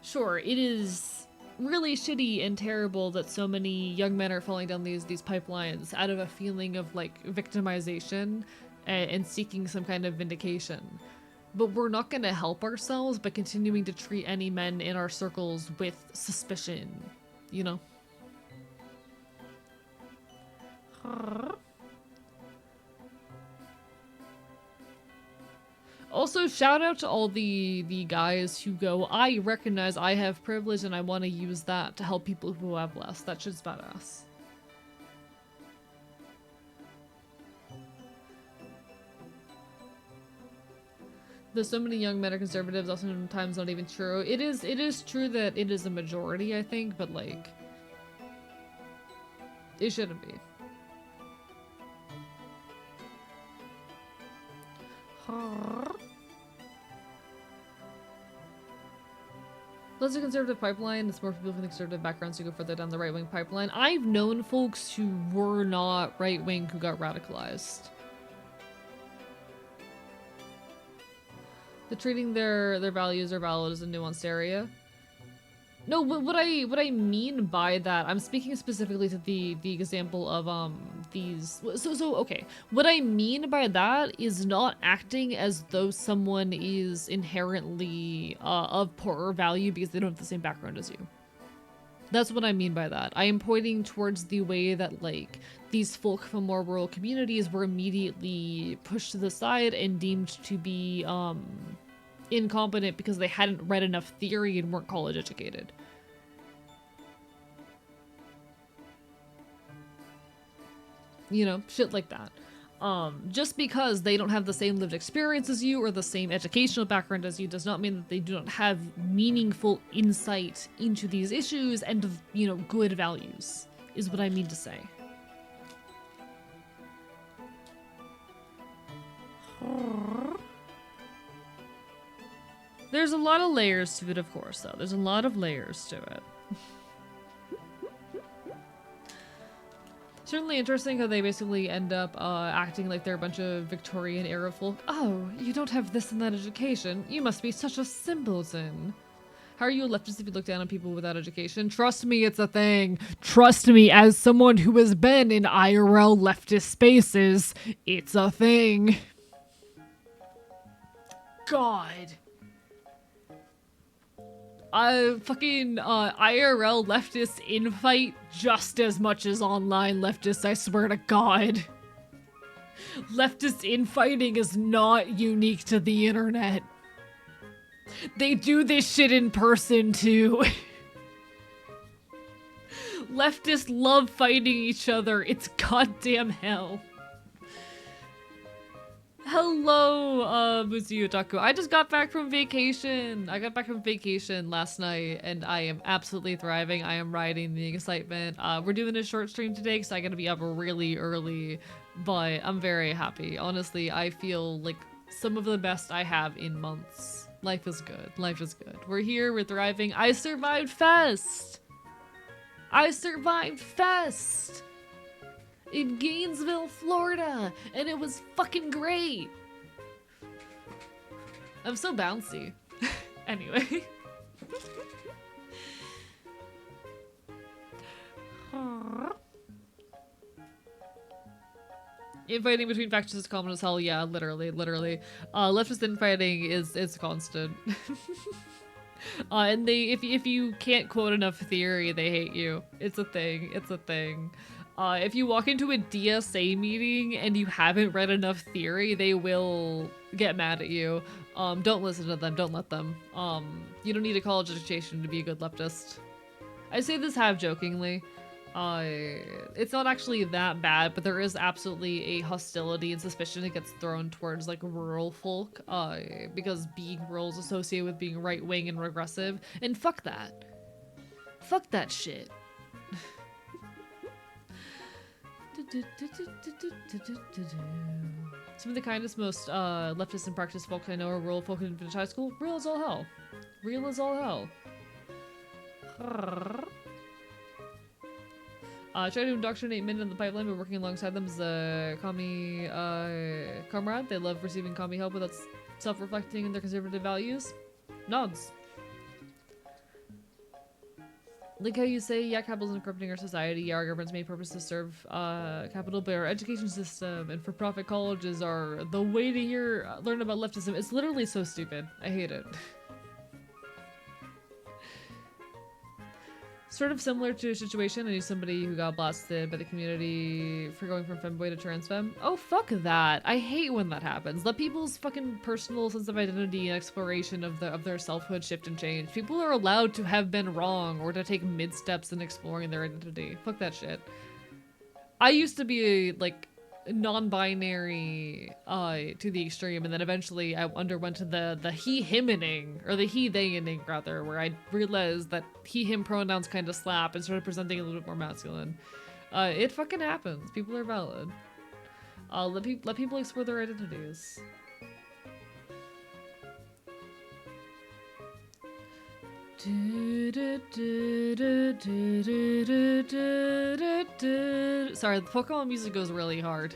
Sure, it is really shitty and terrible that so many young men are falling down these pipelines out of a feeling of like victimization and seeking some kind of vindication. But we're not going to help ourselves by continuing to treat any men in our circles with suspicion, you know? Also, shout out to all the guys who go, I recognize I have privilege and I want to use that to help people who have less. That shit's badass. There's so many young men are conservatives, also sometimes not even true. It is true that it is a majority, I think, but like, it shouldn't be. Let's do conservative pipeline. It's more people from the conservative backgrounds who go further down the right-wing pipeline. I've known folks who were not right-wing who got radicalized. The treating their values are valid is a nuanced area. No, what I mean by that, I'm speaking specifically to the example of these. So okay, what I mean by that is not acting as though someone is inherently of poorer value because they don't have the same background as you. That's what I mean by that. I am pointing towards the way that like these folk from more rural communities were immediately pushed to the side and deemed to be incompetent because they hadn't read enough theory and weren't college educated. You know, shit like that. Just because they don't have the same lived experience as you or the same educational background as you does not mean that they do not have meaningful insight into these issues and, you know, good values, is what I mean to say. There's a lot of layers to it, of course, though. There's a lot of layers to it. Certainly interesting how they basically end up acting like they're a bunch of Victorian era folk. Oh, you don't have this and that education. You must be such a simpleton. How are you a leftist if you look down on people without education? Trust me, it's a thing. Trust me, as someone who has been in IRL leftist spaces, it's a thing. God. Fucking IRL leftists infight just as much as online leftists, I swear to God. Leftist infighting is not unique to the internet. They do this shit in person too. Leftists love fighting each other. It's goddamn hell. Hello, Musu Otaku. I just got back from vacation. I got back from vacation last night, and I am absolutely thriving. I am riding the excitement. We're doing a short stream today because I gotta be up really early, but I'm very happy. Honestly, I feel like some of the best I have in months. Life is good. Life is good. We're here. We're thriving. I survived Fest. I survived Fest in Gainesville, Florida, and it was fucking great. I'm so bouncy. Anyway. Infighting between factions is common as hell. Yeah, literally. Leftist infighting is constant. And if you can't quote enough theory, they hate you. It's a thing. If you walk into a DSA meeting and you haven't read enough theory, they will get mad at you. Don't listen to them. Don't let them. You don't need a college education to be a good leftist. I say this half jokingly. It's not actually that bad, but there is absolutely a hostility and suspicion that gets thrown towards like rural folk, because being rural is associated with being right-wing and regressive, and fuck that. Fuck that shit. Some of the kindest, most leftist and practice folk I know are rural folk in Vintage High School. Real as all hell. Real as all hell. Try to indoctrinate men in the pipeline, but working alongside them as a commie comrade. They love receiving commie help without self-reflecting in their conservative values. Nods. Like how you say, yeah, capitalism is corrupting our society. Yeah, our government's main purpose is to serve capital, but our education system and for-profit colleges are the way to learn about leftism. It's literally so stupid. I hate it. Sort of similar to a situation, I knew somebody who got blasted by the community for going from femboy to trans femme. Oh, fuck that. I hate when that happens. Let people's fucking personal sense of identity and exploration of their selfhood shift and change. People are allowed to have been wrong or to take mid-steps in exploring their identity. Fuck that shit. I used to be, like, non-binary to the extreme, and then eventually I underwent the he-him-ing, or the he-they-ing rather, where I realized that he-him pronouns kind of slap and started presenting a little bit more masculine. It fucking happens. People are valid. Let people explore their identities. Sorry, the Pokemon music goes really hard.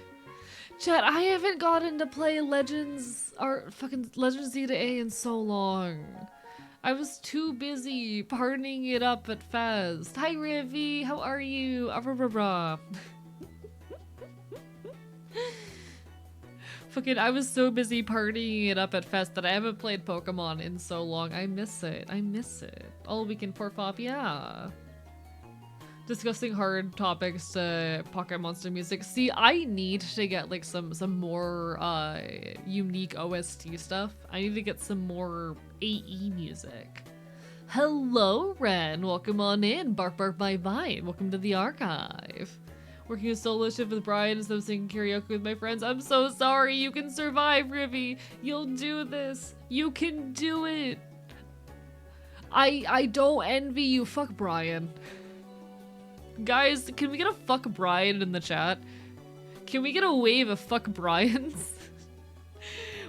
Chat, I haven't gotten to play Legends Z to A in so long. I was too busy partying it up at Fest. Hi Rivi, how are you? Fucking, I was so busy partying it up at Fest that I haven't played Pokemon in so long. I miss it. All weekend porf off, yeah. Discussing hard topics to Pocket Monster music. See, I need to get like some more unique OST stuff. I need to get some more AE music. Hello, Ren. Welcome on in. Bark Bark Bye Bye. Welcome to the archive. Working a solo shift with Brian instead of singing karaoke with my friends. I'm so sorry. You can survive, Rivi. You'll do this. You can do it. I don't envy you. Fuck Brian. Guys, can we get a fuck Brian in the chat? Can we get a wave of fuck Brians?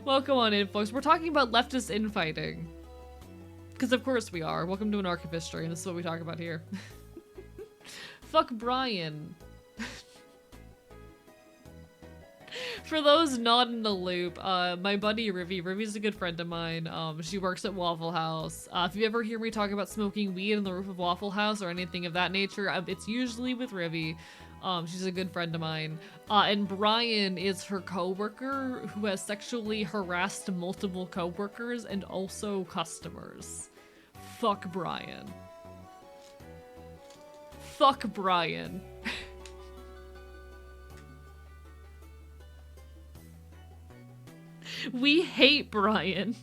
Welcome on in, folks. We're talking about leftist infighting. Because of course we are. Welcome to an arc of history, and this is what we talk about here. Fuck Brian. For those not in the loop, my buddy Rivi's a good friend of mine. She works at Waffle House. If you ever hear me talk about smoking weed on the roof of Waffle House or anything of that nature, it's usually with Rivi. She's a good friend of mine. And Brian is her coworker who has sexually harassed multiple coworkers and also customers. Fuck Brian. Fuck Brian. We hate Brian.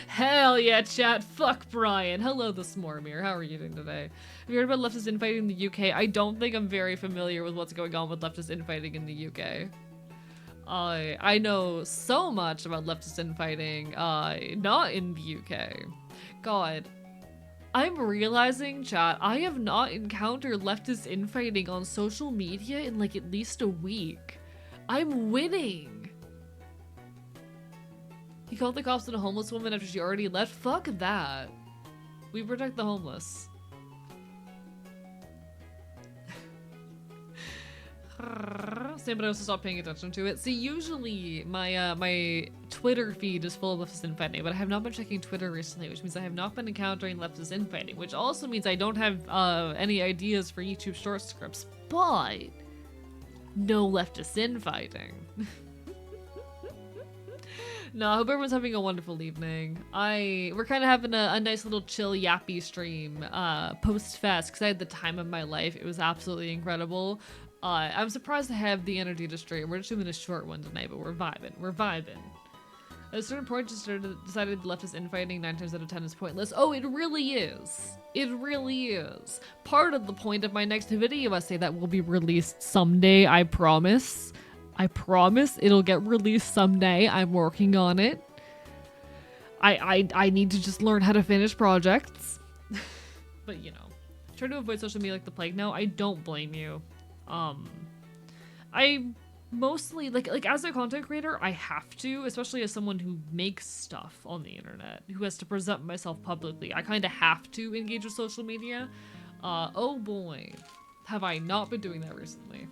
Hell yeah, chat. Fuck Brian. Hello, the Smormir. How are you doing today? Have you heard about leftist infighting in the UK? I don't think I'm very familiar with what's going on with leftist infighting in the UK. I know so much about leftist infighting, not in the UK. God. I'm realizing, chat, I have not encountered leftist infighting on social media in like at least a week. I'm winning. He called the cops on a homeless woman after she already left? Fuck that. We protect the homeless. not saying, but I also stopped paying attention to it. See, usually my Twitter feed is full of leftist infighting, but I have not been checking Twitter recently, which means I have not been encountering leftist infighting, which also means I don't have any ideas for YouTube short scripts, but no leftist infighting. No, I hope everyone's having a wonderful evening. We're kind of having a nice little chill yappy stream post-fest because I had the time of my life. It was absolutely incredible. I'm surprised I have the energy to stream. We're just doing a short one tonight, but we're vibing. We're vibing. At a certain point, just decided leftist infighting 9 times out of 10 is pointless. Oh, it really is. It really is. Part of the point of my next video essay that will be released someday, I promise. I promise it'll get released someday. I'm working on it. I need to just learn how to finish projects. But you know, try to avoid social media like the plague. No, I don't blame you. I mostly like as a content creator, I have to, especially as someone who makes stuff on the internet, who has to present myself publicly. I kind of have to engage with social media. Oh boy, have I not been doing that recently.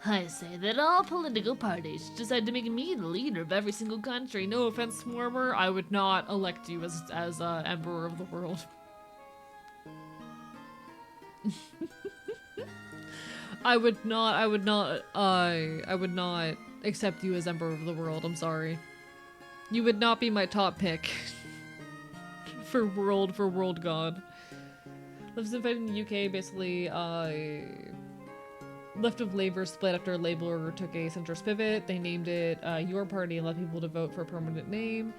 I say that all political parties decide to make me the leader of every single country. No offense, Swarmer, I would not elect you as Emperor of the world. I would not accept you as Emperor of the world, I'm sorry. You would not be my top pick for world god. Lives and fight in the UK, basically, Left of Labour split after Labour took a centrist pivot. They named it Your Party and let people to vote for a permanent name.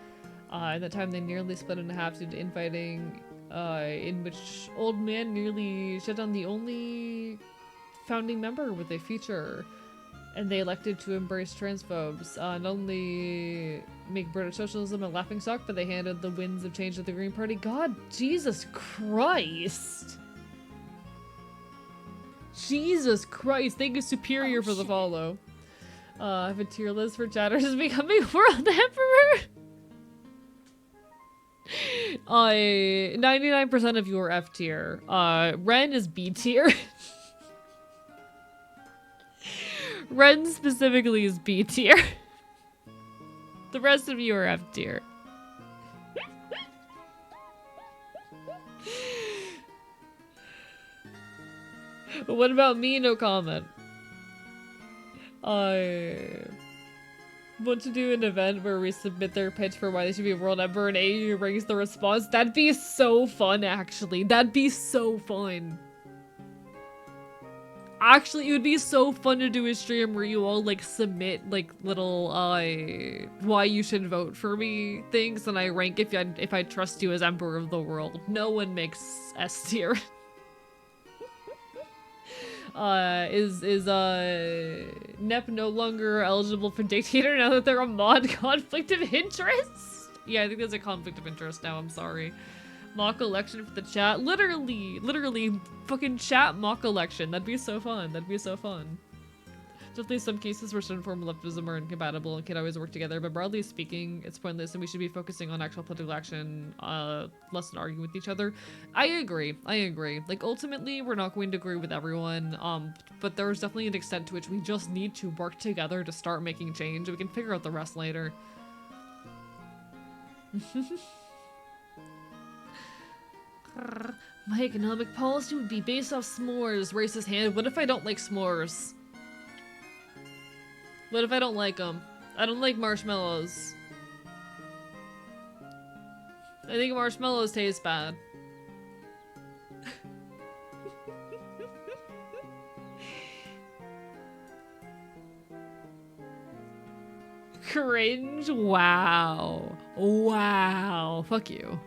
At that time, they nearly split in half due to infighting, in which Old Man nearly shut down the only founding member with a feature. And they elected to embrace transphobes. Not only make British socialism a laughingstock, but they handed the winds of change to the Green Party. God, Jesus Christ! Jesus Christ, thank you Superior for the follow. I have a tier list for chatters is becoming World Emperor. 99% of you are F tier. Ren is B tier. Ren specifically is B tier. The rest of you are F tier. But what about me? No comment. I want to do an event where we submit their pitch for why they should be world emperor and AU brings the response. That'd be so fun, actually. That'd be so fun. Actually, it would be so fun to do a stream where you all like submit like little why you should vote for me things, and I rank if I trust you as emperor of the world. No one makes S tier. Is Nep no longer eligible for dictator now that they're a mod? Conflict of interest? Yeah, I think there's a conflict of interest now, I'm sorry. Mock election for the chat. Literally, fucking chat mock election. That'd be so fun. That'd be so fun. Definitely some cases where certain form of leftism are incompatible and can always work together, but broadly speaking, it's pointless and we should be focusing on actual political action, less than arguing with each other. I agree. Like, ultimately, we're not going to agree with everyone, but there's definitely an extent to which we just need to work together to start making change. We can figure out the rest later. My economic policy would be based off s'mores. Raise his hand. What if I don't like s'mores? What if I don't like them? I don't like marshmallows. I think marshmallows taste bad. Cringe? Wow. Wow. Fuck you.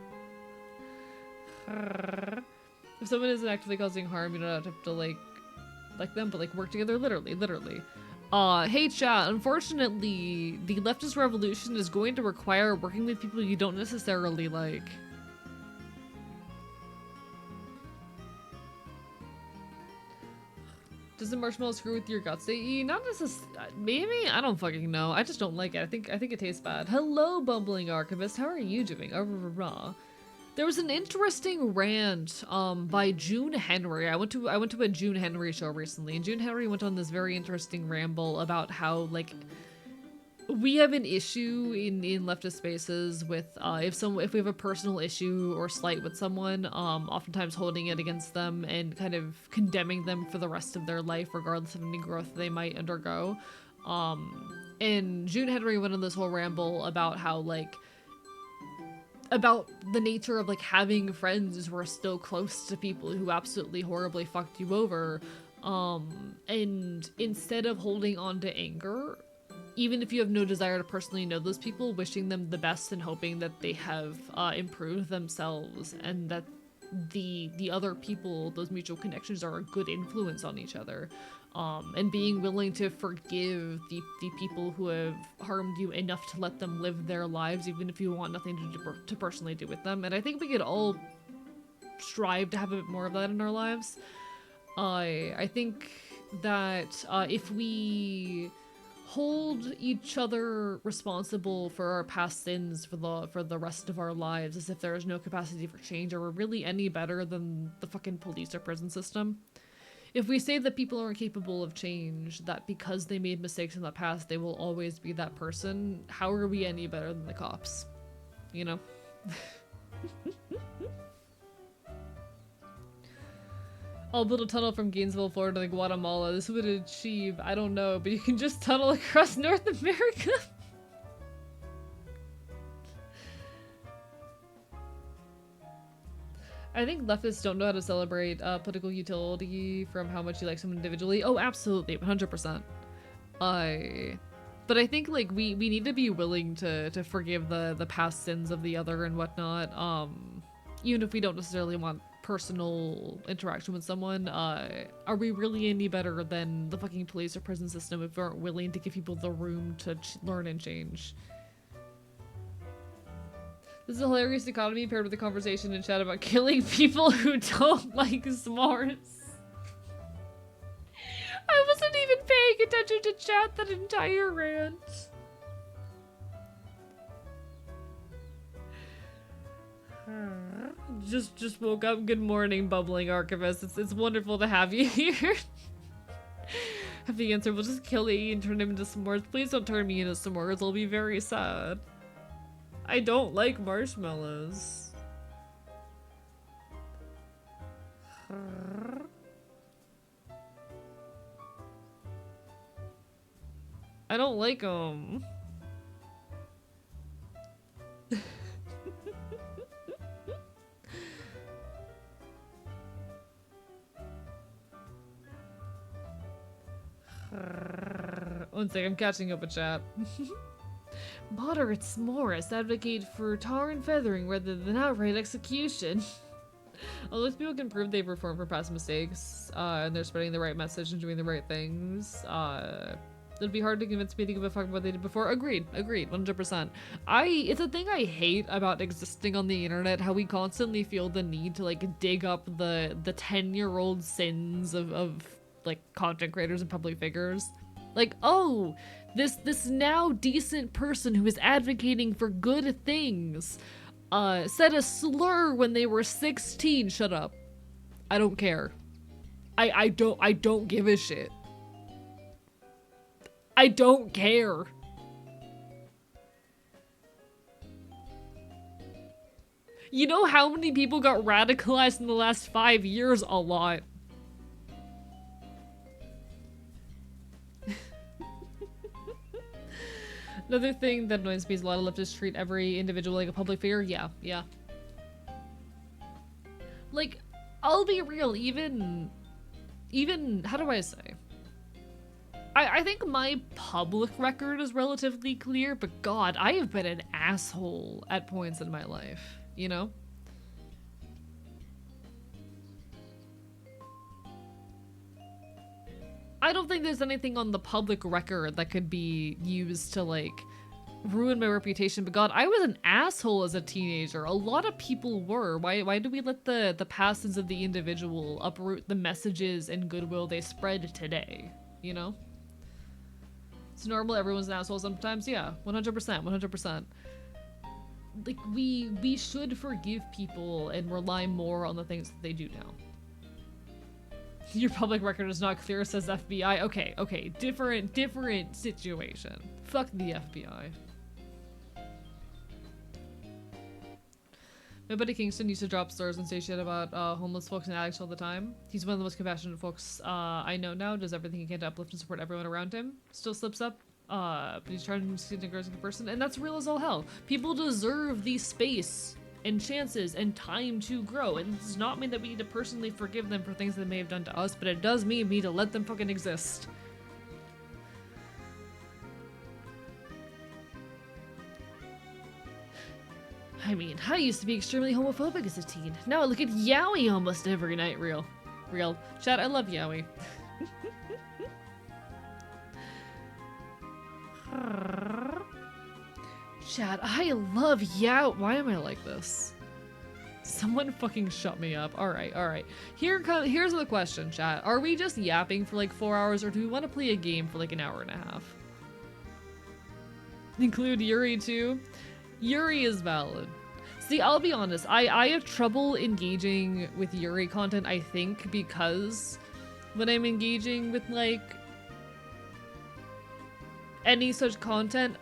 If someone isn't actively causing harm, you don't have to like them, but like work together, literally. Hey chat, unfortunately, the leftist revolution is going to require working with people you don't necessarily like. Doesn't marshmallow screw with your guts? Not necessarily. Maybe? I don't fucking know. I just don't like it. I think it tastes bad. Hello, bumbling archivist. How are you doing? There was an interesting rant by June Henry. I went to a June Henry show recently, and June Henry went on this very interesting ramble about how, like, we have an issue in leftist spaces with if we have a personal issue or slight with someone, oftentimes holding it against them and kind of condemning them for the rest of their life, regardless of any growth they might undergo. And June Henry went on this whole ramble about how, like, about the nature of, like, having friends who are still close to people who absolutely horribly fucked you over, and instead of holding on to anger, even if you have no desire to personally know those people, wishing them the best and hoping that they have improved themselves and that the other people, those mutual connections, are a good influence on each other. And being willing to forgive the people who have harmed you enough to let them live their lives, even if you want nothing to personally do with them. And I think we could all strive to have a bit more of that in our lives. I think that if we hold each other responsible for our past sins for the rest of our lives, as if there is no capacity for change, are we really any better than the fucking police or prison system? If we say that people aren't capable of change, that because they made mistakes in the past, they will always be that person, how are we any better than the cops? You know? I'll build a tunnel from Gainesville, Florida to Guatemala. This would achieve, I don't know, but you can just tunnel across North America. I think leftists don't know how to celebrate political utility from how much you like someone individually. Oh, absolutely, 100%. But I think, like, we need to be willing to forgive the past sins of the other and whatnot. Even if we don't necessarily want personal interaction with someone, are we really any better than the fucking police or prison system if we aren't willing to give people the room to learn and change? This is a hilarious economy paired with a conversation in chat about killing people who don't like s'mores. I wasn't even paying attention to chat that entire rant. Just woke up. Good morning, bubbling archivist. It's wonderful to have you here. Have the answer. We'll just kill E and turn him into s'mores. Please don't turn me into s'mores. I'll be very sad. I don't like marshmallows. I don't like them. One sec, I'm catching up with chat. Moderate s'mores advocate for tar and feathering rather than outright execution. Although people can prove they've reformed from past mistakes, and they're spreading the right message and doing the right things, it'd be hard to convince me to give a fuck about what they did before. Agreed, 100%. It's a thing I hate about existing on the internet, how we constantly feel the need to, like, dig up the 10-year-old sins of like content creators and public figures. Like, oh, this now decent person who is advocating for good things said a slur when they were 16. Shut up. I don't care. I don't give a shit. I don't care. You know how many people got radicalized in the last 5 years? A lot. Another thing that annoys me is a lot of leftists treat every individual like a public figure. Yeah. Like, I'll be real, even, how do I say? I think my public record is relatively clear, but God, I have been an asshole at points in my life, you know? I don't think there's anything on the public record that could be used to, like, ruin my reputation, but God, I was an asshole as a teenager. A lot of people were. Why do we let the passions of the individual uproot the messages and goodwill they spread today, you know? It's normal, everyone's an asshole sometimes. Yeah, 100%. like we should forgive people and rely more on the things that they do now. Your public record is not clear, says FBI. Okay, different situation. Fuck the FBI. My buddy Kingston used to drop stars and say shit about homeless folks and addicts all the time. He's one of the most compassionate folks I know now, does everything he can to uplift and support everyone around him. Still slips up, but he's trying to succeed and grow as a person, and that's real as all hell. People deserve the space and chances and time to grow, and it does not mean that we need to personally forgive them for things they may have done to us, but it does mean we need to let them fucking exist. I mean, I used to be extremely homophobic as a teen. Now I look at Yowie almost every night. Real. Chat, I love Yowie. Chat, I love Yowie. Why am I like this? Someone fucking shut me up. Alright. Here's the question, chat. Are we just yapping for like 4 hours, or do we want to play a game for like an hour and a half? Include Yuri too? Yuri is valid. See, I'll be honest, I have trouble engaging with Yuri content, I think, because when I'm engaging with, like, any such content,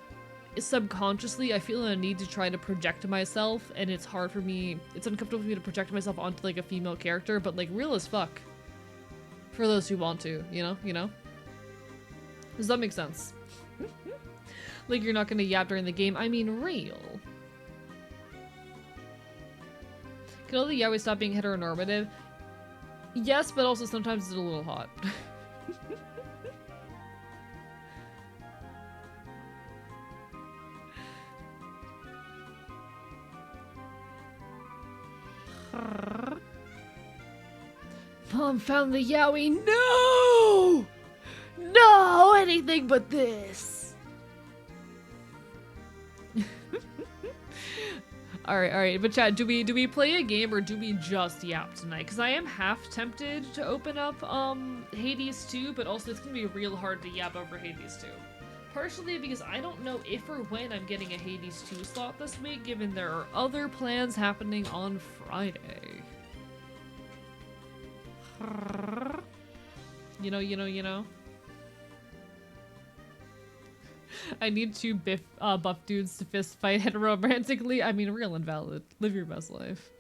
subconsciously, I feel a need to try to project myself, and it's hard for me, it's uncomfortable for me to project myself onto, like, a female character, but, like, real as fuck. For those who want to, you know? Does that make sense? Like, you're not gonna yap during the game, I mean real. Can all the yaoi stop being heteronormative? Yes, but also sometimes it's a little hot. Mom found the yaoi. No! No! Anything but this! Alright, but chat, do we play a game or do we just yap tonight? Because I am half tempted to open up Hades 2, but also it's gonna be real hard to yap over Hades 2. Partially because I don't know if or when I'm getting a Hades 2 slot this week, given there are other plans happening on Friday. You know. I need two buff dudes to fist fight heteromantically. I mean, real and valid. Live your best life.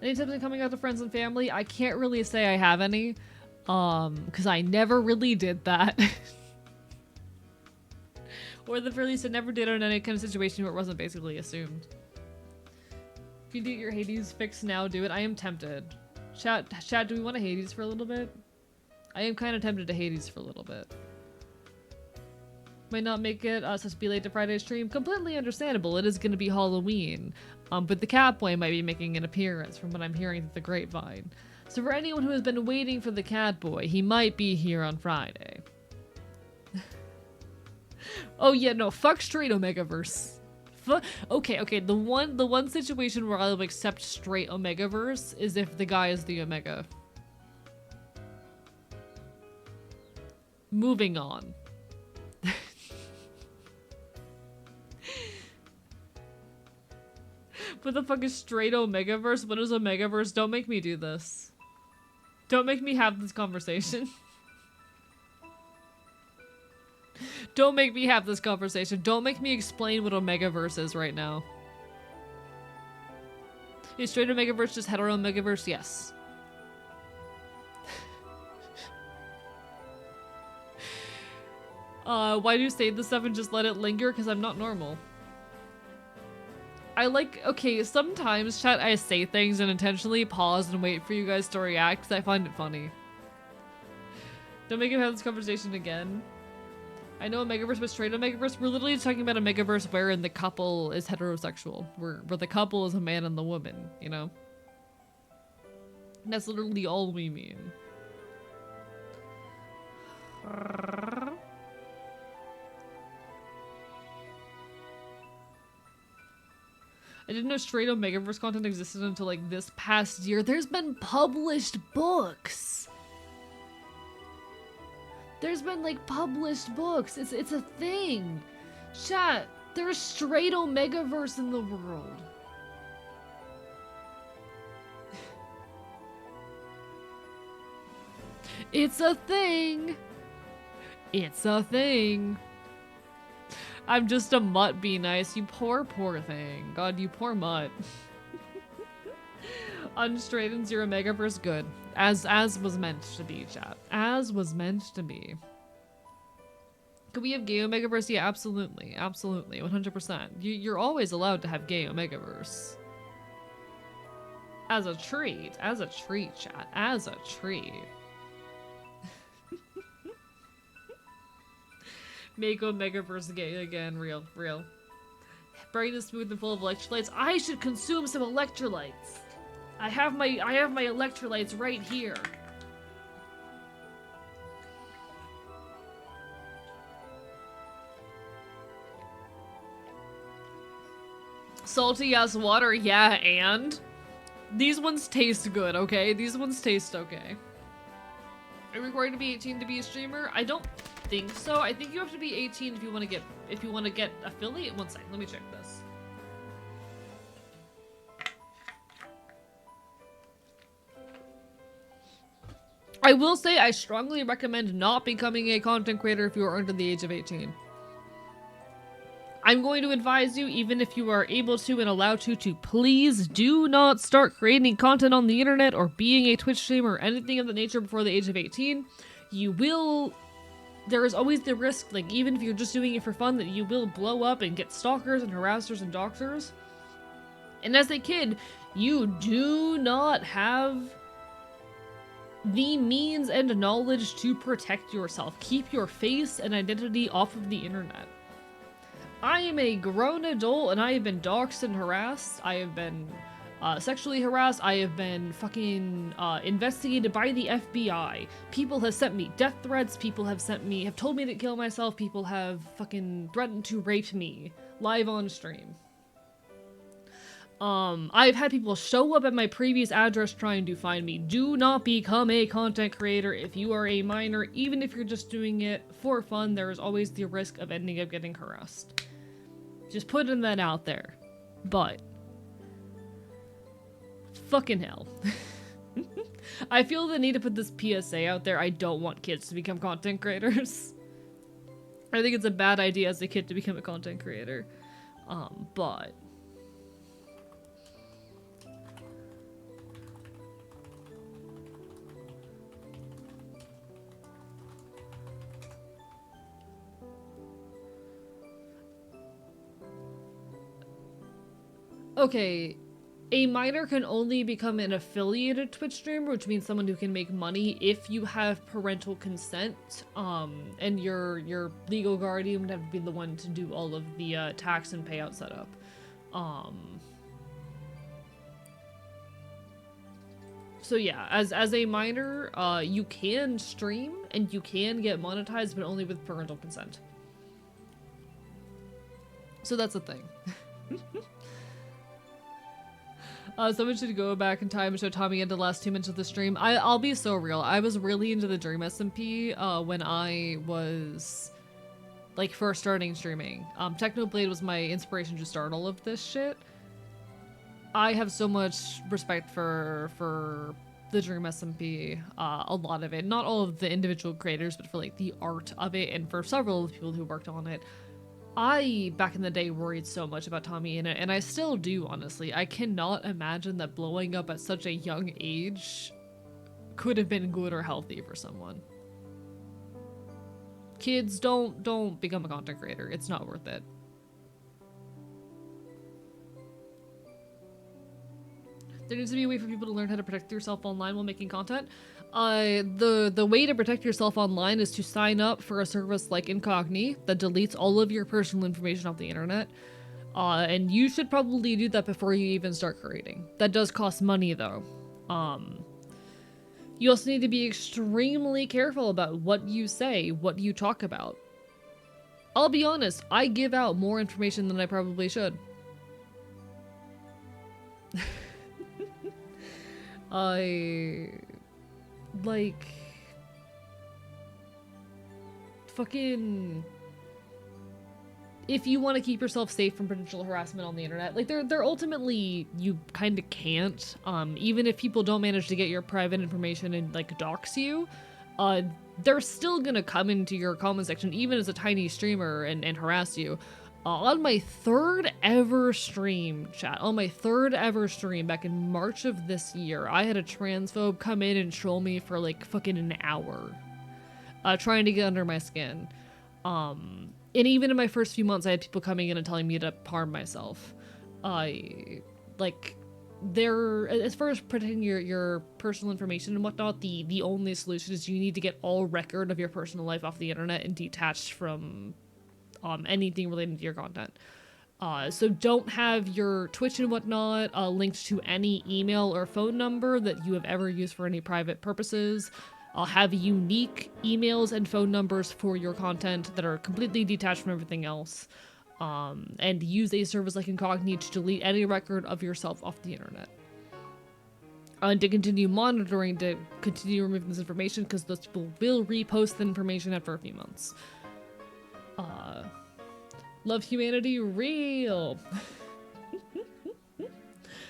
Any tips on coming out to friends and family? I can't really say I have any. Because I never really did that. Or the very least, I never did it in any kind of situation where it wasn't basically assumed. If you do your Hades fix now, do it. I am tempted. Chat, do we want a Hades for a little bit? I am kind of tempted to Hades for a little bit. Might not make it such to be late to Friday's stream. Completely understandable. It is going to be Halloween. But the Catboy might be making an appearance from what I'm hearing through the grapevine. So for anyone who has been waiting for the Catboy, he might be here on Friday. Oh yeah, no, fuck straight Omegaverse. Okay, the one situation where I'll accept straight Omegaverse is if the guy is the Omega. Moving on. What the fuck is straight Omegaverse? What is Omegaverse? Don't make me do this. Don't make me have this conversation. Don't make me have this conversation. Don't make me explain what Omegaverse is right now. Is straight Omegaverse just hetero Omegaverse? Yes. Why do you say this stuff and just let it linger? Because I'm not normal. Okay, sometimes, chat, I say things and intentionally pause and wait for you guys to react because I find it funny. Don't make him have this conversation again. I know Omegaverse, but straight Omegaverse, we're literally talking about a Megaverse wherein the couple is heterosexual. Where the couple is a man and the woman, you know? And that's literally all we mean. I didn't know straight Omegaverse content existed until like this past year. There's been published books. There's been like published books. It's a thing. Chat, there's straight Omegaverse in the world. It's a thing. It's a thing. I'm just a mutt, be nice. You poor thing. God, you poor mutt. Unstraight and zero Megaverse, good. As was meant to be, chat. As was meant to be. Could we have gay Omegaverse? Yeah, absolutely. Absolutely. 100%. You're always allowed to have gay Omegaverse. As a treat. As a treat, chat. As a treat. Make Omegaverse gay again. Real. Brain is smooth and full of electrolytes. I should consume some electrolytes. I have my electrolytes right here. Salty ass water, yeah, and these ones taste good, okay? These ones taste okay. Are you required to be 18 to be a streamer? I don't think so. I think you have to be 18 if you want to get affiliate. One second, let me check this. I will say I strongly recommend not becoming a content creator if you are under the age of 18. I'm going to advise you, even if you are able to and allowed to please do not start creating content on the internet or being a Twitch streamer or anything of the nature before the age of 18. There is always the risk, like even if you're just doing it for fun, that you will blow up and get stalkers and harassers and doxers. And as a kid, you do not have the means and knowledge to protect yourself. Keep your face and identity off of the internet. I am a grown adult and I have been doxxed and harassed. I have been sexually harassed. I have been fucking investigated by the FBI. People have sent me death threats. People have told me to kill myself. People have fucking threatened to rape me live on stream. I've had people show up at my previous address trying to find me. Do not become a content creator if you are a minor. Even if you're just doing it for fun, there is always the risk of ending up getting harassed. Just putting that out there. But fucking hell. I feel the need to put this PSA out there. I don't want kids to become content creators. I think it's a bad idea as a kid to become a content creator. But okay, a minor can only become an affiliated Twitch streamer, which means someone who can make money if you have parental consent, and your legal guardian would have to be the one to do all of the tax and payout setup. So yeah, as a minor, you can stream and you can get monetized, but only with parental consent. So that's a thing. Someone should go back in time and show Tommy into the last 2 minutes of the stream. I'll be so real. I was really into the Dream SMP when I was like first starting streaming. Technoblade was my inspiration to start all of this shit. I have so much respect for the Dream SMP, a lot of it. Not all of the individual creators, but for like the art of it and for several of the people who worked on it. I, back in the day, worried so much about Tommy in it, and I still do, honestly. I cannot imagine that blowing up at such a young age could have been good or healthy for someone. Kids, don't become a content creator. It's not worth it. There needs to be a way for people to learn how to protect yourself online while making content. The way to protect yourself online is to sign up for a service like Incogni that deletes all of your personal information off the internet. And you should probably do that before you even start creating. That does cost money though. You also need to be extremely careful about what you say, what you talk about. I'll be honest, I give out more information than I probably should. I like fucking if you want to keep yourself safe from potential harassment on the internet, like they're ultimately you kind of can't. Even if people don't manage to get your private information and like dox you, they're still gonna come into your comment section, even as a tiny streamer, and harass you. On my third ever stream, chat, on my third ever stream back in March of this year, I had a transphobe come in and troll me for like fucking an hour, trying to get under my skin. And even in my first few months, I had people coming in and telling me to harm myself. Like, they're, as far as protecting your personal information and whatnot, the only solution is you need to get all record of your personal life off the internet and detached from anything related to your content. So don't have your Twitch and whatnot linked to any email or phone number that you have ever used for any private purposes. I'll have unique emails and phone numbers for your content that are completely detached from everything else. And use a service like Incognito to delete any record of yourself off the internet. And to continue monitoring, to continue removing this information, because those people will repost the information after a few months. Love humanity real.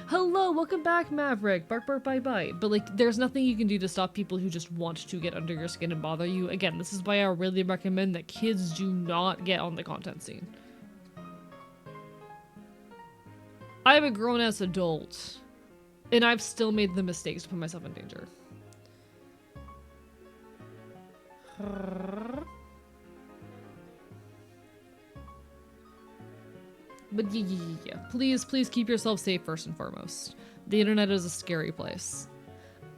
Hello, welcome back, Maverick. Bark, bark, bye, bye. But like, there's nothing you can do to stop people who just want to get under your skin and bother you. Again, this is why I really recommend that kids do not get on the content scene. I'm a grown-ass adult, and I've still made the mistakes to put myself in danger. But yeah, please keep yourself safe first and foremost. The internet is a scary place.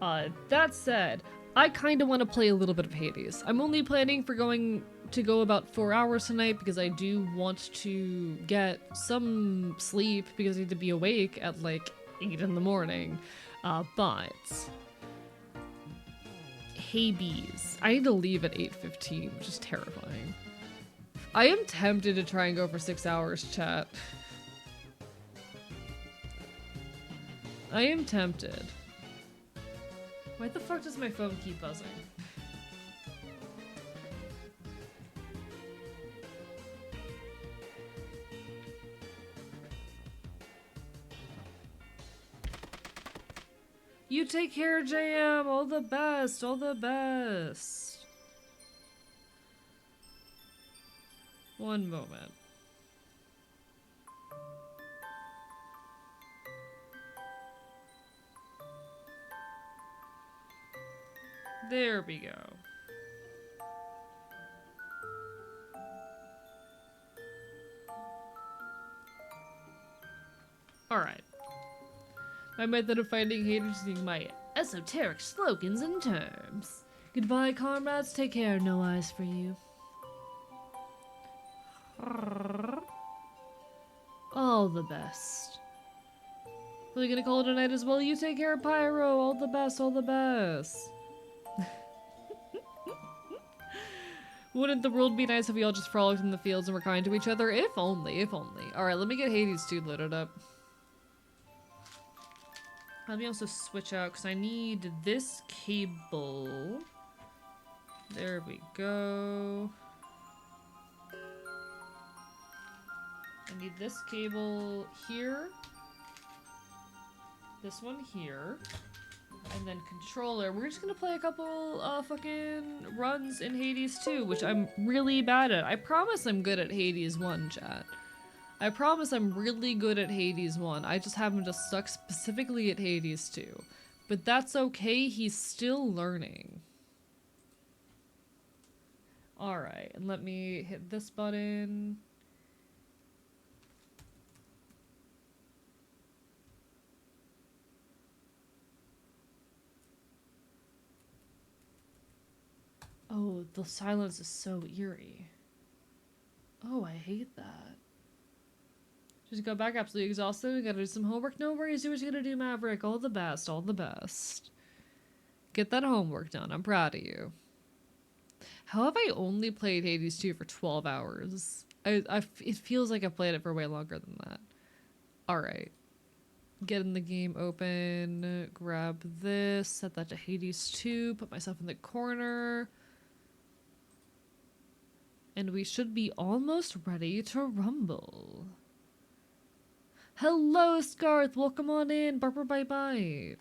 That said, I kind of want to play a little bit of Hades. I'm only planning for going to go about 4 hours tonight because I do want to get some sleep because I need to be awake at like 8 in the morning. But Hades, I need to leave at 8:15, which is terrifying. I am tempted to try and go for 6 hours, chat. I am tempted. Why the fuck does my phone keep buzzing? You take care, JM. All the best. All the best. One moment. There we go. Alright. My method of finding haters is using my esoteric slogans and terms. Goodbye, comrades. Take care. No eyes for you. All the best. Are you gonna call it a night as well? You take care, Pyro. All the best, all the best. Wouldn't the world be nice if we all just frolicked in the fields and were kind to each other? If only, if only. Alright, let me get Hades 2 loaded up. Let me also switch out, because I need this cable. There we go. I need this cable here. This one here. And then controller. We're just gonna play a couple fucking runs in Hades 2, which I'm really bad at. I promise I'm good at Hades 1, chat. I promise I'm really good at Hades 1. I just happen to suck specifically at Hades 2. But that's okay, he's still learning. Alright, and let me hit this button. Oh, the silence is so eerie. Oh, I hate that. Just got back absolutely exhausted. We gotta do some homework. No worries, do what you gotta do, Maverick. All the best, all the best. Get that homework done. I'm proud of you. How have I only played Hades 2 for 12 hours? It feels like I've played it for way longer than that. Alright. Getting the game open. Grab this. Set that to Hades 2. Put myself in the corner. And we should be almost ready to rumble. Hello, Scarth. Welcome on in. Barbara, bye-bye.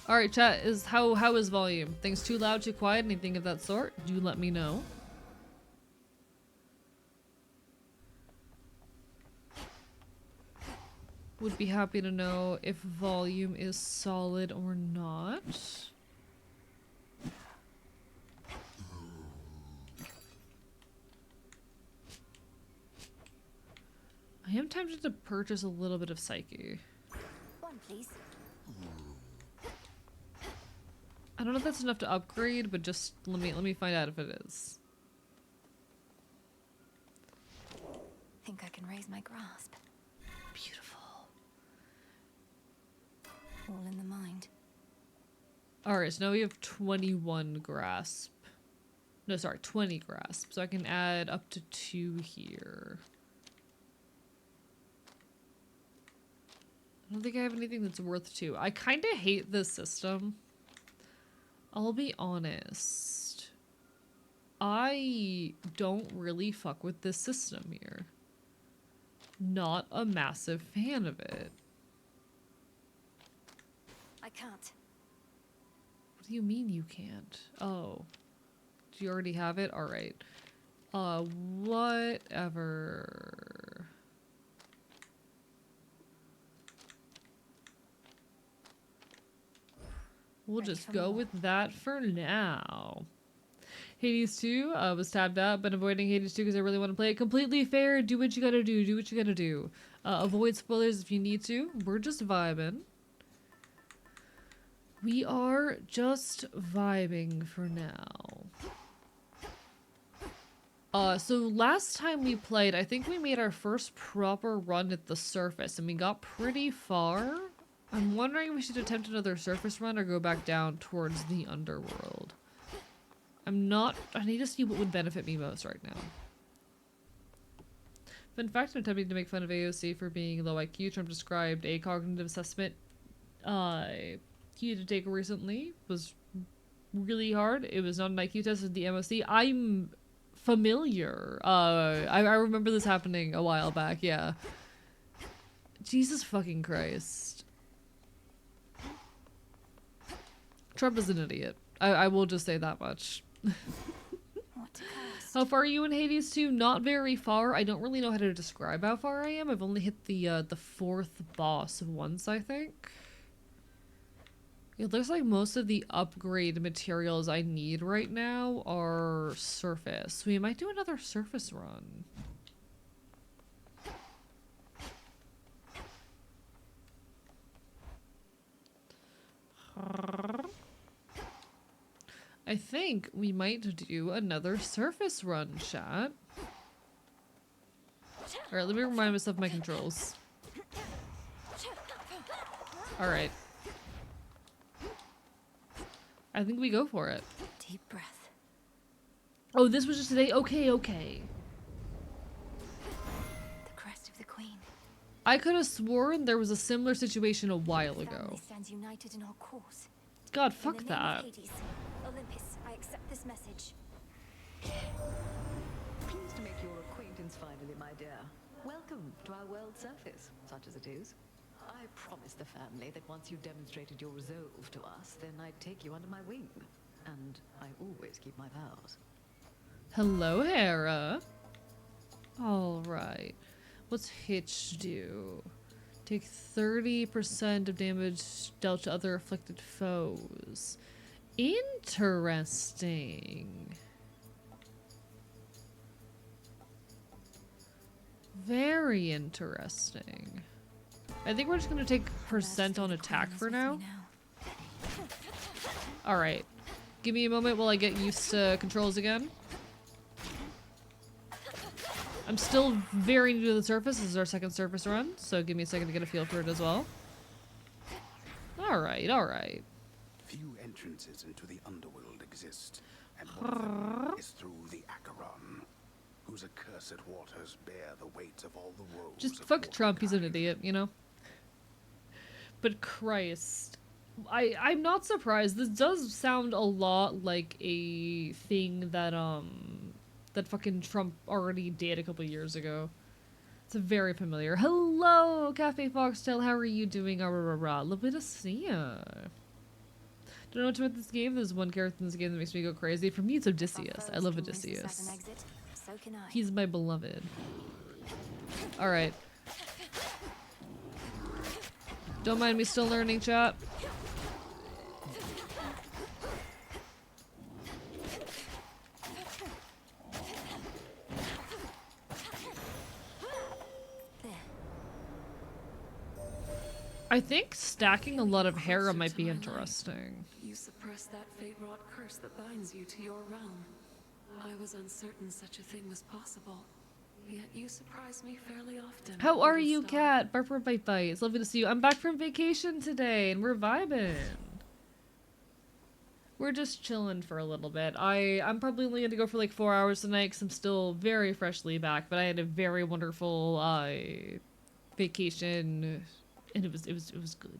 Alright, chat, how is volume? Things too loud, too quiet, anything of that sort? Do let me know. Would be happy to know if volume is solid or not. I am tempted to purchase a little bit of Psyche. One, please. I don't know if that's enough to upgrade, but just let me find out if it is. Think I can raise my grasp. Beautiful. All in the mind. Alright, so now we have 21 grasp. No, sorry, 20 grasp. So I can add up to 2 here. I don't think I have anything that's worth 2. I kind of hate this system. I'll be honest. I don't really fuck with this system here. Not a massive fan of it. I can't. What do you mean you can't? Oh. Do you already have it? Alright. Whatever. We'll just go with that for now. Hades 2 was tabbed out, but avoiding Hades 2 because I really want to play it. Completely fair. Do what you gotta do. Do what you gotta do. Avoid spoilers if you need to. We're just vibing. We are just vibing for now. So last time we played, I think we made our first proper run at the surface, and we got pretty far. I'm wondering if we should attempt another surface run or go back down towards the underworld. I need to see what would benefit me most right now. Fun fact, I'm attempting to make fun of AOC for being low IQ. Trump described a cognitive assessment he had to take recently. Was really hard. It was not an IQ test, it was the MOC. I'm familiar. I remember this happening a while back, yeah. Jesus fucking Christ. Trump is an idiot. I will just say that much. How far are you in Hades 2? Not very far. I don't really know how to describe how far I am. I've only hit the 4th boss once, I think. It looks like most of the upgrade materials I need right now are surface. We might do another surface run. I think we might do another surface run, chat. Alright, let me remind myself of my controls. Alright. I think we go for it. Deep breath. Oh, this was just today? Okay, okay. The crest of the queen. I could have sworn there was a similar situation a while ago. Family stands united in our cause. God, In fuck the name of that. Hades, Olympus, I accept this message. Pleased to make your acquaintance finally, my dear. Welcome to our world surface, such as it is. I promised the family that once you demonstrated your resolve to us, then I'd take you under my wing. And I always keep my vows. Hello, Hera. Alright. What's Hitch do? Take 30% of damage dealt to other afflicted foes. Interesting. Very interesting. I think we're just gonna take percent on attack for now. Alright. Give me a moment while I get used to controls again. I'm still very new to the surface. This is our second surface run, so give me a second to get a feel for it as well. Alright, alright. Few entrances into the underworld exist. And one of them is through the Acheron, whose accursed waters bear the weight of all the woes. Just of fuck Trump, he's an mortal kind. idiot, you know? But Christ. I'm not surprised. This does sound a lot like a thing that, that fucking Trump already did a couple years ago. It's very familiar. Hello, Cafe Foxtail, how are you doing? Lovely to see ya. Don't know much about this game. There's one character in this game that makes me go crazy. For me, it's Odysseus. I love Odysseus. So can I. He's my beloved. Alright. Don't mind me still learning, chat. I think stacking a lot of Hera might be interesting. You suppressed that fate-wrought curse that binds you to your realm. I was uncertain such a thing was possible. Yet you surprise me fairly often. How are little you, star. Cat? Barbara Bite Bite. It's lovely to see you. I'm back from vacation today, and we're vibing. We're just chilling for a little bit. I'm probably only going to go for like 4 hours tonight because I'm still very freshly back, but I had a very wonderful vacation, and it was good.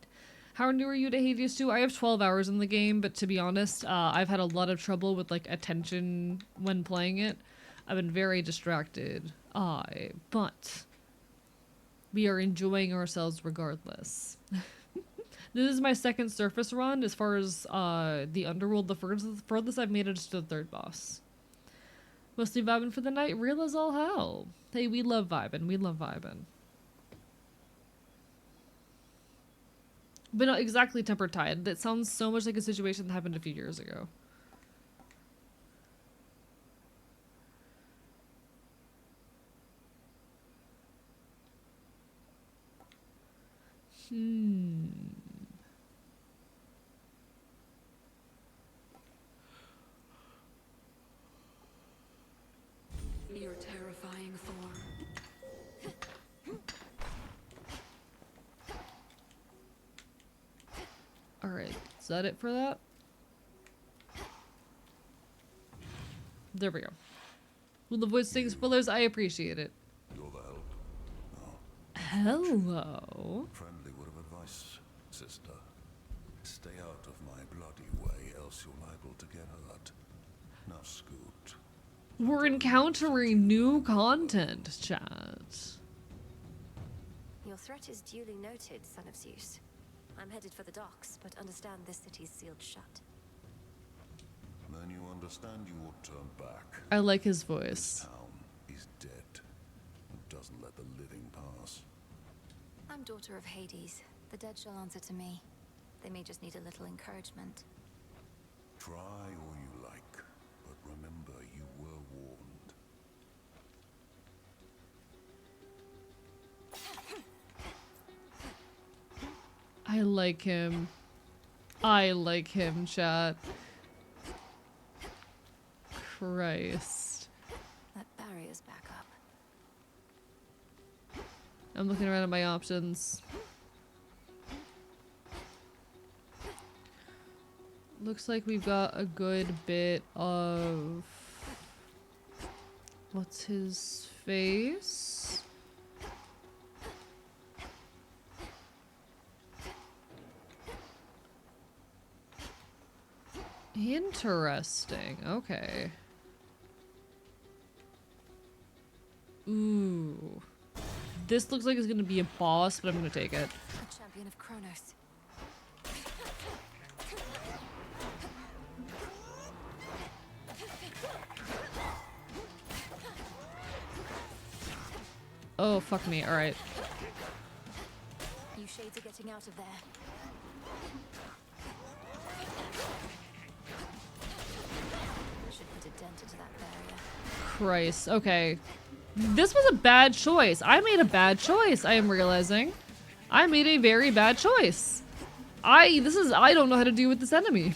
How new are you to Hades 2? I have 12 hours in the game, but to be honest, I've had a lot of trouble with like attention when playing it. I've been very distracted. But we are enjoying ourselves regardless. This is my second surface run. As far as the underworld, the furthest I've made it is to the third boss. Mostly vibing for the night, real as all hell. Hey, we love vibing. We love vibing. But not exactly temper tide. That sounds so much like a situation that happened a few years ago. You're terrifying, Thor. Alright, is that it for that? There we go. Will the voice sing spoilers? I appreciate it. You're the help. Hello. Friendly word of advice, sister. Stay out of my bloody way, else you're liable to get hurt. Now scoot. We're encountering new content, chat. Your threat is duly noted, son of Zeus. I'm headed for the docks, but understand this city's sealed shut. Then you understand you ought to turn back. I like his This voice. town is dead. It doesn't let the living pass. I'm daughter of Hades. The dead shall answer to me. They may just need a little encouragement. Try all you like, but remember you were warned. I like him. I like him, chat. Christ. That barrier's back up. I'm looking around at my options. Looks like we've got a good bit of... What's his face? Interesting. Okay. Ooh. This looks like it's gonna be a boss, but I'm gonna take it. A champion of Kronos. Oh, fuck me. Alright. You shades are getting out of there. Should put a dent into that barrier. Christ. Okay. This was a bad choice. I made a bad choice, I am realizing. I made a very bad choice. I don't know how to deal with this enemy.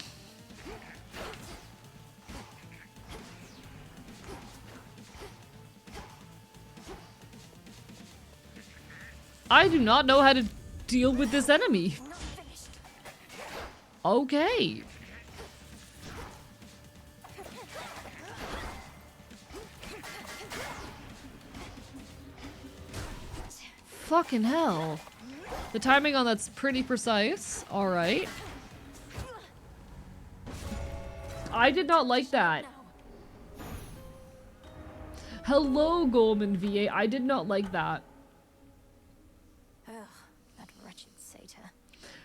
I do not know how to deal with this enemy. Not finished. Okay. fucking hell. The timing on that's pretty precise. Alright. I did not like that. Hello, Goldman VA. I did not like that. Ugh, that wretched satyr.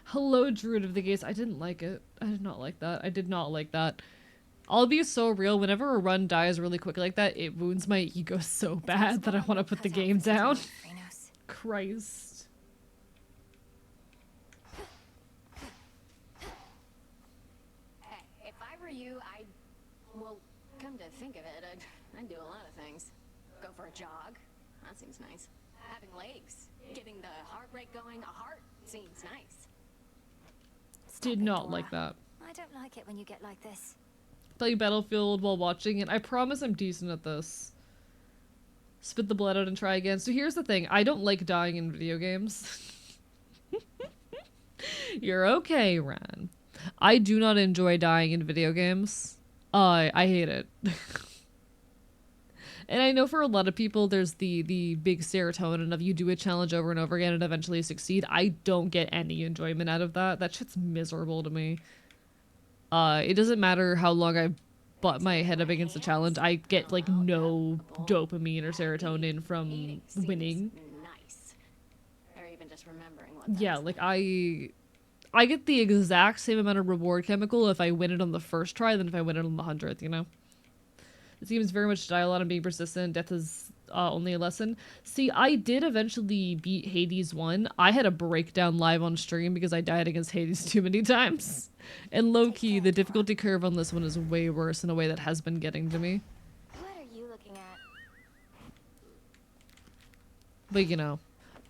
Hello, Druid of the Gates. I didn't like it. I did not like that. I did not like that. I'll be so real. Whenever a run dies really quick like that, it wounds my ego so bad that I want to put the game down. Christ. Hey, if I were you, well, come to think of it, I'd do a lot of things. Go for a jog. That seems nice. Having legs. Getting the heart rate going. A heart seems nice. Did not like that. I don't like it when you get like this. Play Battlefield while watching it. I promise I'm decent at this. Spit the blood out and try again. So here's the thing. I don't like dying in video games. You're okay, Ran. I do not enjoy dying in video games. I hate it. And I know for a lot of people there's the big serotonin of you do a challenge over and over again and eventually succeed. I don't get any enjoyment out of that. That shit's miserable to me. It doesn't matter how long I butt my head up against a challenge. I get like no dopamine or serotonin from winning. Nice. Or even just remembering what Yeah, like I get the exact same amount of reward chemical if I win it on the first try than if I win it on the 100th, you know? It seems very much die a lot and being persistent. Death is only a lesson. See, I did eventually beat Hades 1. I had a breakdown live on stream because I died against Hades too many times. And low-key, the difficulty curve on this one is way worse in a way that has been getting to me. What are you looking at? But, you know,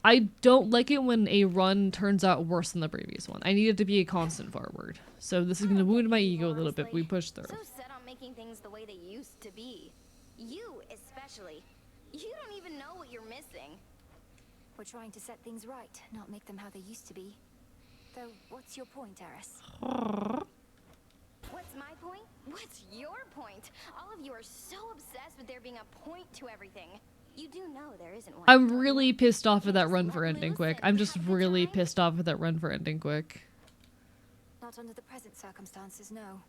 I don't like it when a run turns out worse than the previous one. I need it to be a constant forward. So this is going to wound my ego a little bit, but we push through. So set on making things the way they used to be. You especially. You don't even know what you're missing. We're trying to set things right, not make them how they used to be. Though, what's your point, Eris? What's my point? What's your point? All of you are so obsessed with there being a point to everything. You do know there isn't one. I'm really pissed off at that run for ending quick. I'm just really pissed off at that run for ending quick. Not under the present circumstances, no.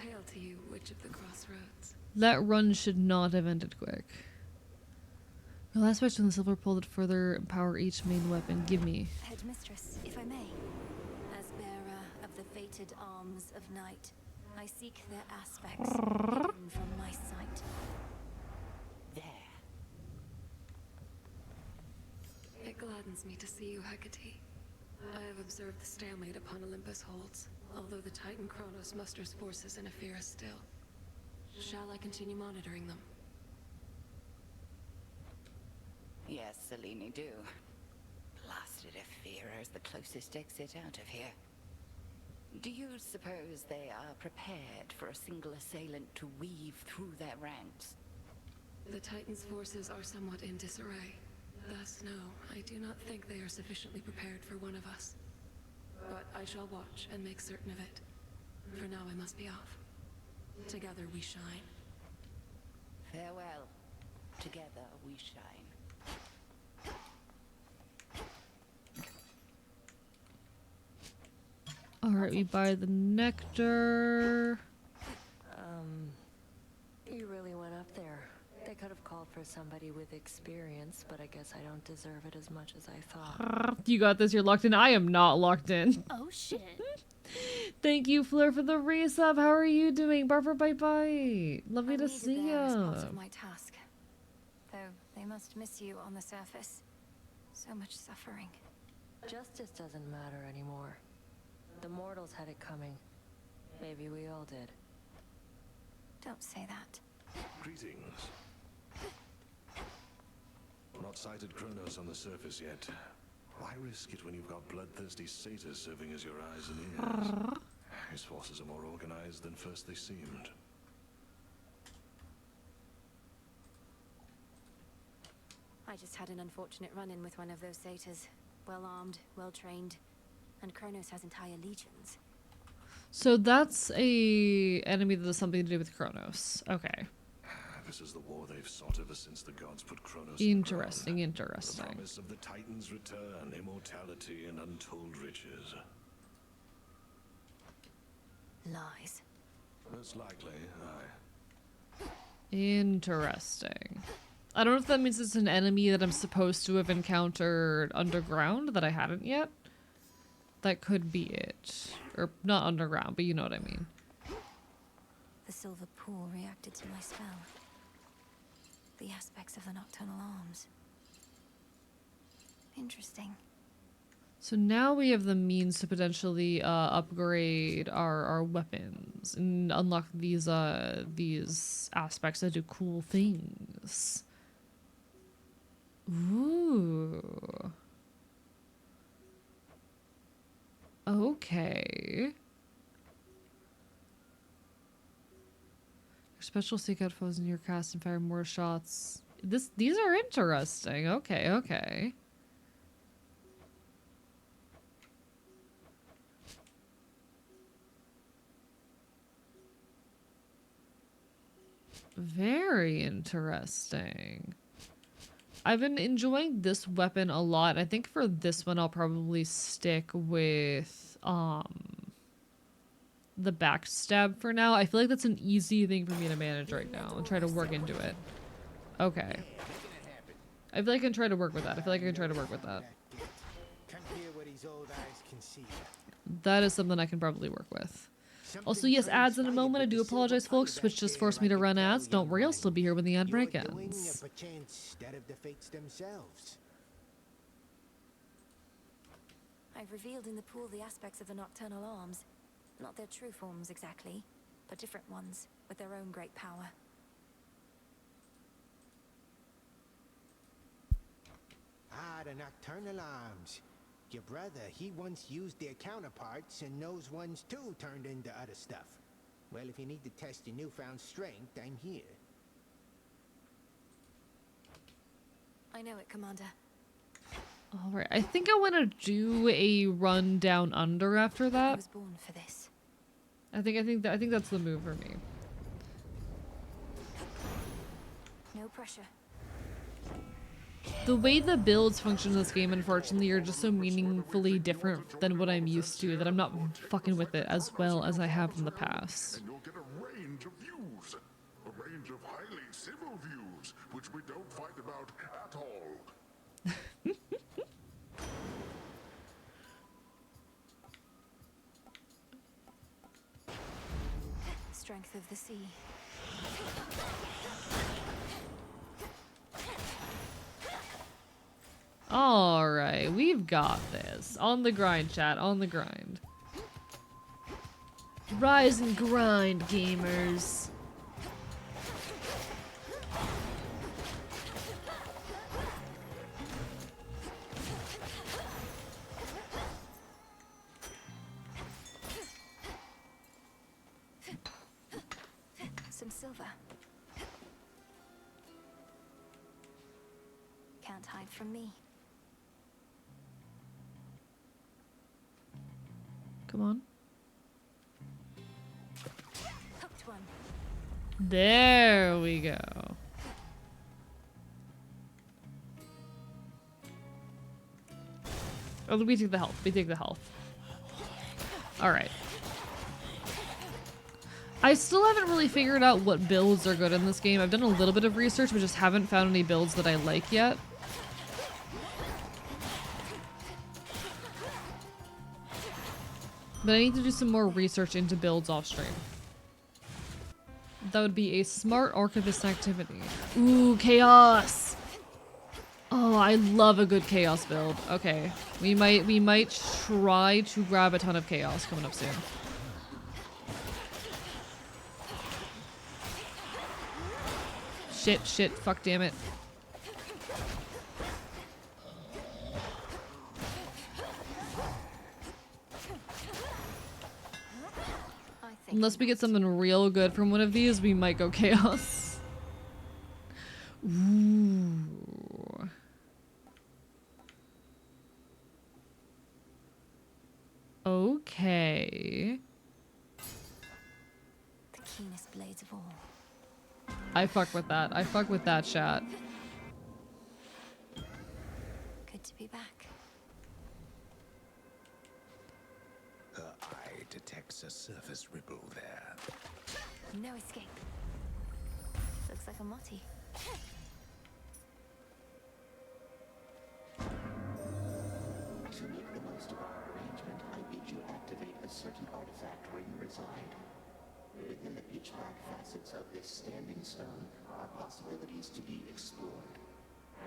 Hail to you, Witch of the Crossroads. That run should not have ended quick. The last match on the silver pole that further empower each main weapon. Give me. Headmistress, if I may. As bearer of the fated arms of night, I seek their aspects hidden from my sight. There. It gladdens me to see you, Hecate. I have observed the stalemate upon Olympus holds, although the Titan Kronos musters forces in Ephyra still. Shall I continue monitoring them? Yes, Selene, do. Blasted Ephyra is the closest exit out of here. Do you suppose they are prepared for a single assailant to weave through their ranks? The Titan's forces are somewhat in disarray. Thus, no, I do not think they are sufficiently prepared for one of us. But I shall watch and make certain of it. For now, I must be off. Together we shine. Farewell. Together we shine. Alright, we buy the nectar. You really went up there. They could have called for somebody with experience, but I guess I don't deserve it as much as I thought. You got this, you're locked in. I am not locked in. Oh shit. Thank you, Fleur, for the resub. How are you doing? Barbara, bye-bye. Lovely to see ya. Of my task. Though they must miss you on the surface. So much suffering. Justice doesn't matter anymore. The mortals had it coming. Maybe we all did. Don't say that. Greetings. Not sighted Kronos on the surface yet. Why risk it when you've got bloodthirsty satyrs serving as your eyes and ears? His forces are more organized than first they seemed. I just had an unfortunate run-in with one of those satyrs. Well armed, well trained, and Kronos has entire legions. So that's a enemy that has something to do with Kronos. Okay. This is the war they've sought ever since the gods put Kronos. Interesting, The interesting. promise of the Titans' return, immortality, and untold riches. Lies. Most likely, aye. Interesting. I don't know if that means it's an enemy that I'm supposed to have encountered underground that I haven't yet. That could be it. Or not underground, but you know what I mean. The silver pool reacted to my spell. The aspects of the nocturnal arms. Interesting. So now we have the means to potentially upgrade our weapons and unlock these aspects that do cool things. Ooh. Okay. Your special seek out foes in your cast and fire more shots. These are interesting. Okay, okay. Very interesting. I've been enjoying this weapon a lot. I think for this one I'll probably stick with the backstab for now. I feel like that's an easy thing for me to manage right now and try to work into it. Okay. I feel like I can try to work with that. That is something I can probably work with. Also, yes, ads in a moment. I do apologize, folks. Twitch just forced me to run ads. Don't worry, I'll still be here when the ad break ends. I've revealed in the pool the aspects of the nocturnal arms. Not their true forms exactly, but different ones, with their own great power. Ah, the nocturnal arms. Your brother, he once used their counterparts, and those ones too turned into other stuff. Well, if you need to test your newfound strength, I'm here. I know it, Commander. Alright, I think I want to do a run down under after I that. was born for this. I think that's the move for me. No pressure. The way the builds function in this game, unfortunately, are just so meaningfully different than what I'm used to that I'm not fucking with it as well as I have in the past. And you'll get a range of views. A range of highly civil views, which we don't fight about at all. Strength of the sea. Alright, we've got this. On the grind, chat. On the grind. Rise and grind, gamers. Some silver. Can't hide from me. Come on. Hooked one. There we go. Oh, we take the health. We take the health. Alright. I still haven't really figured out what builds are good in this game. I've done a little bit of research, but just haven't found any builds that I like yet. But I need to do some more research into builds off stream. That would be a smart archivist activity. Ooh, chaos! Oh, I love a good chaos build. Okay, we might try to grab a ton of chaos coming up soon. Shit, fuck damn it. Unless we get something real good from one of these, we might go chaos. Ooh. Okay. The keenest blades of all. I fuck with that. I fuck with that chat. Good to be back. Her eye detects a surface ripple there. No escape. Looks like a Motti. To make the most of our arrangement, I bid you activate a certain artifact where you reside. Within the pitch-black facets of this standing stone are possibilities to be explored.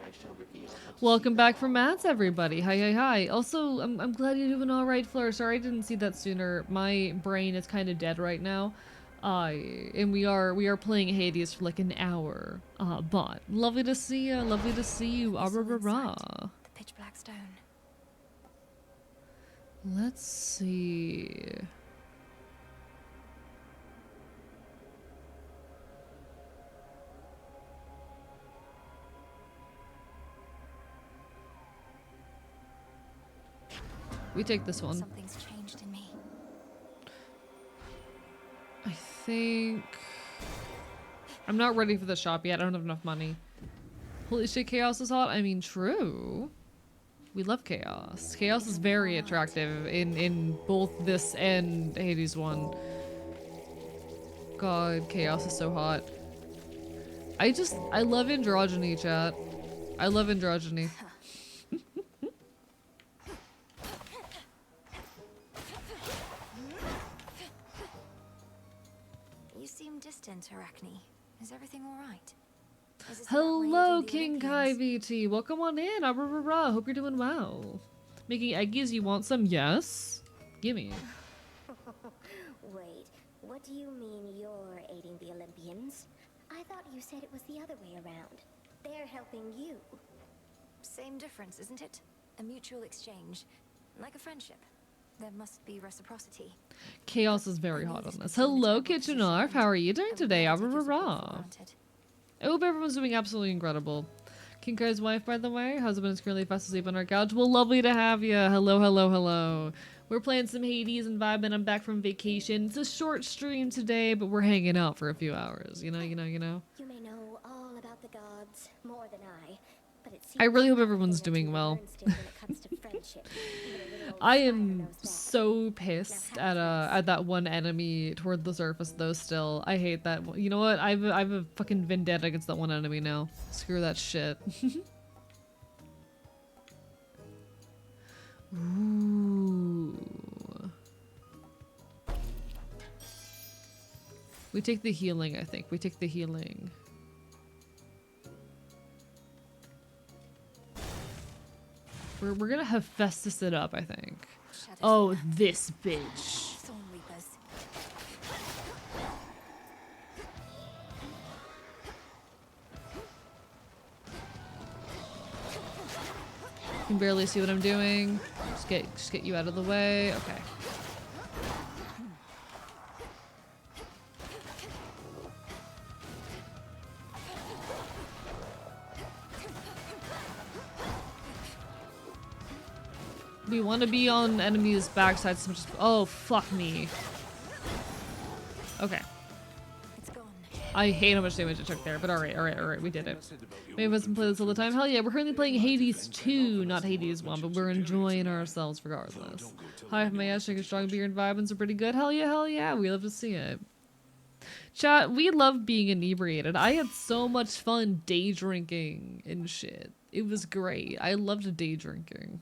I shall reveal what to Welcome seek back out. from Mats, everybody. Hi, hi, hi. Also, I'm glad you're doing all right, Fleur. Sorry I didn't see that sooner. My brain is kind of dead right now. And we are playing Hades for like an hour. But lovely to see you. Lovely to see you. Ah, rah, rah, rah. The pitch black stone. Let's see. We take this one. Something's changed in me. I think... I'm not ready for the shop yet. I don't have enough money. Holy shit, chaos is hot? I mean, true. We love chaos. Chaos is very attractive in both this and Hades 1. God, chaos is so hot. I love androgyny, chat. I love androgyny. You seem distant, Arachne. Is everything alright? Hello, King Kai VT. Welcome on in. Ah, rah, rah, rah. Hope you're doing well. Making eggies, you want some? Yes. Gimme. Wait, what do you mean you're aiding the Olympians? I thought you said it was the other way around. They're helping you. Same difference, isn't it? A mutual exchange. Like a friendship. There must be reciprocity. Chaos is very hot on this. Hello, Kitchen Arf. How are you doing today? Ah, rah, rah, rah. I hope everyone's doing absolutely incredible. King Kai's wife, by the way, husband is currently fast asleep on our couch. Well, lovely to have you. Hello, hello, hello. We're playing some Hades and vibing. I'm back from vacation. It's a short stream today, but we're hanging out for a few hours. You know. You may know all about the gods more than but it I really seems hope everyone's doing well. still when it comes to friendship. Even a little old I fire am knows that. so pissed at that one enemy toward the surface though. Still, I hate that. You know what? I've a fucking vendetta against that one enemy now. Screw that shit. Ooh. We take the healing. I think we take the healing. We're gonna have Festus it up, I think. Oh, this bitch. Thorn Reapers. Can barely see what I'm doing. Just get you out of the way. Okay. We want to be on enemies' backsides as much as— oh, fuck me. Okay. I hate how much damage it took there, but alright, we did it. Many of us can play this all the time. Hell yeah, we're currently playing Hades 2, not Hades 1, but we're enjoying ourselves regardless. Hi, my ass, drinking strong beer and vibing are pretty good. Hell yeah, we love to see it. Chat, we love being inebriated. I had so much fun day drinking and shit. It was great. I loved day drinking.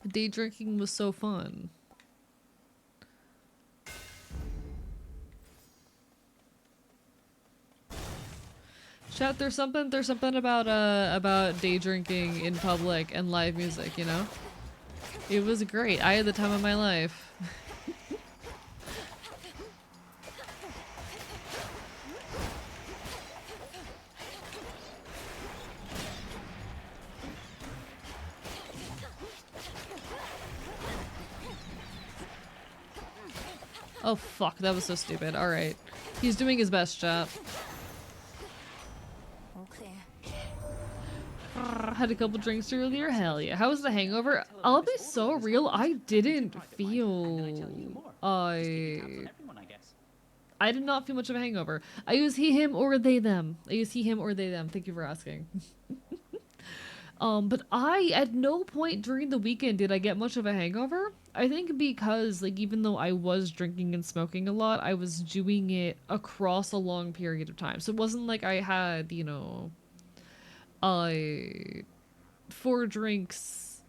Day drinking was so fun. Chat, there's something about day drinking in public and live music, you know? It was great. I had the time of my life. Oh fuck, that was so stupid. Alright. He's doing his best, chat. All clear. Had a couple drinks earlier. Hell yeah. How was the hangover? I'll be so real. I didn't feel I did not feel much of a hangover. I use he, him, or they, them. I use he, him, or they, them. Thank you for asking. But at no point during the weekend did I get much of a hangover. I think because, like, even though I was drinking and smoking a lot, I was doing it across a long period of time. So it wasn't like I had, you know, 4 drinks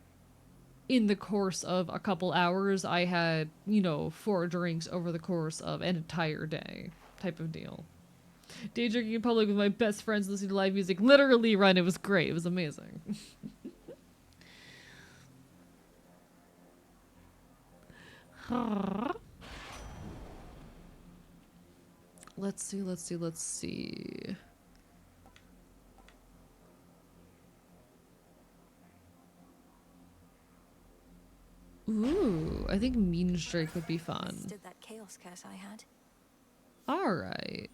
in the course of a couple hours. I had, you know, 4 drinks over the course of an entire day type of deal. Day drinking in public with my best friends, listening to live music. Literally, Run. It was great. It was amazing. Let's see. Ooh, I think Mean Streak would be fun. Stood that chaos curse I had. Alright.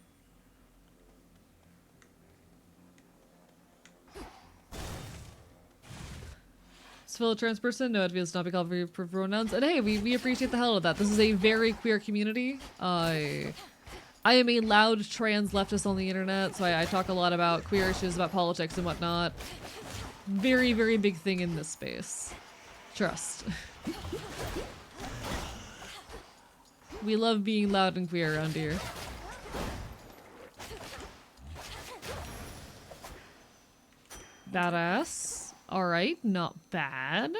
Fellow trans person, no, it feels not be called for pronouns. And hey, we appreciate the hell of that. This is a very queer community. I am a loud trans leftist on the internet, so I talk a lot about queer issues, about politics and whatnot. Very, very big thing in this space. Trust. We love being loud and queer around here. Badass. Alright, not bad.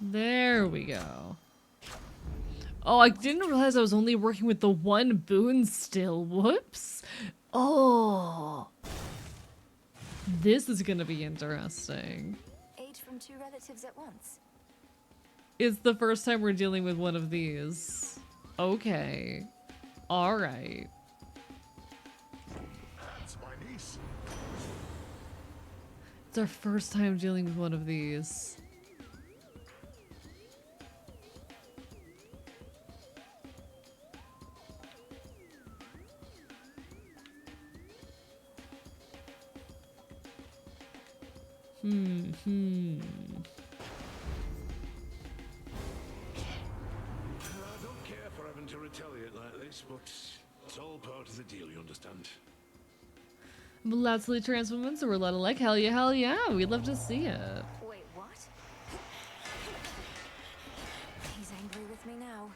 There we go. Oh, I didn't realize I was only working with the one boon still. Whoops. Oh. This is gonna be interesting. Aid from 2 relatives at once. It's the first time we're dealing with one of these. Okay. Alright. That's my niece. It's our first time dealing with one of these. I don't care for having to retaliate like this, but it's all part of the deal, you understand? Lots of trans women, so we're a lot alike. Hell yeah, we'd love to see it. Wait, what? He's angry with me now.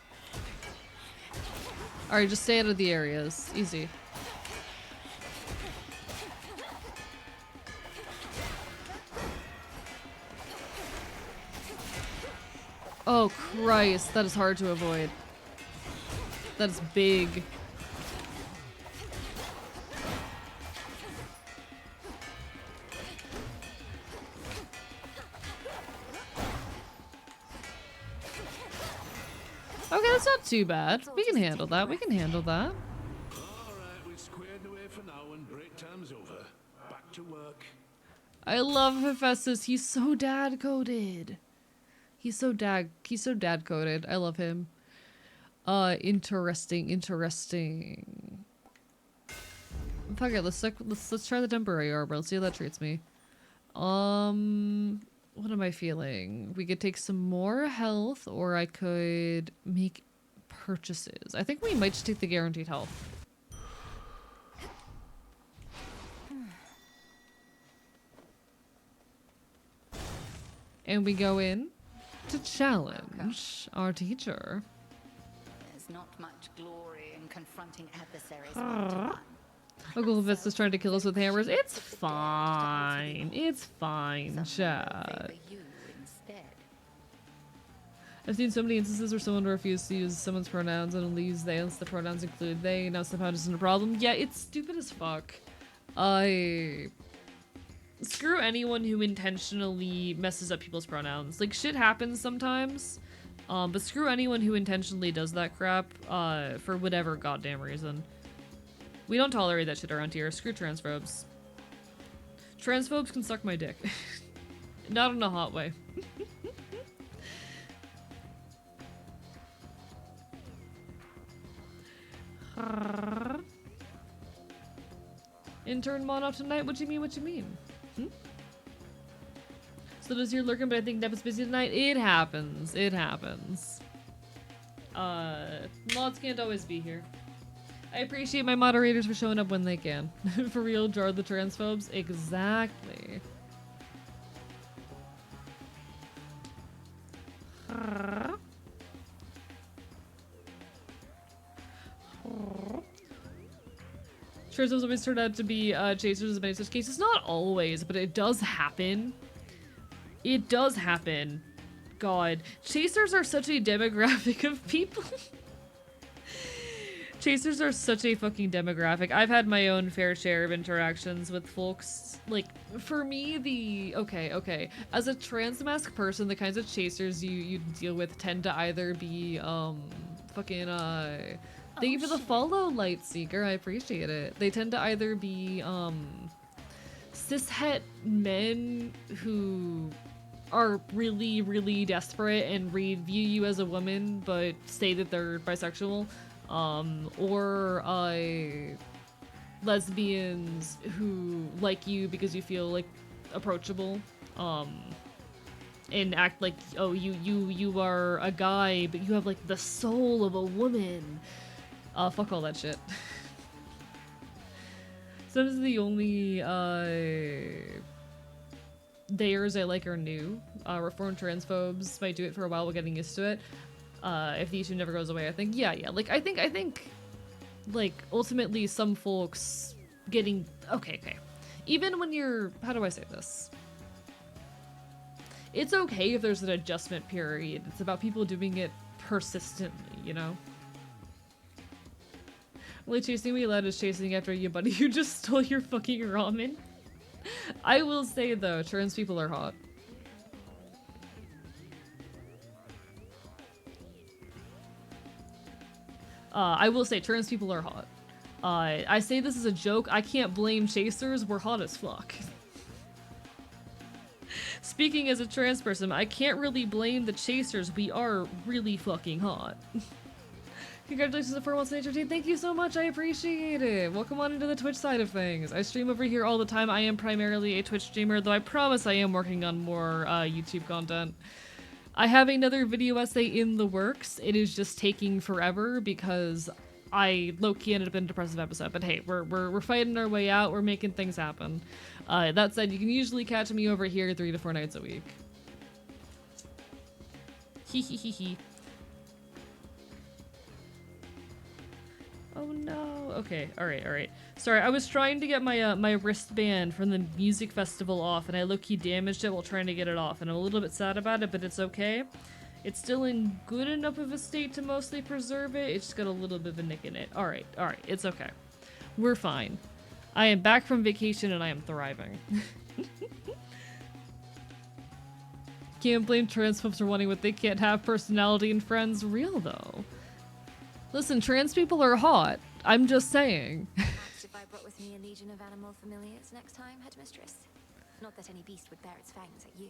Alright, just stay out of the areas. Easy. Oh Christ, that is hard to avoid. That is big. Okay, that's not too bad. We can handle that. We can handle that. Alright, we're squared away for now and break time's over. Back to work. I love Hephaestus. He's so dad-coded. He's so dad-coded. I love him. Interesting. Fuck it, let's try the temporary arbor. Let's see how that treats me. What am I feeling? We could take some more health, or I could make purchases. I think we might just take the guaranteed health. And we go in to challenge our teacher. There's not much glory in confronting adversaries one-to-one. Uncle Hephaestus trying to kill us with hammers. It's fine. It's fine, Chad. I've seen so many instances where someone refused to use someone's pronouns and only use they unless the pronouns include they. Now somehow isn't a problem. Yeah, it's stupid as fuck. Screw anyone who intentionally messes up people's pronouns. Like, shit happens sometimes. But screw anyone who intentionally does that crap, for whatever goddamn reason. We don't tolerate that shit around here. Screw transphobes. Transphobes can suck my dick. Not in a hot way. Intern mod up tonight? What you mean? What you mean? So does your lurking, but I think Nep is busy tonight? It happens. It happens. Mods can't always be here. I appreciate my moderators for showing up when they can. For real, jar the transphobes? Exactly. Transphobes always turn out to be chasers in many such cases. Not always, but it does happen. It does happen. God. Chasers are such a demographic of people. Chasers are such a fucking demographic. I've had my own fair share of interactions with folks. Like, for me, okay. As a transmask person, the kinds of chasers you deal with tend to either be, thank you for the follow, Lightseeker. I appreciate it. They tend to either be, cishet men who are really, really desperate and view you as a woman, but say that they're bisexual. Or lesbians who like you because you feel like approachable, and act like, oh, you are a guy, but you have like the soul of a woman. Fuck all that shit. Sometimes the only theirs I like are new. Reformed transphobes might do it for a while while getting used to it. If the issue never goes away, I think, yeah. Like, I think, like, ultimately some folks getting, okay. Even when you're, how do I say this? It's okay if there's an adjustment period. It's about people doing it persistently, you know? Only chasing me allowed is chasing after you, buddy. You just stole your fucking ramen. I will say, though, trans people are hot. I will say, trans people are hot. I say this as a joke. I can't blame chasers. We're hot as fuck. Speaking as a trans person, I can't really blame the chasers. We are really fucking hot. Congratulations on 4 months in HRT. Thank you so much. I appreciate it. Welcome on into the Twitch side of things. I stream over here all the time. I am primarily a Twitch streamer, though I promise I am working on more YouTube content. I have another video essay in the works. It is just taking forever because I low-key ended up in a depressive episode. But hey, we're fighting our way out. We're making things happen. That said, you can usually catch me over here 3 to 4 nights a week. Hee. Oh no. Okay, alright. Sorry, I was trying to get my my wristband from the music festival off, and I low-key damaged it while trying to get it off, and I'm a little bit sad about it, but it's okay. It's still in good enough of a state to mostly preserve it. It's just got a little bit of a nick in it. Alright, it's okay. We're fine. I am back from vacation and I am thriving. Can't blame transphobes for wanting what they can't have. Personality and friends. Real though. Listen, trans people are hot. I'm just saying. Perhaps if I brought with me a legion of animal familiars next time, Headmistress. Not that any beast would bear its fangs at you.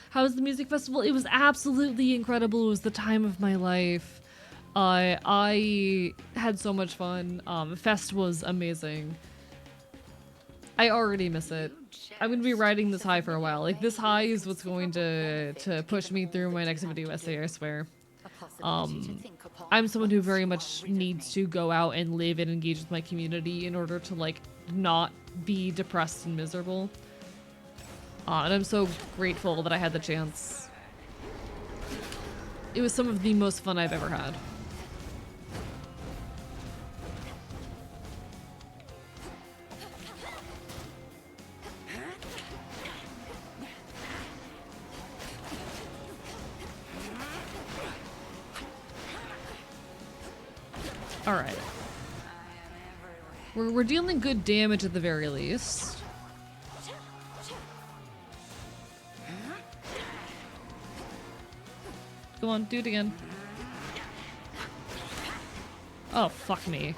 How was the music festival? It was absolutely incredible. It was the time of my life. I had so much fun. Fest was amazing. I already miss it. I'm gonna be riding this high for a while. Like, this high is what's going to push me through my next video essay, I swear. I'm someone who very much needs to go out and live and engage with my community in order to, like, not be depressed and miserable. And I'm so grateful that I had the chance. It was some of the most fun I've ever had. Alright. We're dealing good damage at the very least. Come on, do it again. Oh, fuck me.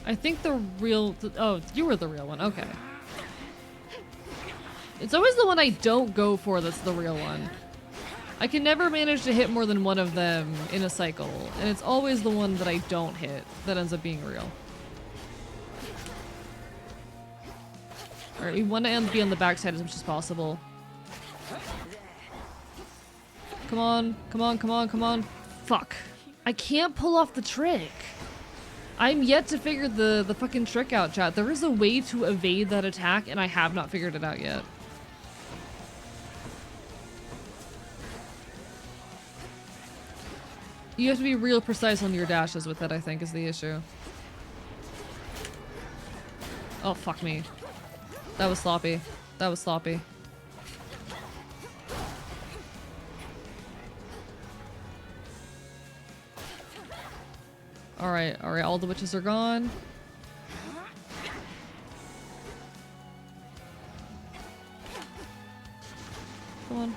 I think the real... Oh, you were the real one. Okay. It's always the one I don't go for that's the real one. I can never manage to hit more than one of them in a cycle, and it's always the one that I don't hit that ends up being real. Alright, we want to be on the backside as much as possible. Come on, come on, come on, come on. Fuck. I can't pull off the trick. I'm yet to figure the fucking trick out, chat. There is a way to evade that attack, and I have not figured it out yet. You have to be real precise on your dashes with it, I think, is the issue. Oh, fuck me. That was sloppy. That was sloppy. Alright, alright, all the witches are gone. Come on.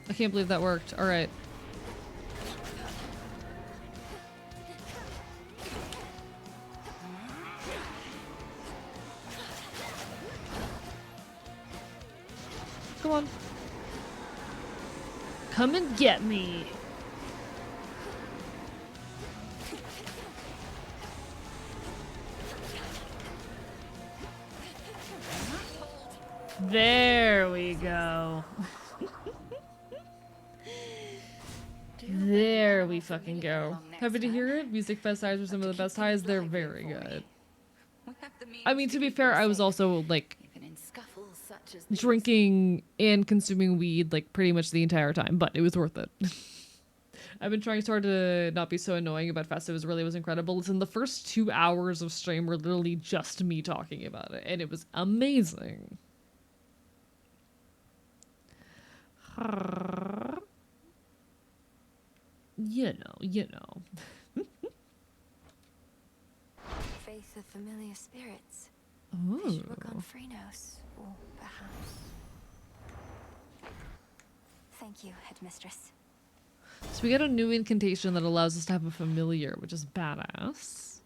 I can't believe that worked. Alright. Come on. Come and get me. There we go. There we fucking go. Happy to hear it. Music Fest highs are some of the best highs. They're very good. I mean, to be fair, I was also like drinking and consuming weed like pretty much the entire time, but it was worth it. I've been trying so hard to not be so annoying about Festivus. Really was incredible. Listen, the first 2 hours of stream were literally just me talking about it, and it was amazing. You know. Faith of familiar spirits. Ooh. They should work on Phrenos, or perhaps. Thank you, headmistress. So we got a new incantation that allows us to have a familiar, which is badass.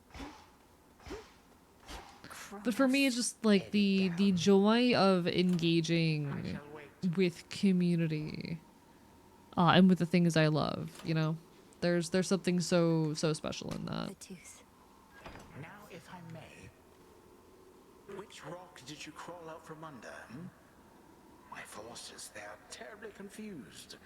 But for me, it's just like the joy of engaging with community, and with the things I love. You know, there's something so special in that. The tooth. Now, if I may, which rock did you crawl out from under? My forces, they are terribly confused.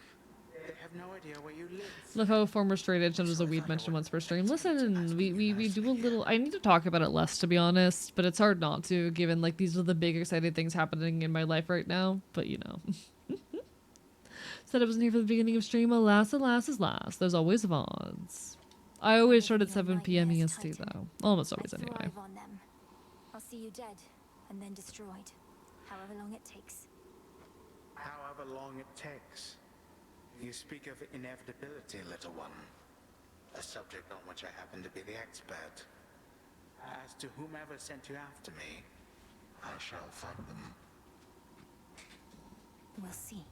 They have no idea where you live. Love how former straight edge was a weed mentioned once per stream. Listen, we do a little. I need to talk about it less, to be honest, but it's hard not to, given like these are the big exciting things happening in my life right now. But you know, said I wasn't here for the beginning of stream. Alas, alas, is last. There's always VODs. I always start at 7 p.m. EST though, almost always anyway. On them. I'll see you dead, and then destroyed. However long it takes. However long it takes. You speak of inevitability, little one. A subject on which I happen to be the expert. As to whomever sent you after me, I shall find them. We'll see.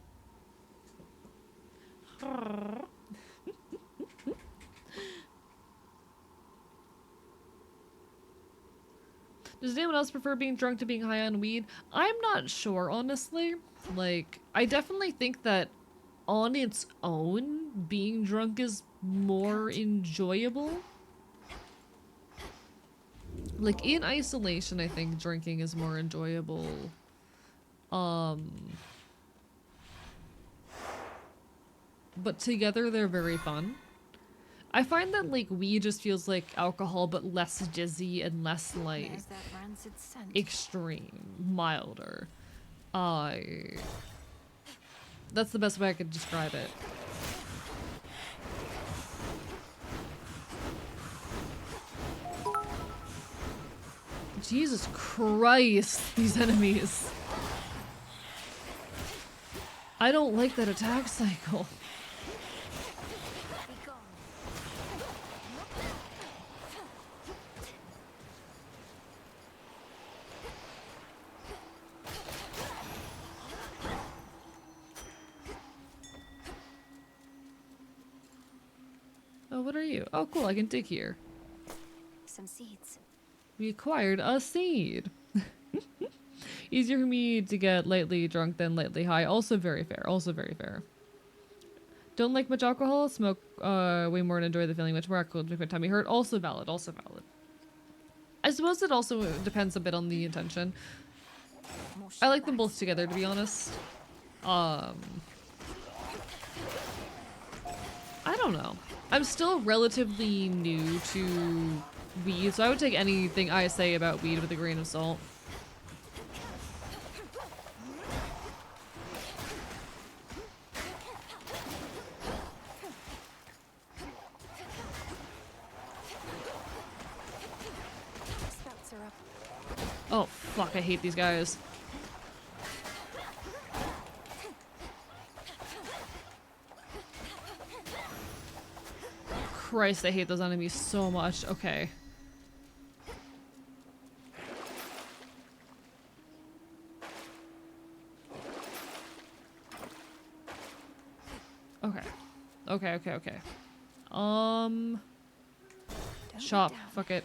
Does anyone else prefer being drunk to being high on weed? I'm not sure, honestly. Like, I definitely think that on its own, being drunk is more enjoyable. Like, in isolation, I think drinking is more enjoyable. But together, they're very fun. I find that, like, weed just feels like alcohol, but less dizzy and less, like, extreme, milder. That's the best way I could describe it. Jesus Christ, these enemies. I don't like that attack cycle. Oh, what are you? Oh, cool, I can dig here. Some seeds. We acquired a seed. Easier for me to get lightly drunk than lightly high. Also very fair. Also very fair. Don't like much alcohol. Smoke way more and enjoy the feeling much more. Alcohol make my tummy hurt. Also valid. Also valid. I suppose it also depends a bit on the intention. I like them both together, to be honest. I don't know. I'm still relatively new to weed, so I would take anything I say about weed with a grain of salt. Oh, fuck, I hate these guys. Christ, I hate those enemies so much. Okay. Okay. Okay. Shop. Fuck it.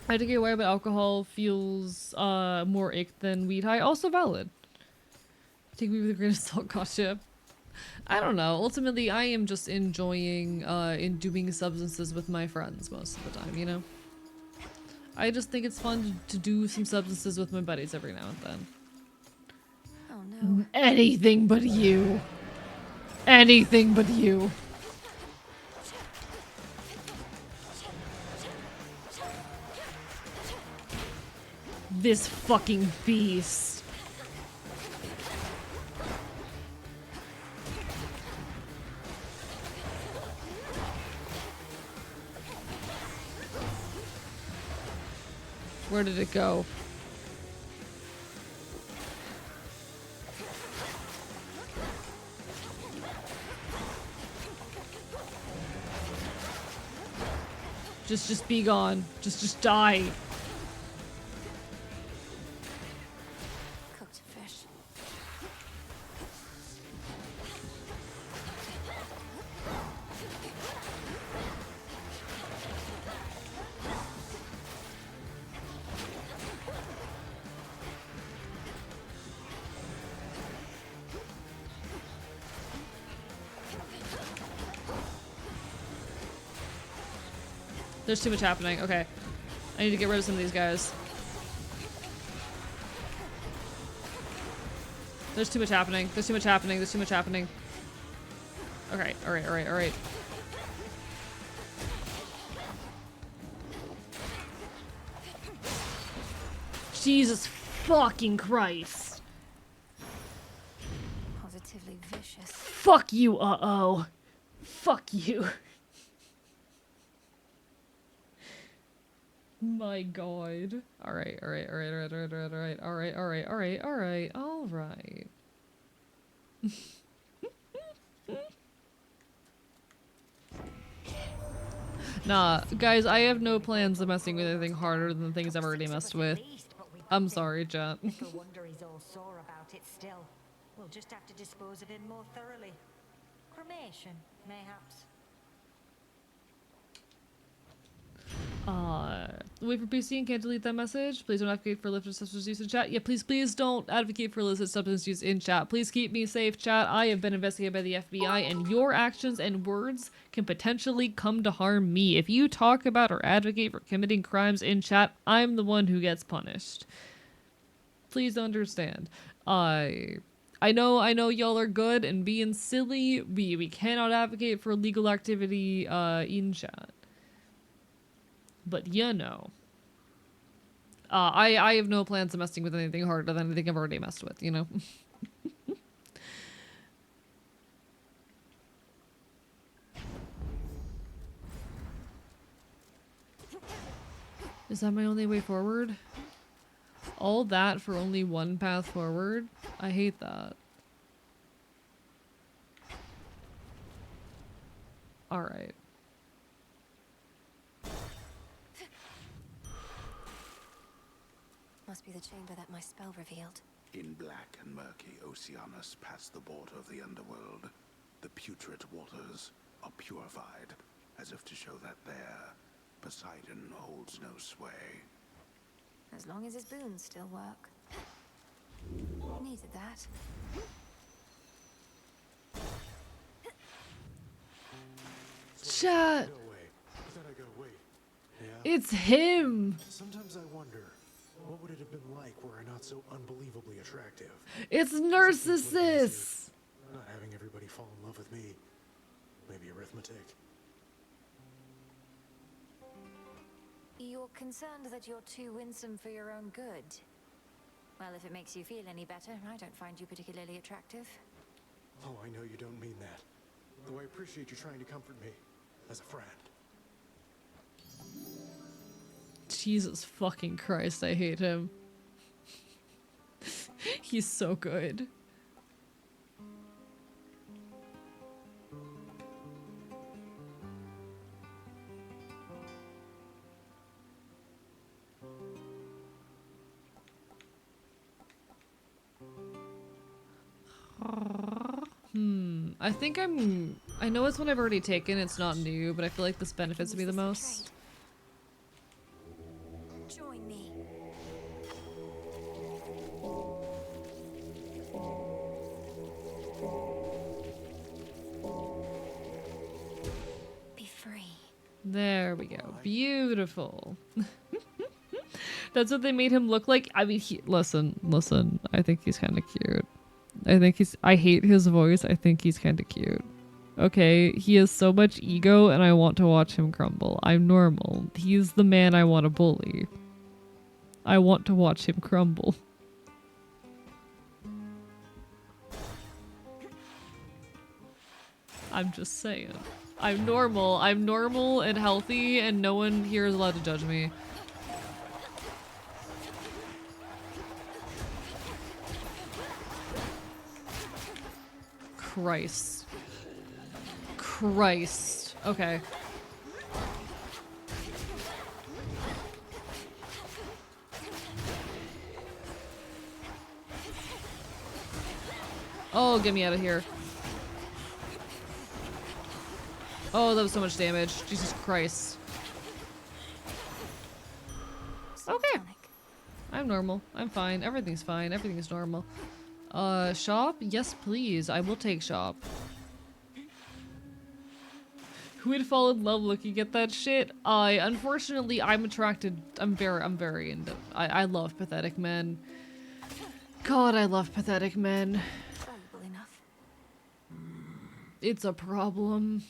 I had to get away, but alcohol feels more ick than weed high. Also valid. Take me with a grain of salt, gotcha. I don't know. Ultimately, I am just enjoying doing substances with my friends most of the time, you know? I just think it's fun to do some substances with my buddies every now and then. Oh no. Anything but you. Anything but you. This fucking beast. Where did it go? Just be gone. Just die. Cooked fish. There's too much happening. Okay. I need to get rid of some of these guys. There's too much happening. There's too much happening. There's too much happening. Okay. Alright. Jesus fucking Christ. Positively vicious. Fuck you, uh-oh. Fuck you. My god. Alright. Nah, guys, I have no plans of messing with anything harder than the things I've already messed with. I'm sorry, chat. Little wonder he's all sore about it still. We'll just have to dispose of him more thoroughly. Cremation, mayhaps. Wait for PC and can't delete that message. Please don't advocate for illicit substance use in chat. Yeah, please don't advocate for illicit substance use in chat. Please keep me safe, chat. I have been investigated by the FBI, and your actions and words can potentially come to harm me. If you talk about or advocate for committing crimes in chat, I'm the one who gets punished. Please understand. I know y'all are good and being silly. We cannot advocate for illegal activity in chat. But you know, I have no plans of messing with anything harder than anything I've already messed with, you know? Is that my only way forward? All that for only one path forward? I hate that. Alright. Must be the chamber that my spell revealed. In black and murky Oceanus past the border of the underworld, the putrid waters are purified, as if to show that there, Poseidon holds no sway. As long as his boons still work. Needed that. Chat! No way. I thought I got away. Yeah. It's him! Sometimes I wonder, what would it have been like were I not so unbelievably attractive? It's Narcissus! Not having everybody fall in love with me. Maybe arithmetic. You're concerned that you're too winsome for your own good. Well, if it makes you feel any better, I don't find you particularly attractive. Oh, I know you don't mean that. Though I appreciate you trying to comfort me as a friend. Jesus fucking Christ, I hate him. He's so good. I think I know it's one I've already taken, it's not new, but I feel like this benefits me the most. Join me. Be free. There we go. Beautiful. That's what they made him look like. I mean, listen. I think he's kind of cute. I hate his voice. I think he's kind of cute. Okay, he has so much ego and I want to watch him crumble. I'm normal. He's the man I want to bully. I want to watch him crumble. I'm just saying. I'm normal and healthy and no one here is allowed to judge me. Christ. Okay. Oh, get me out of here. Oh, that was so much damage. Jesus Christ. Okay. I'm normal. I'm fine. Everything's fine. Everything's normal. Shop? Yes, please. I will take shop. Who would fall in love looking at that shit? Unfortunately, I'm attracted. I'm very into. I love pathetic men. God, I love pathetic men. Valuable enough. It's a problem.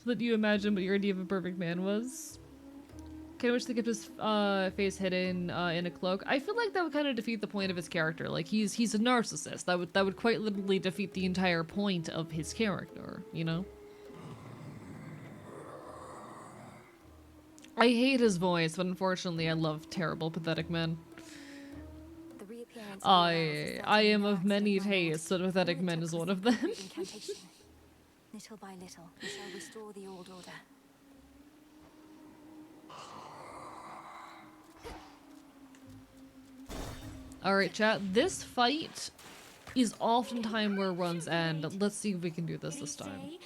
So that you imagine what your idea of a perfect man was. Kind of wish they kept his face hidden in a cloak. I feel like that would kind of defeat the point of his character. Like he's a narcissist. That would quite literally defeat the entire point of his character, you know? I hate his voice, but unfortunately I love terrible, pathetic men. I am of many tastes, but pathetic men is one of them. Little by little, we shall restore the old order. Alright, chat. This fight is oftentimes where runs end. Let's see if we can do this time.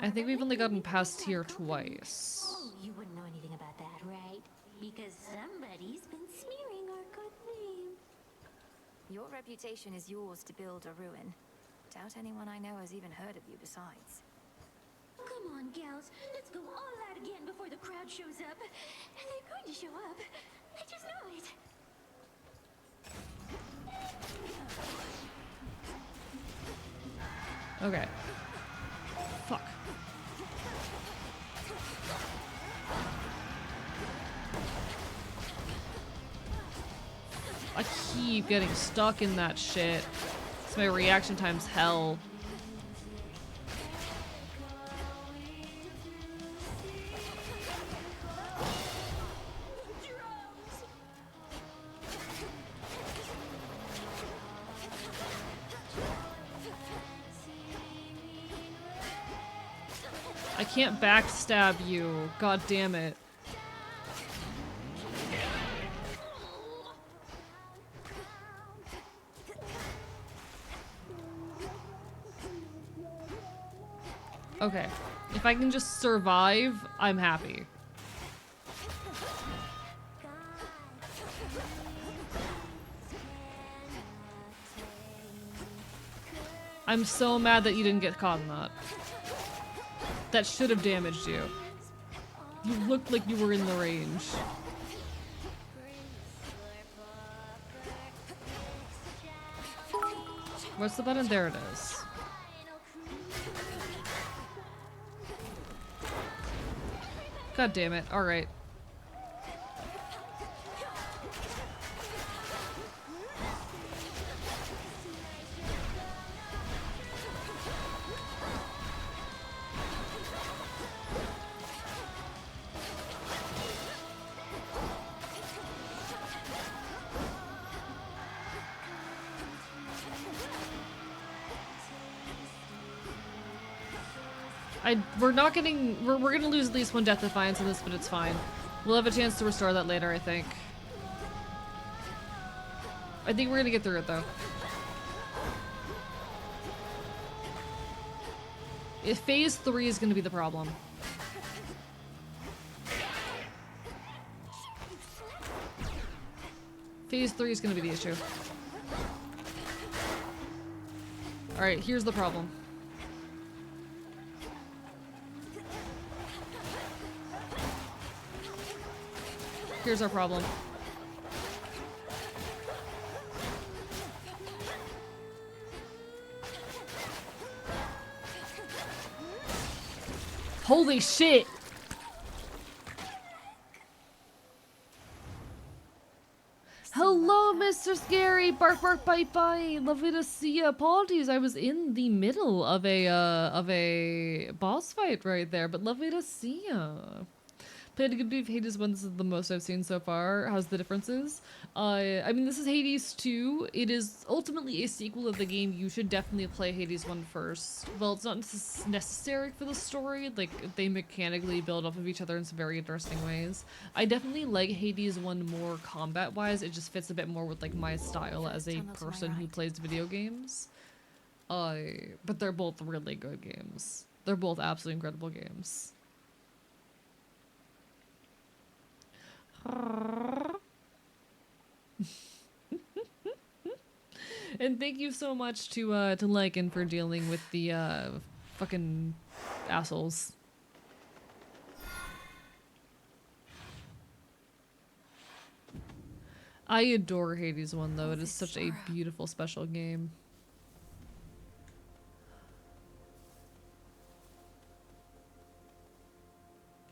I think we've only gotten past here twice. Oh, you wouldn't know anything about that, right? Because somebody's been smearing our good name. Your reputation is yours to build a ruin. Doubt anyone I know has even heard of you besides. Come on, gals. Let's go all out again before the crowd shows up. And they're going to show up. I just know it. Okay. Fuck. I keep getting stuck in that shit. So my reaction time's hell. I can't backstab you. God damn it. Okay. If I can just survive, I'm happy. I'm so mad that you didn't get caught in that. That should have damaged you. You looked like you were in the range. What's the button? There it is. God damn it. Alright. We're gonna lose at least one Death Defiance in this, but it's fine. We'll have a chance to restore that later, I think. I think we're gonna get through it, though. If Phase 3 is gonna be the problem. Phase 3 is gonna be the issue. Alright, here's the problem. Here's our problem. Holy shit! Hello, Mr. Scary! Bark, bark, bite, bite! Lovely to see you. Apologies, I was in the middle of a boss fight right there, but lovely to see you. Played a good bit of Hades 1. This is the most I've seen so far. How's the differences? I mean, this is Hades 2. It is ultimately a sequel of the game. You should definitely play Hades 1 first. Well, it's not necessary for the story. Like, they mechanically build off of each other in some very interesting ways. I definitely like Hades 1 more combat-wise. It just fits a bit more with, like, my style as a person who plays video games. But they're both really good games. They're both absolutely incredible games. And thank you so much to Lycan for dealing with the fucking assholes. I adore Hades 1 though. It is such a beautiful special game.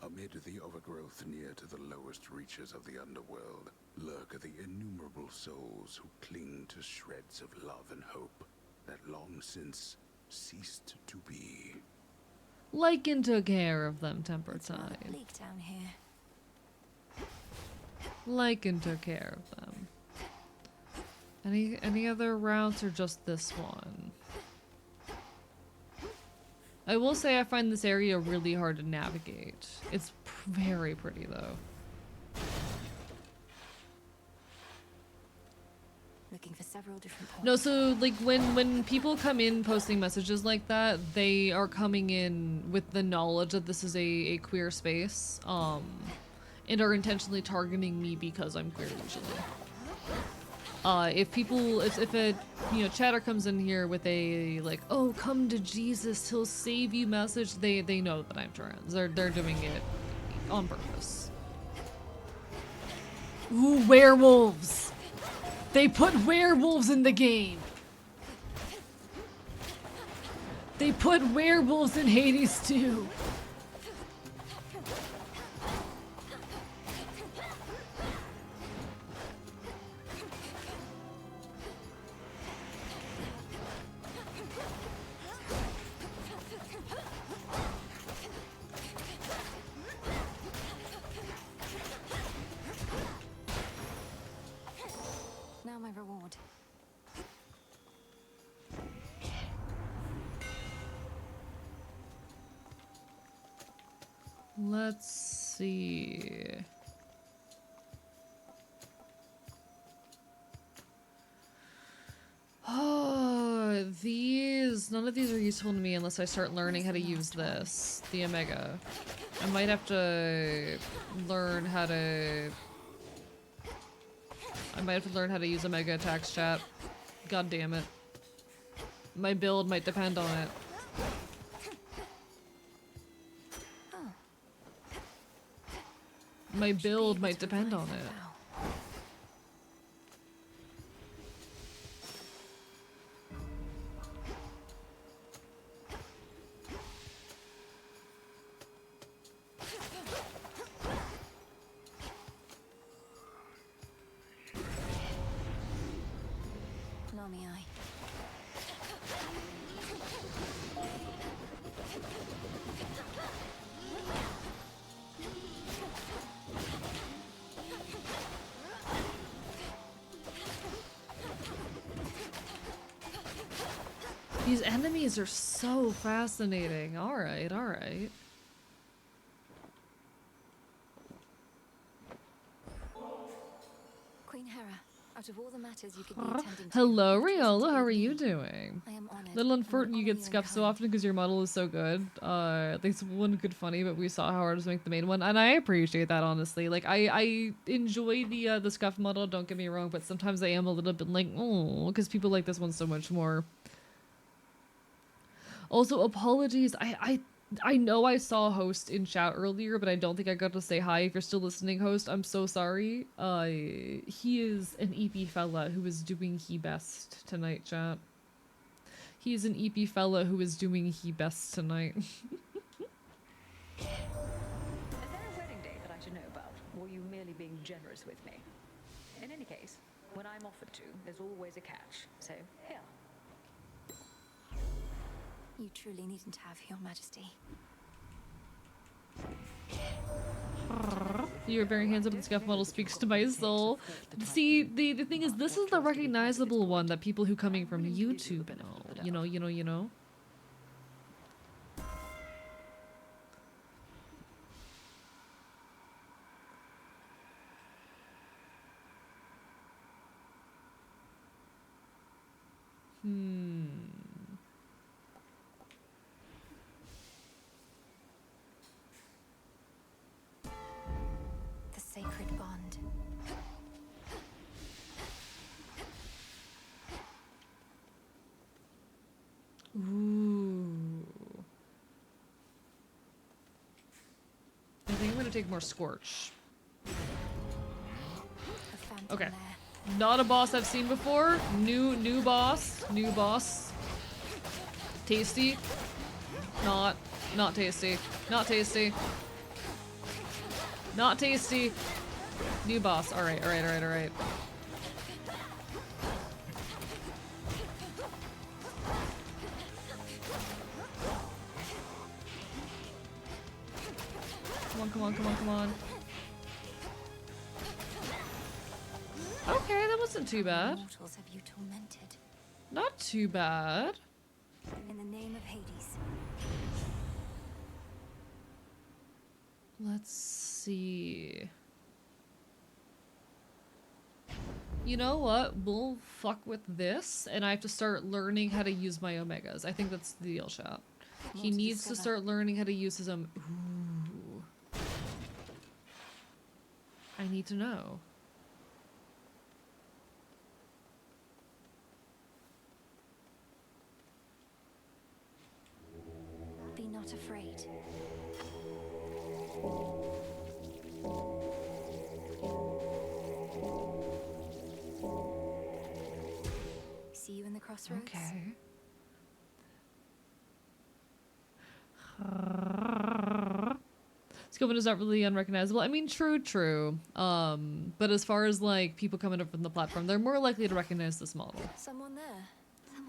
Amid the overgrowth near to the lowest reaches of the underworld lurk the innumerable souls who cling to shreds of love and hope that long since ceased to be. Lycan took care of them, Tempertide. Bleak down here. Lycan took care of them. Any other routes or just this one? I will say I find this area really hard to navigate. It's very pretty though. Looking for several different points. No, so like when people come in posting messages like that, they are coming in with the knowledge that this is a queer space, and are intentionally targeting me because I'm queer usually. If a chatter comes in here with a like, oh, come to Jesus, he'll save you message, they know that I'm trans. They're doing it on purpose. Ooh, werewolves! They put werewolves in the game. They put werewolves in Hades too. Now my reward. Let's see. Oh, none of these are useful to me unless I start learning how to use this, the Omega. I might have to learn how to... I might have to learn how to use Omega attacks, chat. God damn it. My build might depend on it. My build might depend on it. Nami eye. These enemies are so fascinating. Alright, alright. Queen Hera, out of all the matters you could be attending to, Hello, you've chosen Riola. to How are lead you me. doing? I am honored. Little and will unfortunate you honor get in scuffed so kind. often because your model is so good. At least one good funny, but we saw how hard it was to make the main one, and I appreciate that honestly. Like I enjoy the scuff model. Don't get me wrong, but sometimes I am a little bit like, oh, because people like this one so much more. Also, apologies. I know I saw host in chat earlier, but I don't think I got to say hi. If you're still listening, host, I'm so sorry. He is an EP fella who is doing he best tonight, chat. He is an EP fella who is doing he best tonight. Is there a wedding date that I should know about, or are you merely being generous with me? In any case, when I'm offered to, there's always a catch. So, here. You truly needn't have, Your Majesty. Your very handsome scuff model speaks to my soul. See, the thing is, this is the recognizable one that people who coming from YouTube know. You know. The sacred bond. Ooh. I think I'm gonna take more Scorch. Okay. Not a boss I've seen before. New boss. New boss. Tasty. Not tasty. Not tasty. Not tasty. New boss. Alright. Come on. Okay, that wasn't too bad. Mortals have you tormented? Not too bad. In the name of Hades. Let's see. You know what? We'll fuck with this, and I have to start learning how to use my Omegas. I think that's the deal, chat. He needs to start learning how to use his Ooh. I need to know. Be not afraid. crossroads. Okay. Scopin is not really unrecognizable. I mean, true. But as far as like people coming up from the platform, they're more likely to recognize this model. Someone there.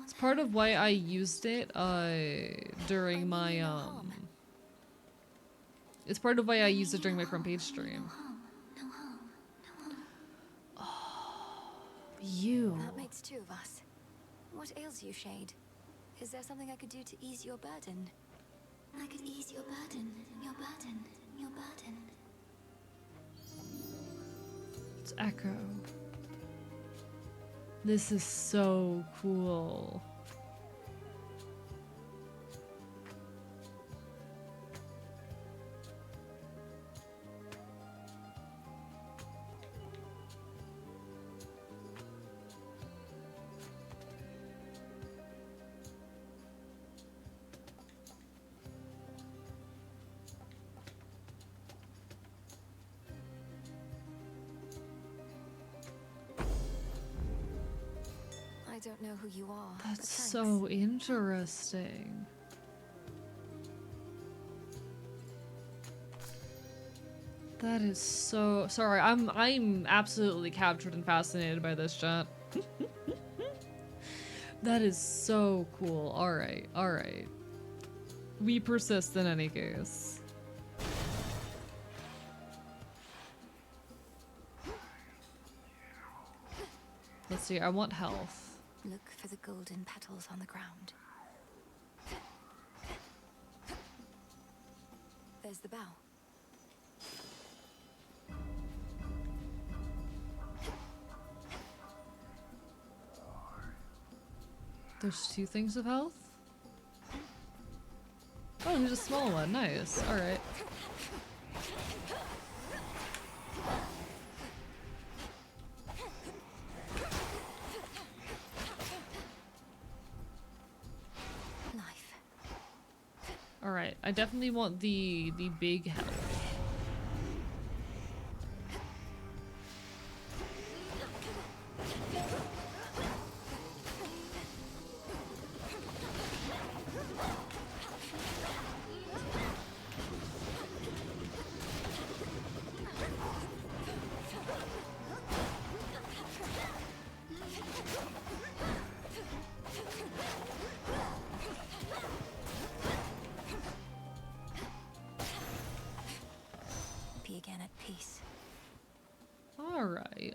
It's part of why I used it during my It's part of why I used it during my front page stream. Oh, you. That makes two of us. What ails you, Shade? Is there something I could do to ease your burden? I could ease your burden, your burden, your burden. It's Echo. This is so cool. I don't know who you are. That's but thanks. so interesting. That is so sorry. I'm absolutely captured and fascinated by this chat. That is so cool. All right. We persist in any case. Let's see. I want health. Look for the golden petals on the ground. There's the bow. There's 2 things of health? Oh, there's a small one. Nice. Alright. Alright, I definitely want the big health. Be again at peace. Alright.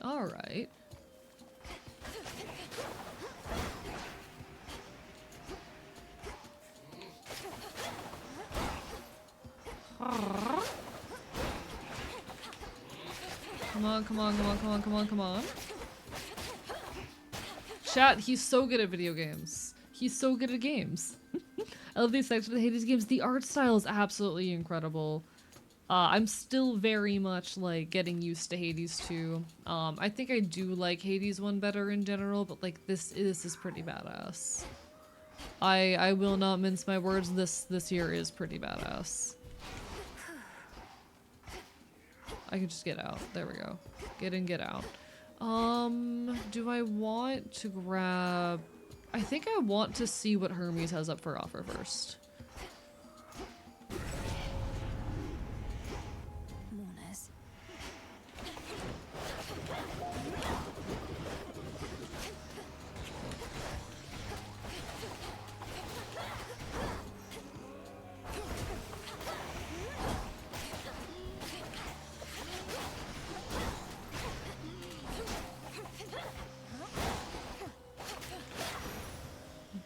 Come on. Chat, he's so good at video games. He's so good at games. I love the section of the Hades games. The art style is absolutely incredible. I'm still very much like getting used to Hades 2. I think I do like Hades 1 better in general, but like this is pretty badass. I will not mince my words. This year is pretty badass. I can just get out. There we go. Get in, get out. Do I want to grab... I think I want to see what Hermes has up for offer first. Mourners.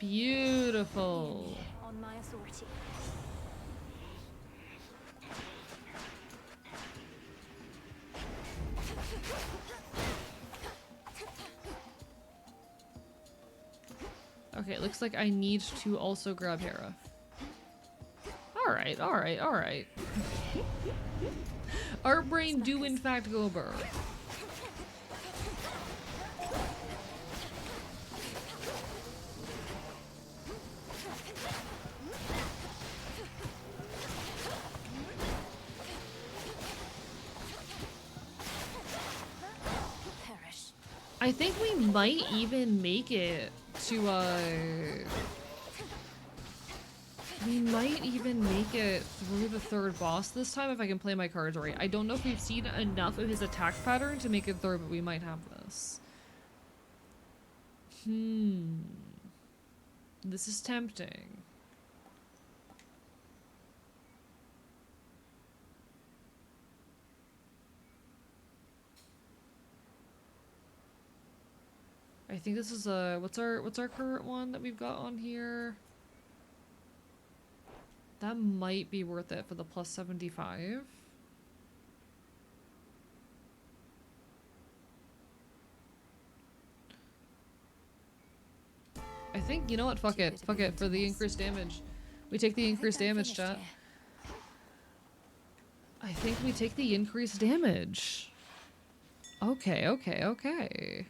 Beautiful. On my authority. Okay, looks like I need to also grab Hera. Alright. Our brain do in fact go burr. I think we might even make it we might even make it through the third boss this time if I can play my cards right. I don't know if we've seen enough of his attack pattern to make it through, but we might have this. This is tempting. I think this is a what's our current one that we've got on here? That might be worth it for the plus 75. I think, you know what, fuck it for the increased damage. We take the increased damage, chat. I think we take the increased damage. Okay.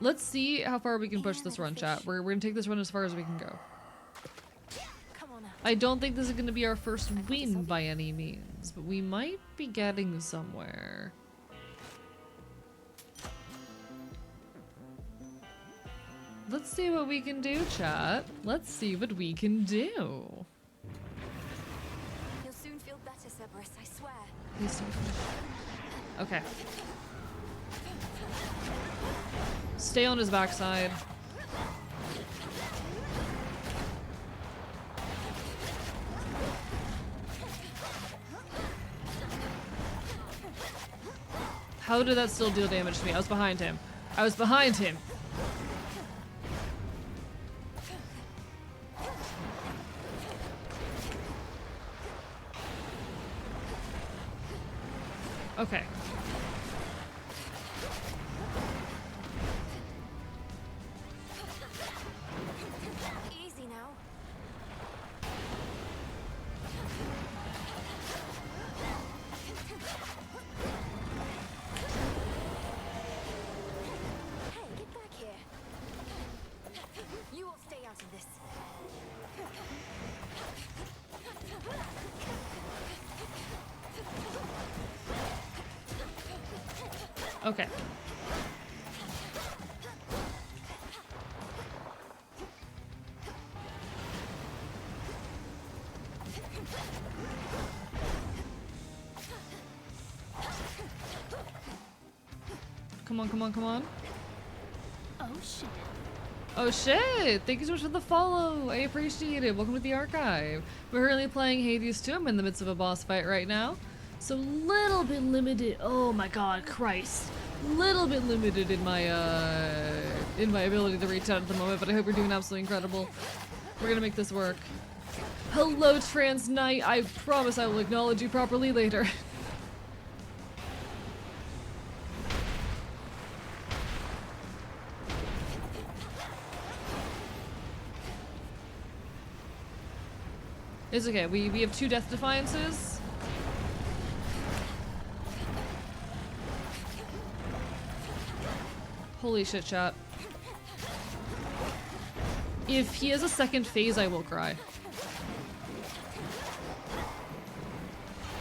Let's see how far we can push this run, chat. We're gonna take this run as far as we can go. I don't think this is gonna be our first win by any means, but we might be getting somewhere. Let's see what we can do, chat. Let's see what we can do. You'll soon feel better, Cerberus, I swear. Okay. Stay on his backside. How did that still deal damage to me? I was behind him. Okay. Easy now. Hey, get back here. You will stay out of this. Okay. Come on. Oh shit. Oh shit! Thank you so much for the follow. I appreciate it. Welcome to the archive. We're currently playing Hades 2. I'm in the midst of a boss fight right now. So little bit limited. Oh my god, Christ. Little bit limited in my ability to reach out at the moment, but I hope we're doing absolutely incredible. We're gonna make this work. Hello, Trans Knight. I promise I will acknowledge you properly later. It's okay. We have 2 Death Defiances. Holy shit, chat. If he has a second phase, I will cry.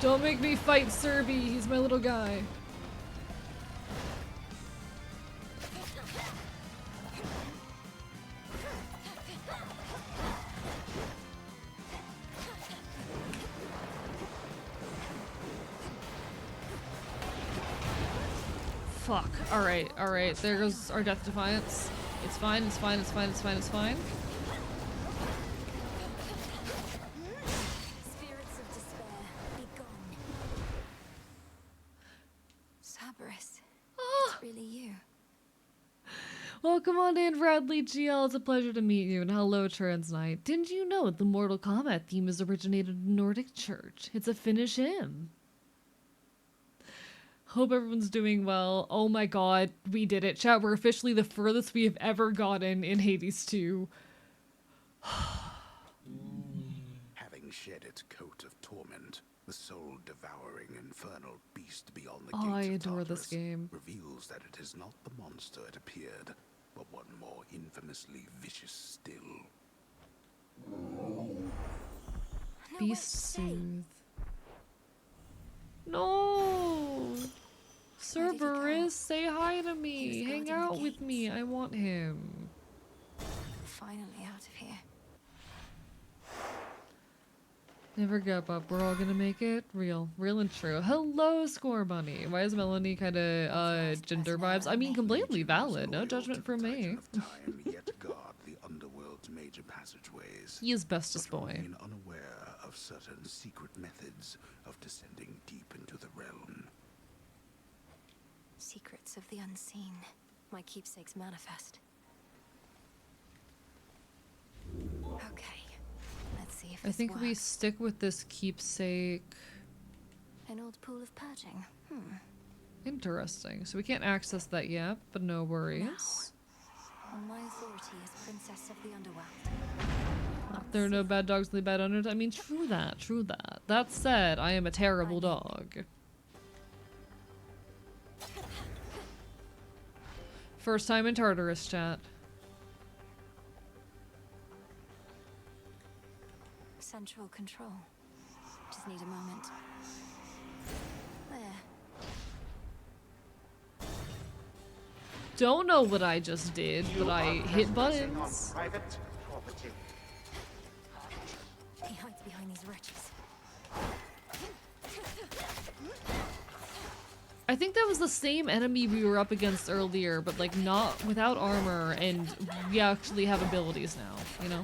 Don't make me fight Serby. He's my little guy. Fuck. Alright. There goes our Death Defiance. It's fine. Spirits of despair, be gone. Cerberus, it's really you. Welcome on in, Bradley GL. It's a pleasure to meet you. And hello, Trans Knight. Didn't you know the Mortal Kombat theme is originated in Nordic Church? It's a Finnish hymn. Hope everyone's doing well. Oh my god, we did it. Chat, we're officially the furthest we have ever gotten in Hades 2. Having shed its coat of torment, the soul-devouring infernal beast beyond the Oh, I gates of adore this Tartarus game. reveals that it is not the monster it appeared, but one more infamously vicious still. Beast Soothe. No! Cerberus, say hi to me. Hang out with me. I want him. Finally out of here. Never give up. We're all gonna make it. Real and true. Hello, Score Bunny. Why is Melanie kind of gender vibes? I mean, completely valid. No judgment from me. Yet guard the underworld's major passageways. He is bestest boy. Remain unaware of certain secret methods of descending deep into the realm. Secrets of the unseen. My keepsake's manifest. Okay. Let's see if I think we stick with this keepsake. An old pool of purging. Interesting. So we can't access that yet, but no worries. On my authority as Princess of the Underworld. There are no bad dogs in the bad underworld. I mean, true that, true that. That said, I am a terrible dog. First time in Tartarus, chat. Central control. Just need a moment. There. Don't know what I just did, but I hit buttons. Private property. He hides behind these wretches. I think that was the same enemy we were up against earlier, but like not without armor, and we actually have abilities now, you know?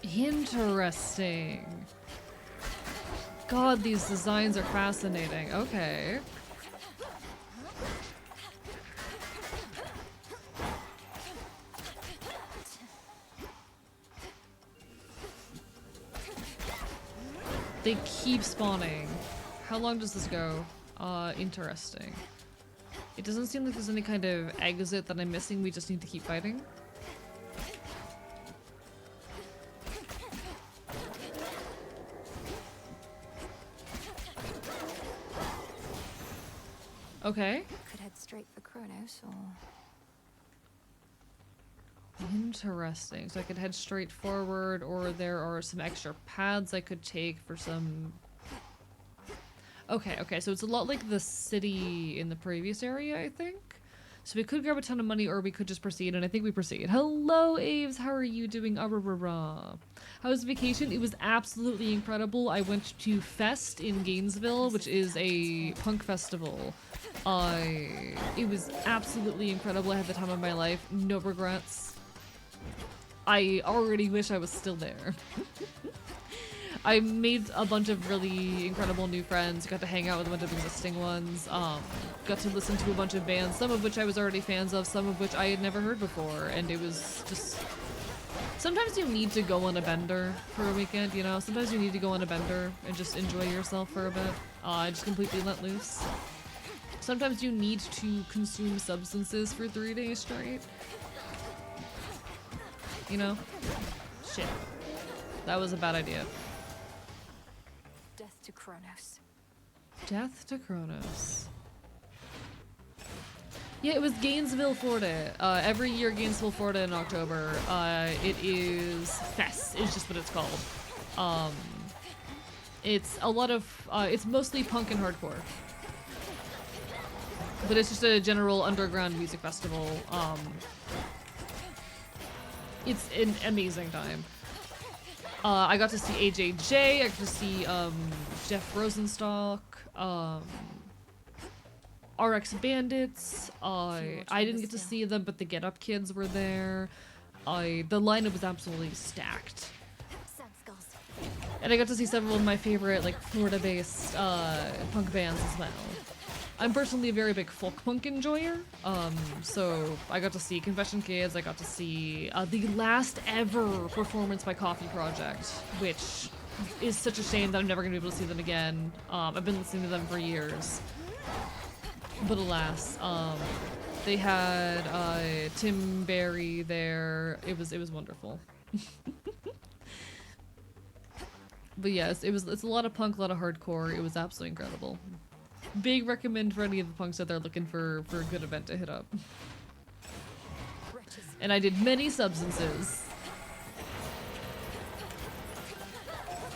Interesting. God, these designs are fascinating. Okay. They keep spawning. How long does this go? Interesting. It doesn't seem like there's any kind of exit that I'm missing. We just need to keep fighting. Okay. Could head straight for Kronos, or... Interesting. So I could head straight forward, or there are some extra paths I could take for some... Okay, so it's a lot like the city in the previous area, I think. So we could grab a ton of money, or we could just proceed, and I think we proceed. Hello, Aves, how are you doing? How was vacation? It was absolutely incredible. I went to Fest in Gainesville, which is a punk festival. It was absolutely incredible. I had the time of my life. No regrets. I already wish I was still there. I made a bunch of really incredible new friends, got to hang out with a bunch of existing ones, got to listen to a bunch of bands, some of which I was already fans of, some of which I had never heard before, and it was just... Sometimes you need to go on a bender for a weekend, you know? Sometimes you need to go on a bender and just enjoy yourself for a bit. Just completely let loose. Sometimes you need to consume substances for 3 days straight. You know? Shit. That was a bad idea. Death to Kronos. Death to Kronos. Yeah, it was Gainesville, Florida. Every year Gainesville, Florida in October. It is Fest, is just what it's called. It's a lot of, it's mostly punk and hardcore. But it's just a general underground music festival. It's an amazing time. I got to see AJJ, I got to see Jeff Rosenstock, RX Bandits. I didn't get to see them, but the Get Up Kids were there. The lineup was absolutely stacked. And I got to see several of my favorite, like, Florida-based punk bands as well. I'm personally a very big folk punk enjoyer, so I got to see Confession Kids, I got to see the last ever performance by Coffee Project, which is such a shame that I'm never going to be able to see them again. I've been listening to them for years, but alas, they had Tim Barry there. It was wonderful. But yes, it's a lot of punk, a lot of hardcore. It was absolutely incredible. Big recommend for any of the punks out there looking for a good event to hit up. And I did many substances.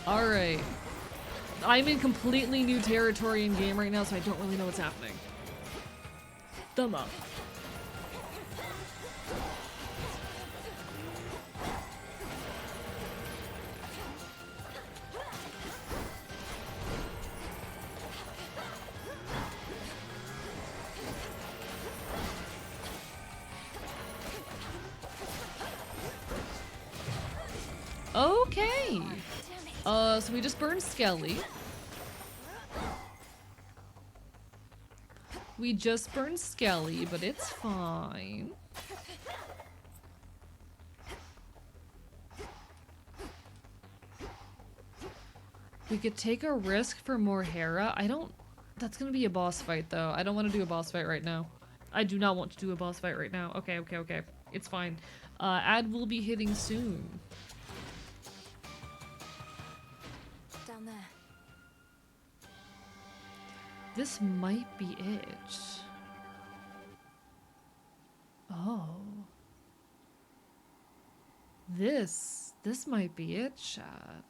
Alright. I'm in completely new territory in game right now, so I don't really know what's happening. Thumb up. Okay. So we just burned Skelly. We just burned Skelly, but it's fine. We could take a risk for more Hera. That's gonna be a boss fight though. I don't want to do a boss fight right now. I do not want to do a boss fight right now. Okay. It's fine. Ad will be hitting soon. Down there. This might be it. Oh. This might be it, chat.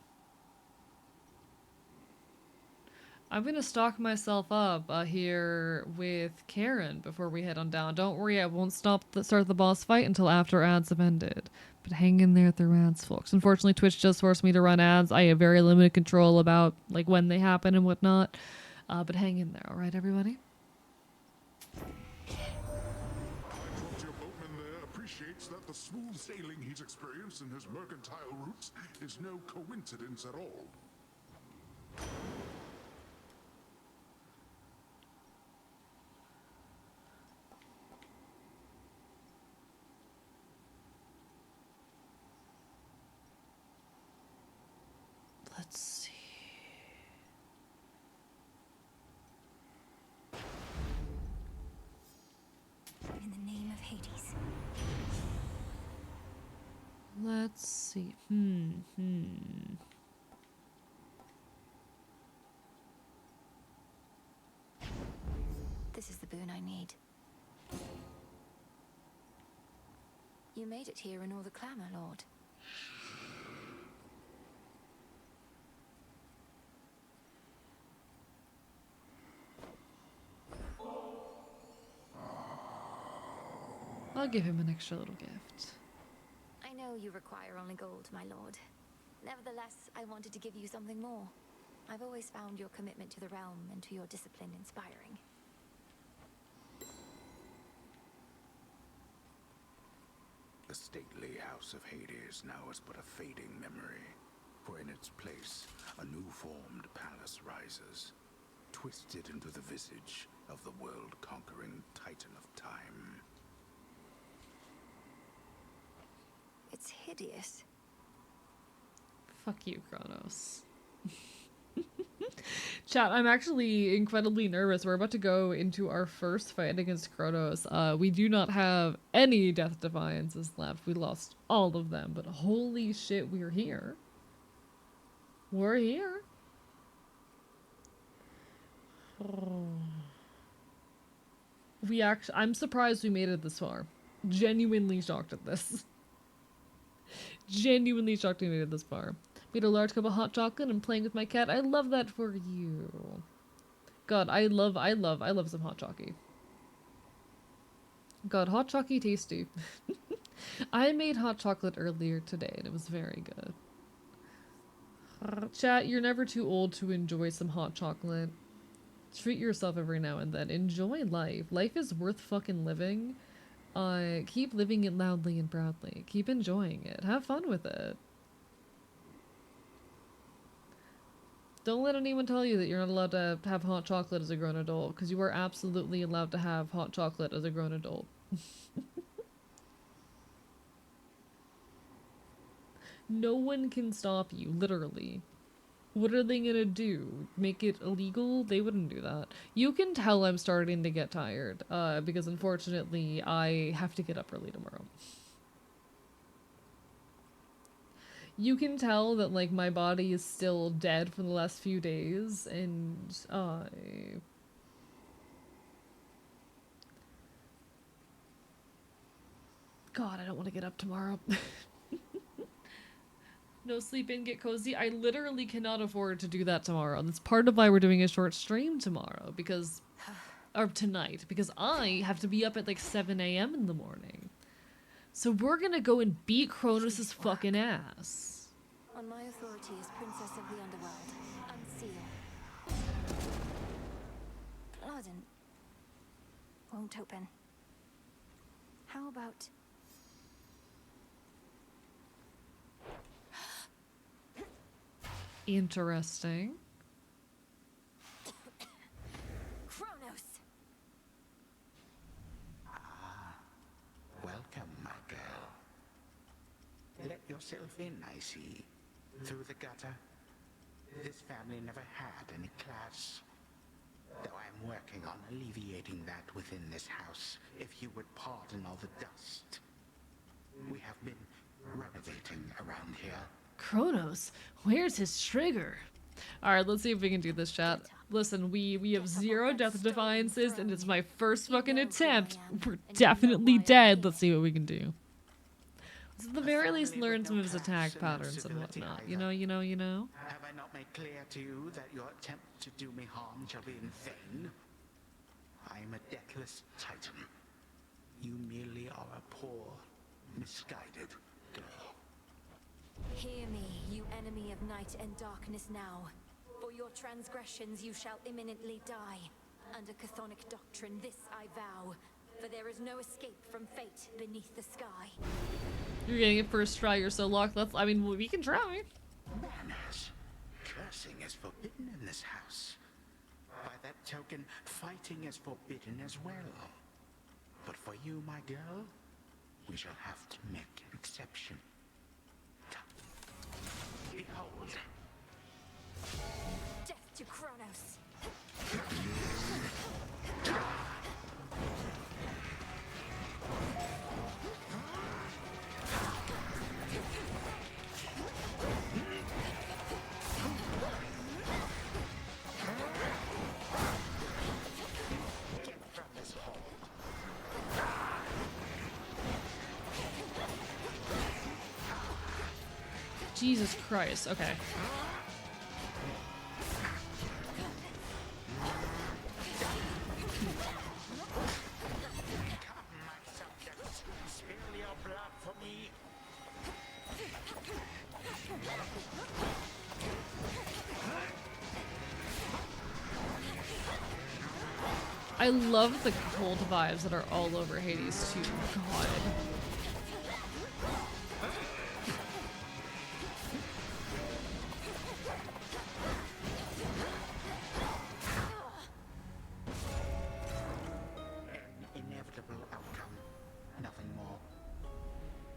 I'm gonna stock myself up here with Karen before we head on down. Don't worry, I won't start the boss fight until after ads have ended. But hang in there through ads, folks. Unfortunately, Twitch just forced me to run ads. I have very limited control about like when they happen and whatnot. But hang in there, alright everybody? I trust your boatman there appreciates that the smooth sailing he's experienced in his mercantile routes is no coincidence at all. Let's see. In the name of Hades. Let's see. This is the boon I need. You made it here in all the clamor, Lord. I'll give him an extra little gift. I know you require only gold, my lord. Nevertheless, I wanted to give you something more. I've always found your commitment to the realm and to your discipline inspiring. The stately house of Hades now is but a fading memory, for in its place a new-formed palace rises, twisted into the visage of the world-conquering Titan of Time. It's hideous. Fuck you, Kronos. Chat, I'm actually incredibly nervous. We're about to go into our first fight against Kronos. We do not have any Death Defiances left. We lost all of them, but holy shit, we're here. We're here. I'm surprised we made it this far. Genuinely shocked at this. Genuinely shocked we made it this far. Made a large cup of hot chocolate and playing with my cat. I love that for you. God, I love some hot chocolate. God, hot chocolate tasty. I made hot chocolate earlier today and it was very good. Chat, you're never too old to enjoy some hot chocolate. Treat yourself every now and then. Enjoy life. Life is worth fucking living. Keep living it loudly and proudly. Keep enjoying it. Have fun with it. Don't let anyone tell you that you're not allowed to have hot chocolate as a grown adult, because you are absolutely allowed to have hot chocolate as a grown adult. No one can stop you, literally. What are they gonna do? Make it illegal? They wouldn't do that. You can tell I'm starting to get tired, because unfortunately I have to get up early tomorrow. You can tell that, like, my body is still dead from the last few days, and God, I don't want to get up tomorrow. No sleep in, get cozy. I literally cannot afford to do that tomorrow. That's part of why we're doing a short stream tomorrow, because... or tonight, because I have to be up at like 7 a.m. in the morning. So we're gonna go and beat Kronos' fucking ass. On my authority as Princess of the Underworld, unseal. Pardon. Won't open. How about... Interesting. Kronos! Welcome, my girl. Let yourself in, I see. Through the gutter. This family never had any class. Though I'm working on alleviating that within this house, if you would pardon all the dust. We have been renovating around here. Kronos, where's his trigger? Alright, let's see if we can do this, chat. Listen, we have 0 death defiances, and it's my first fucking attempt. We're definitely dead. Let's see what we can do. Let's at the very least learn some of his attack patterns and whatnot. You know? Have I not made clear to you that your attempt to do me harm shall be in vain? I am a deathless titan. You merely are a poor, misguided girl. Hear me, you enemy of night and darkness now. For your transgressions you shall imminently die. Under chthonic doctrine this I vow. For there is no escape from fate beneath the sky. You're getting it first try, you're so locked. I mean, we can try. Manners. Cursing is forbidden in this house. By that token, fighting is forbidden as well. But for you, my girl, we shall have to make an exception. Behold. Death to Kronos. Get from this hole. Jesus Christ, okay. Spill your blood for me. I love the cold vibes that are all over Hades too. God. An inevitable outcome. Nothing more.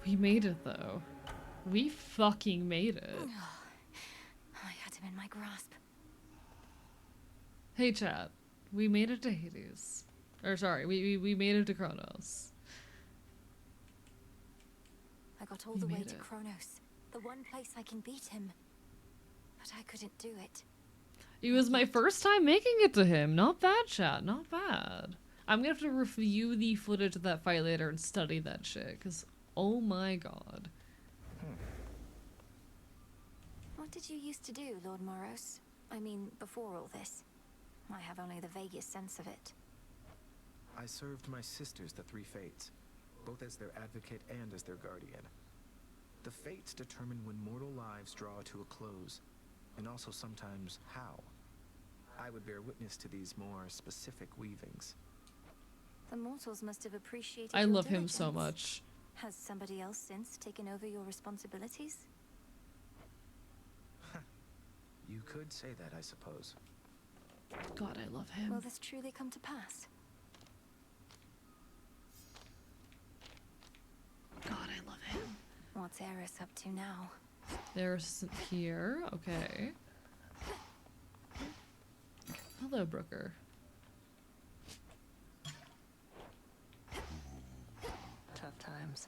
We made it though. We fucking made it. I had him in my grasp. Hey chat, we made it to Hades. Or sorry, we made it to Kronos. I got all We the way made to it. Kronos, the one place I can beat him. But I couldn't do it. It was my first time making it to him. Not bad, chat. Not bad. I'm gonna have to review the footage of that fight later and study that shit, because oh my god. What did you used to do, Lord Moros? I mean, before all this. I have only the vaguest sense of it. I served my sisters, the Three Fates, both as their advocate and as their guardian. The Fates determine when mortal lives draw to a close, and also sometimes how. I would bear witness to these more specific weavings. The mortals must have appreciated I your love him so diligence. much. Has somebody else since taken over your responsibilities? You could say that, I suppose. God, I love him. Will this truly come to pass? God, I love him. What's Eris up to now? There's here. Okay. Hello, Brooker. Tough times.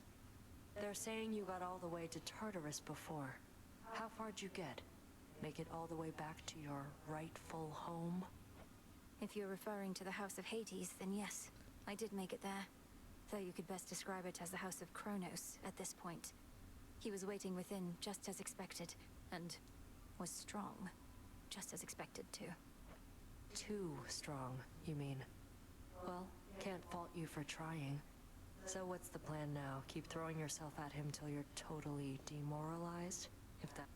They're saying you got all the way to Tartarus before. How far'd you get? Make it all the way back to your rightful home? If you're referring to the House of Hades, then yes, I did make it there. Though you could best describe it as the House of Kronos at this point. He was waiting within just as expected, and was strong, just as expected too. Too strong, you mean? Well, can't fault you for trying. So what's the plan now? Keep throwing yourself at him till you're totally demoralized? If that...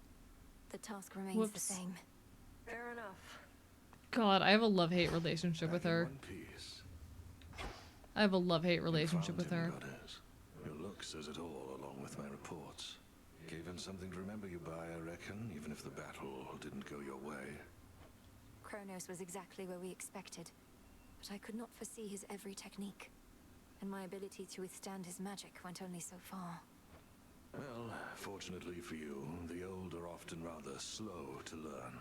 The task remains Whoops. the same. Fair enough. God, I have a love-hate relationship with her. One piece. I have a love-hate relationship with her. Your look says it all, along with my reports. Gave him something to remember you by, I reckon, even if the battle didn't go your way. Kronos was exactly where we expected, but I could not foresee his every technique, and my ability to withstand his magic went only so far. Well, fortunately for you, the old are often rather slow to learn.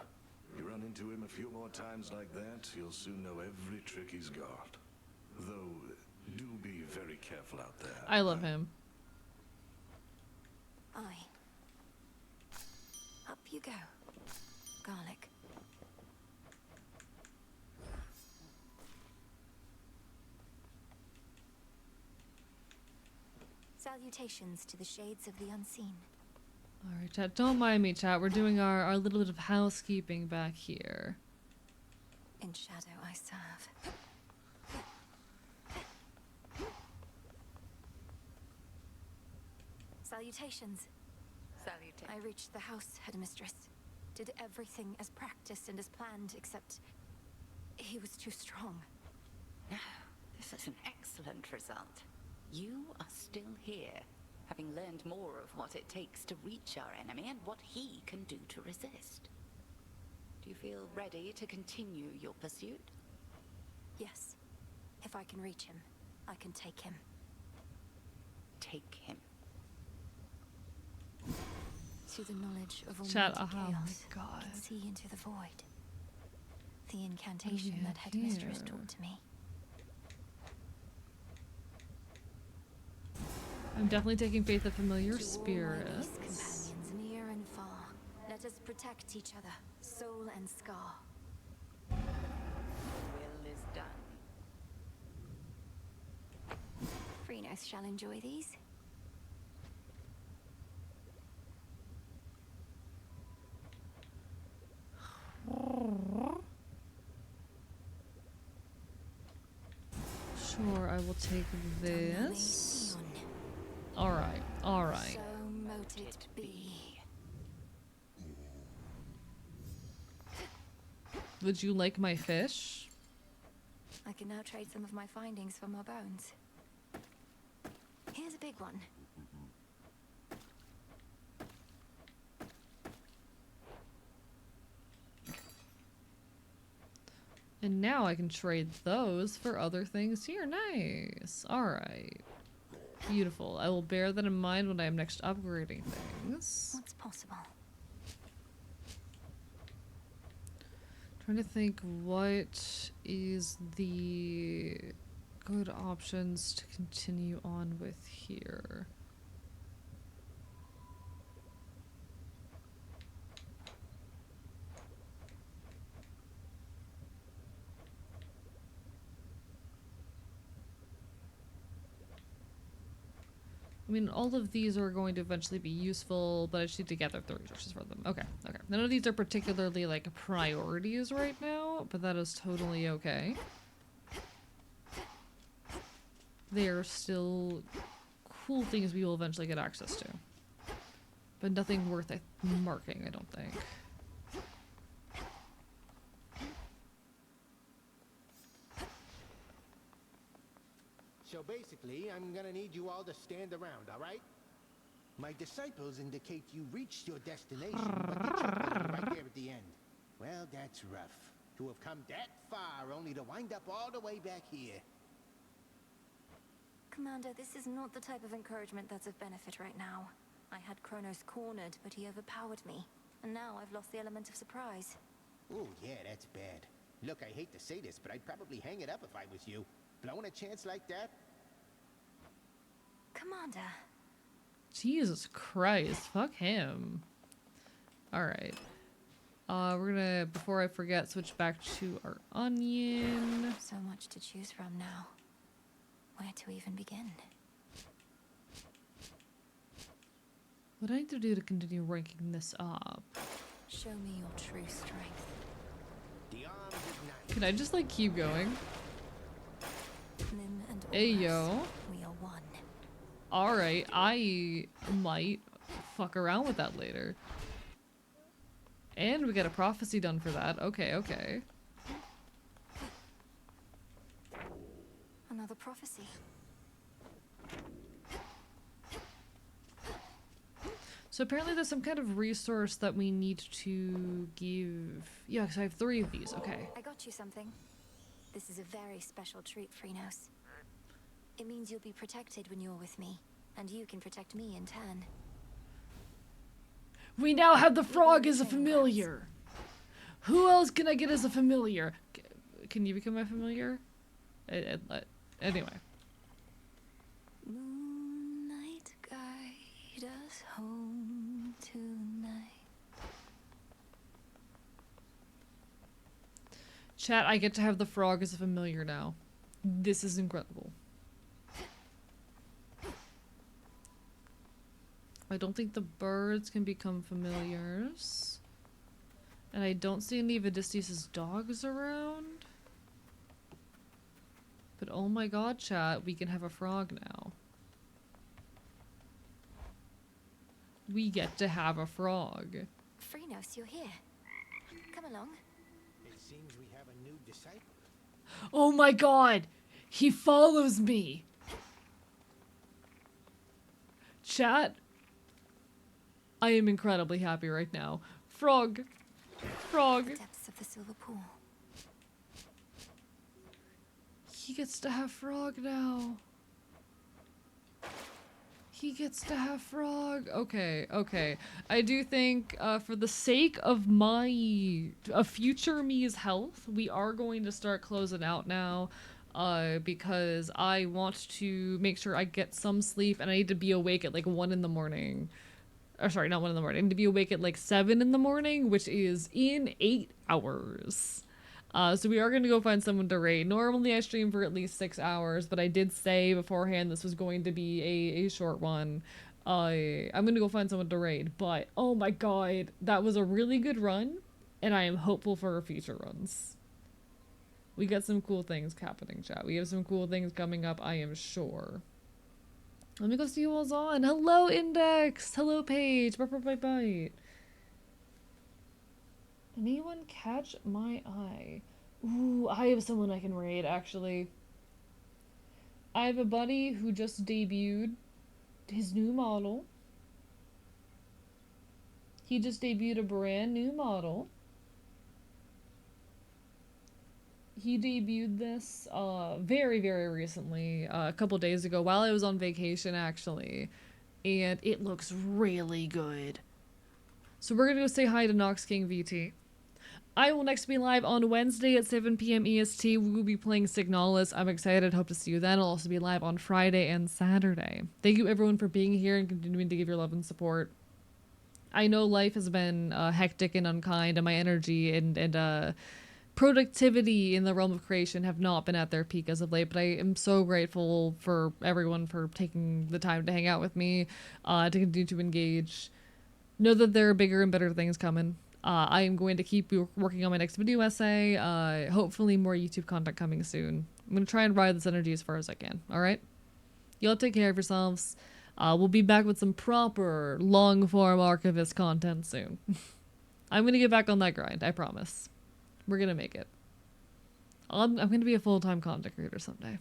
You run into him a few more times like that, you'll soon know every trick he's got. Though, do be very careful out there. I love him. Aye. Up you go. Garlic. Salutations to the shades of the unseen. Alright, chat. Don't mind me, chat. We're doing our little bit of housekeeping back here. In shadow I serve. Salutations. Salutations. I reached the house, headmistress. Did everything as practiced and as planned, except he was too strong. No, this is an excellent result. You are still here, having learned more of what it takes to reach our enemy and what he can do to resist. Do you feel ready to continue your pursuit? Yes. If I can reach him, I can take him. Take him. To the knowledge of Chat, almighty oh my chaos, God. I can see into the void. The incantation that headmistress here? taught to me. I'm definitely taking faith of familiar To all my spirits. peace companions near and far, let us protect each other, soul and scar. Will is done. Freenos shall enjoy these. Sure, I will take this. Alright, alright. So mote it be. Would you like my fish? I can now trade some of my findings for more bones. Here's a big one. And now I can trade those for other things here. Nice. Alright. Beautiful. I will bear that in mind when I am next upgrading things. What's possible? Trying to think what is the good options to continue on with here. I mean, all of these are going to eventually be useful, but I just need to gather the resources for them. Okay, okay. None of these are particularly, like, priorities right now, but that is totally okay. They are still cool things we will eventually get access to. But nothing worth marking, I don't think. So basically, I'm gonna need you all to stand around, alright? My disciples indicate you reached your destination, but you choked on it right there at the end. Well, that's rough. To have come that far only to wind up all the way back here. Commander, this is not the type of encouragement that's of benefit right now. I had Kronos cornered, but he overpowered me. And now I've lost the element of surprise. Oh, yeah, that's bad. Look, I hate to say this, but I'd probably hang it up if I was you. Blowing a chance like that? Commander. Jesus Christ, fuck him. Alright. We're gonna, before I forget, switch back to our onion. So much to choose from now. Where to even begin? What do I need to do to continue ranking this up? Show me your true strength. The arms ignite. Can I just like keep going? Nim and Hey Oros, yo. we are one. Alright, I might fuck around with that later. And we get a prophecy done for that. Okay, okay. Another prophecy. So apparently there's some kind of resource that we need to give. Yeah, because I have 3 of these. Okay. I got you something. This is a very special treat, Phrynos. It means you'll be protected when you're with me, and you can protect me in turn. We now have the frog as a familiar. Who else can I get as a familiar? Can you become my familiar? Anyway. Moonlight, guide us home tonight. Chat, I get to have the frog as a familiar now. This is incredible. I don't think the birds can become familiars. And I don't see any of Odysseus' dogs around. But oh my god, chat, we can have a frog now. We get to have a frog. Phrynos, you're here. Come along. It seems we have a new disciple. Oh my god! He follows me! Chat, I am incredibly happy right now. Frog. Frog. The depths of the silver pool. He gets to have frog now. He gets to have frog. Okay, okay. I do think for the sake of my future me's health, we are going to start closing out now. Because I want to make sure I get some sleep and I need to be awake at like 1 in the morning. Or sorry, not 1 in the morning. I need to be awake at like 7 in the morning, which is in 8 hours. So we are going to go find someone to raid. Normally I stream for at least 6 hours, but I did say beforehand this was going to be a short one. I'm going to go find someone to raid, but oh my god, that was a really good run, and I am hopeful for future runs. We got some cool things happening, chat. We have some cool things coming up, I am sure. Let me go see who all's on. Hello, Index! Hello, Paige! Bite. Anyone catch my eye? Ooh, I have someone I can raid, actually. I have a buddy who just debuted his new model. He just debuted a brand new model. He debuted this very, very recently, a couple days ago, while I was on vacation, actually. And it looks really good. So we're gonna go say hi to Nox King VT. I will next be live on Wednesday at 7 PM EST. We will be playing Signalis. I'm excited. Hope to see you then. I'll also be live on Friday and Saturday. Thank you everyone for being here and continuing to give your love and support. I know life has been hectic and unkind, and my energy and productivity in the realm of creation have not been at their peak as of late, but I am so grateful for everyone for taking the time to hang out with me, to continue to engage. Know that there are bigger and better things coming. I am going to keep working on my next video essay. Hopefully more YouTube content coming soon. I'm going to try and ride this energy as far as I can. Alright? Y'all take care of yourselves. We'll be back with some proper long-form archivist content soon. I'm going to get back on that grind. I promise. We're going to make it. I'm going to be a full-time content creator someday.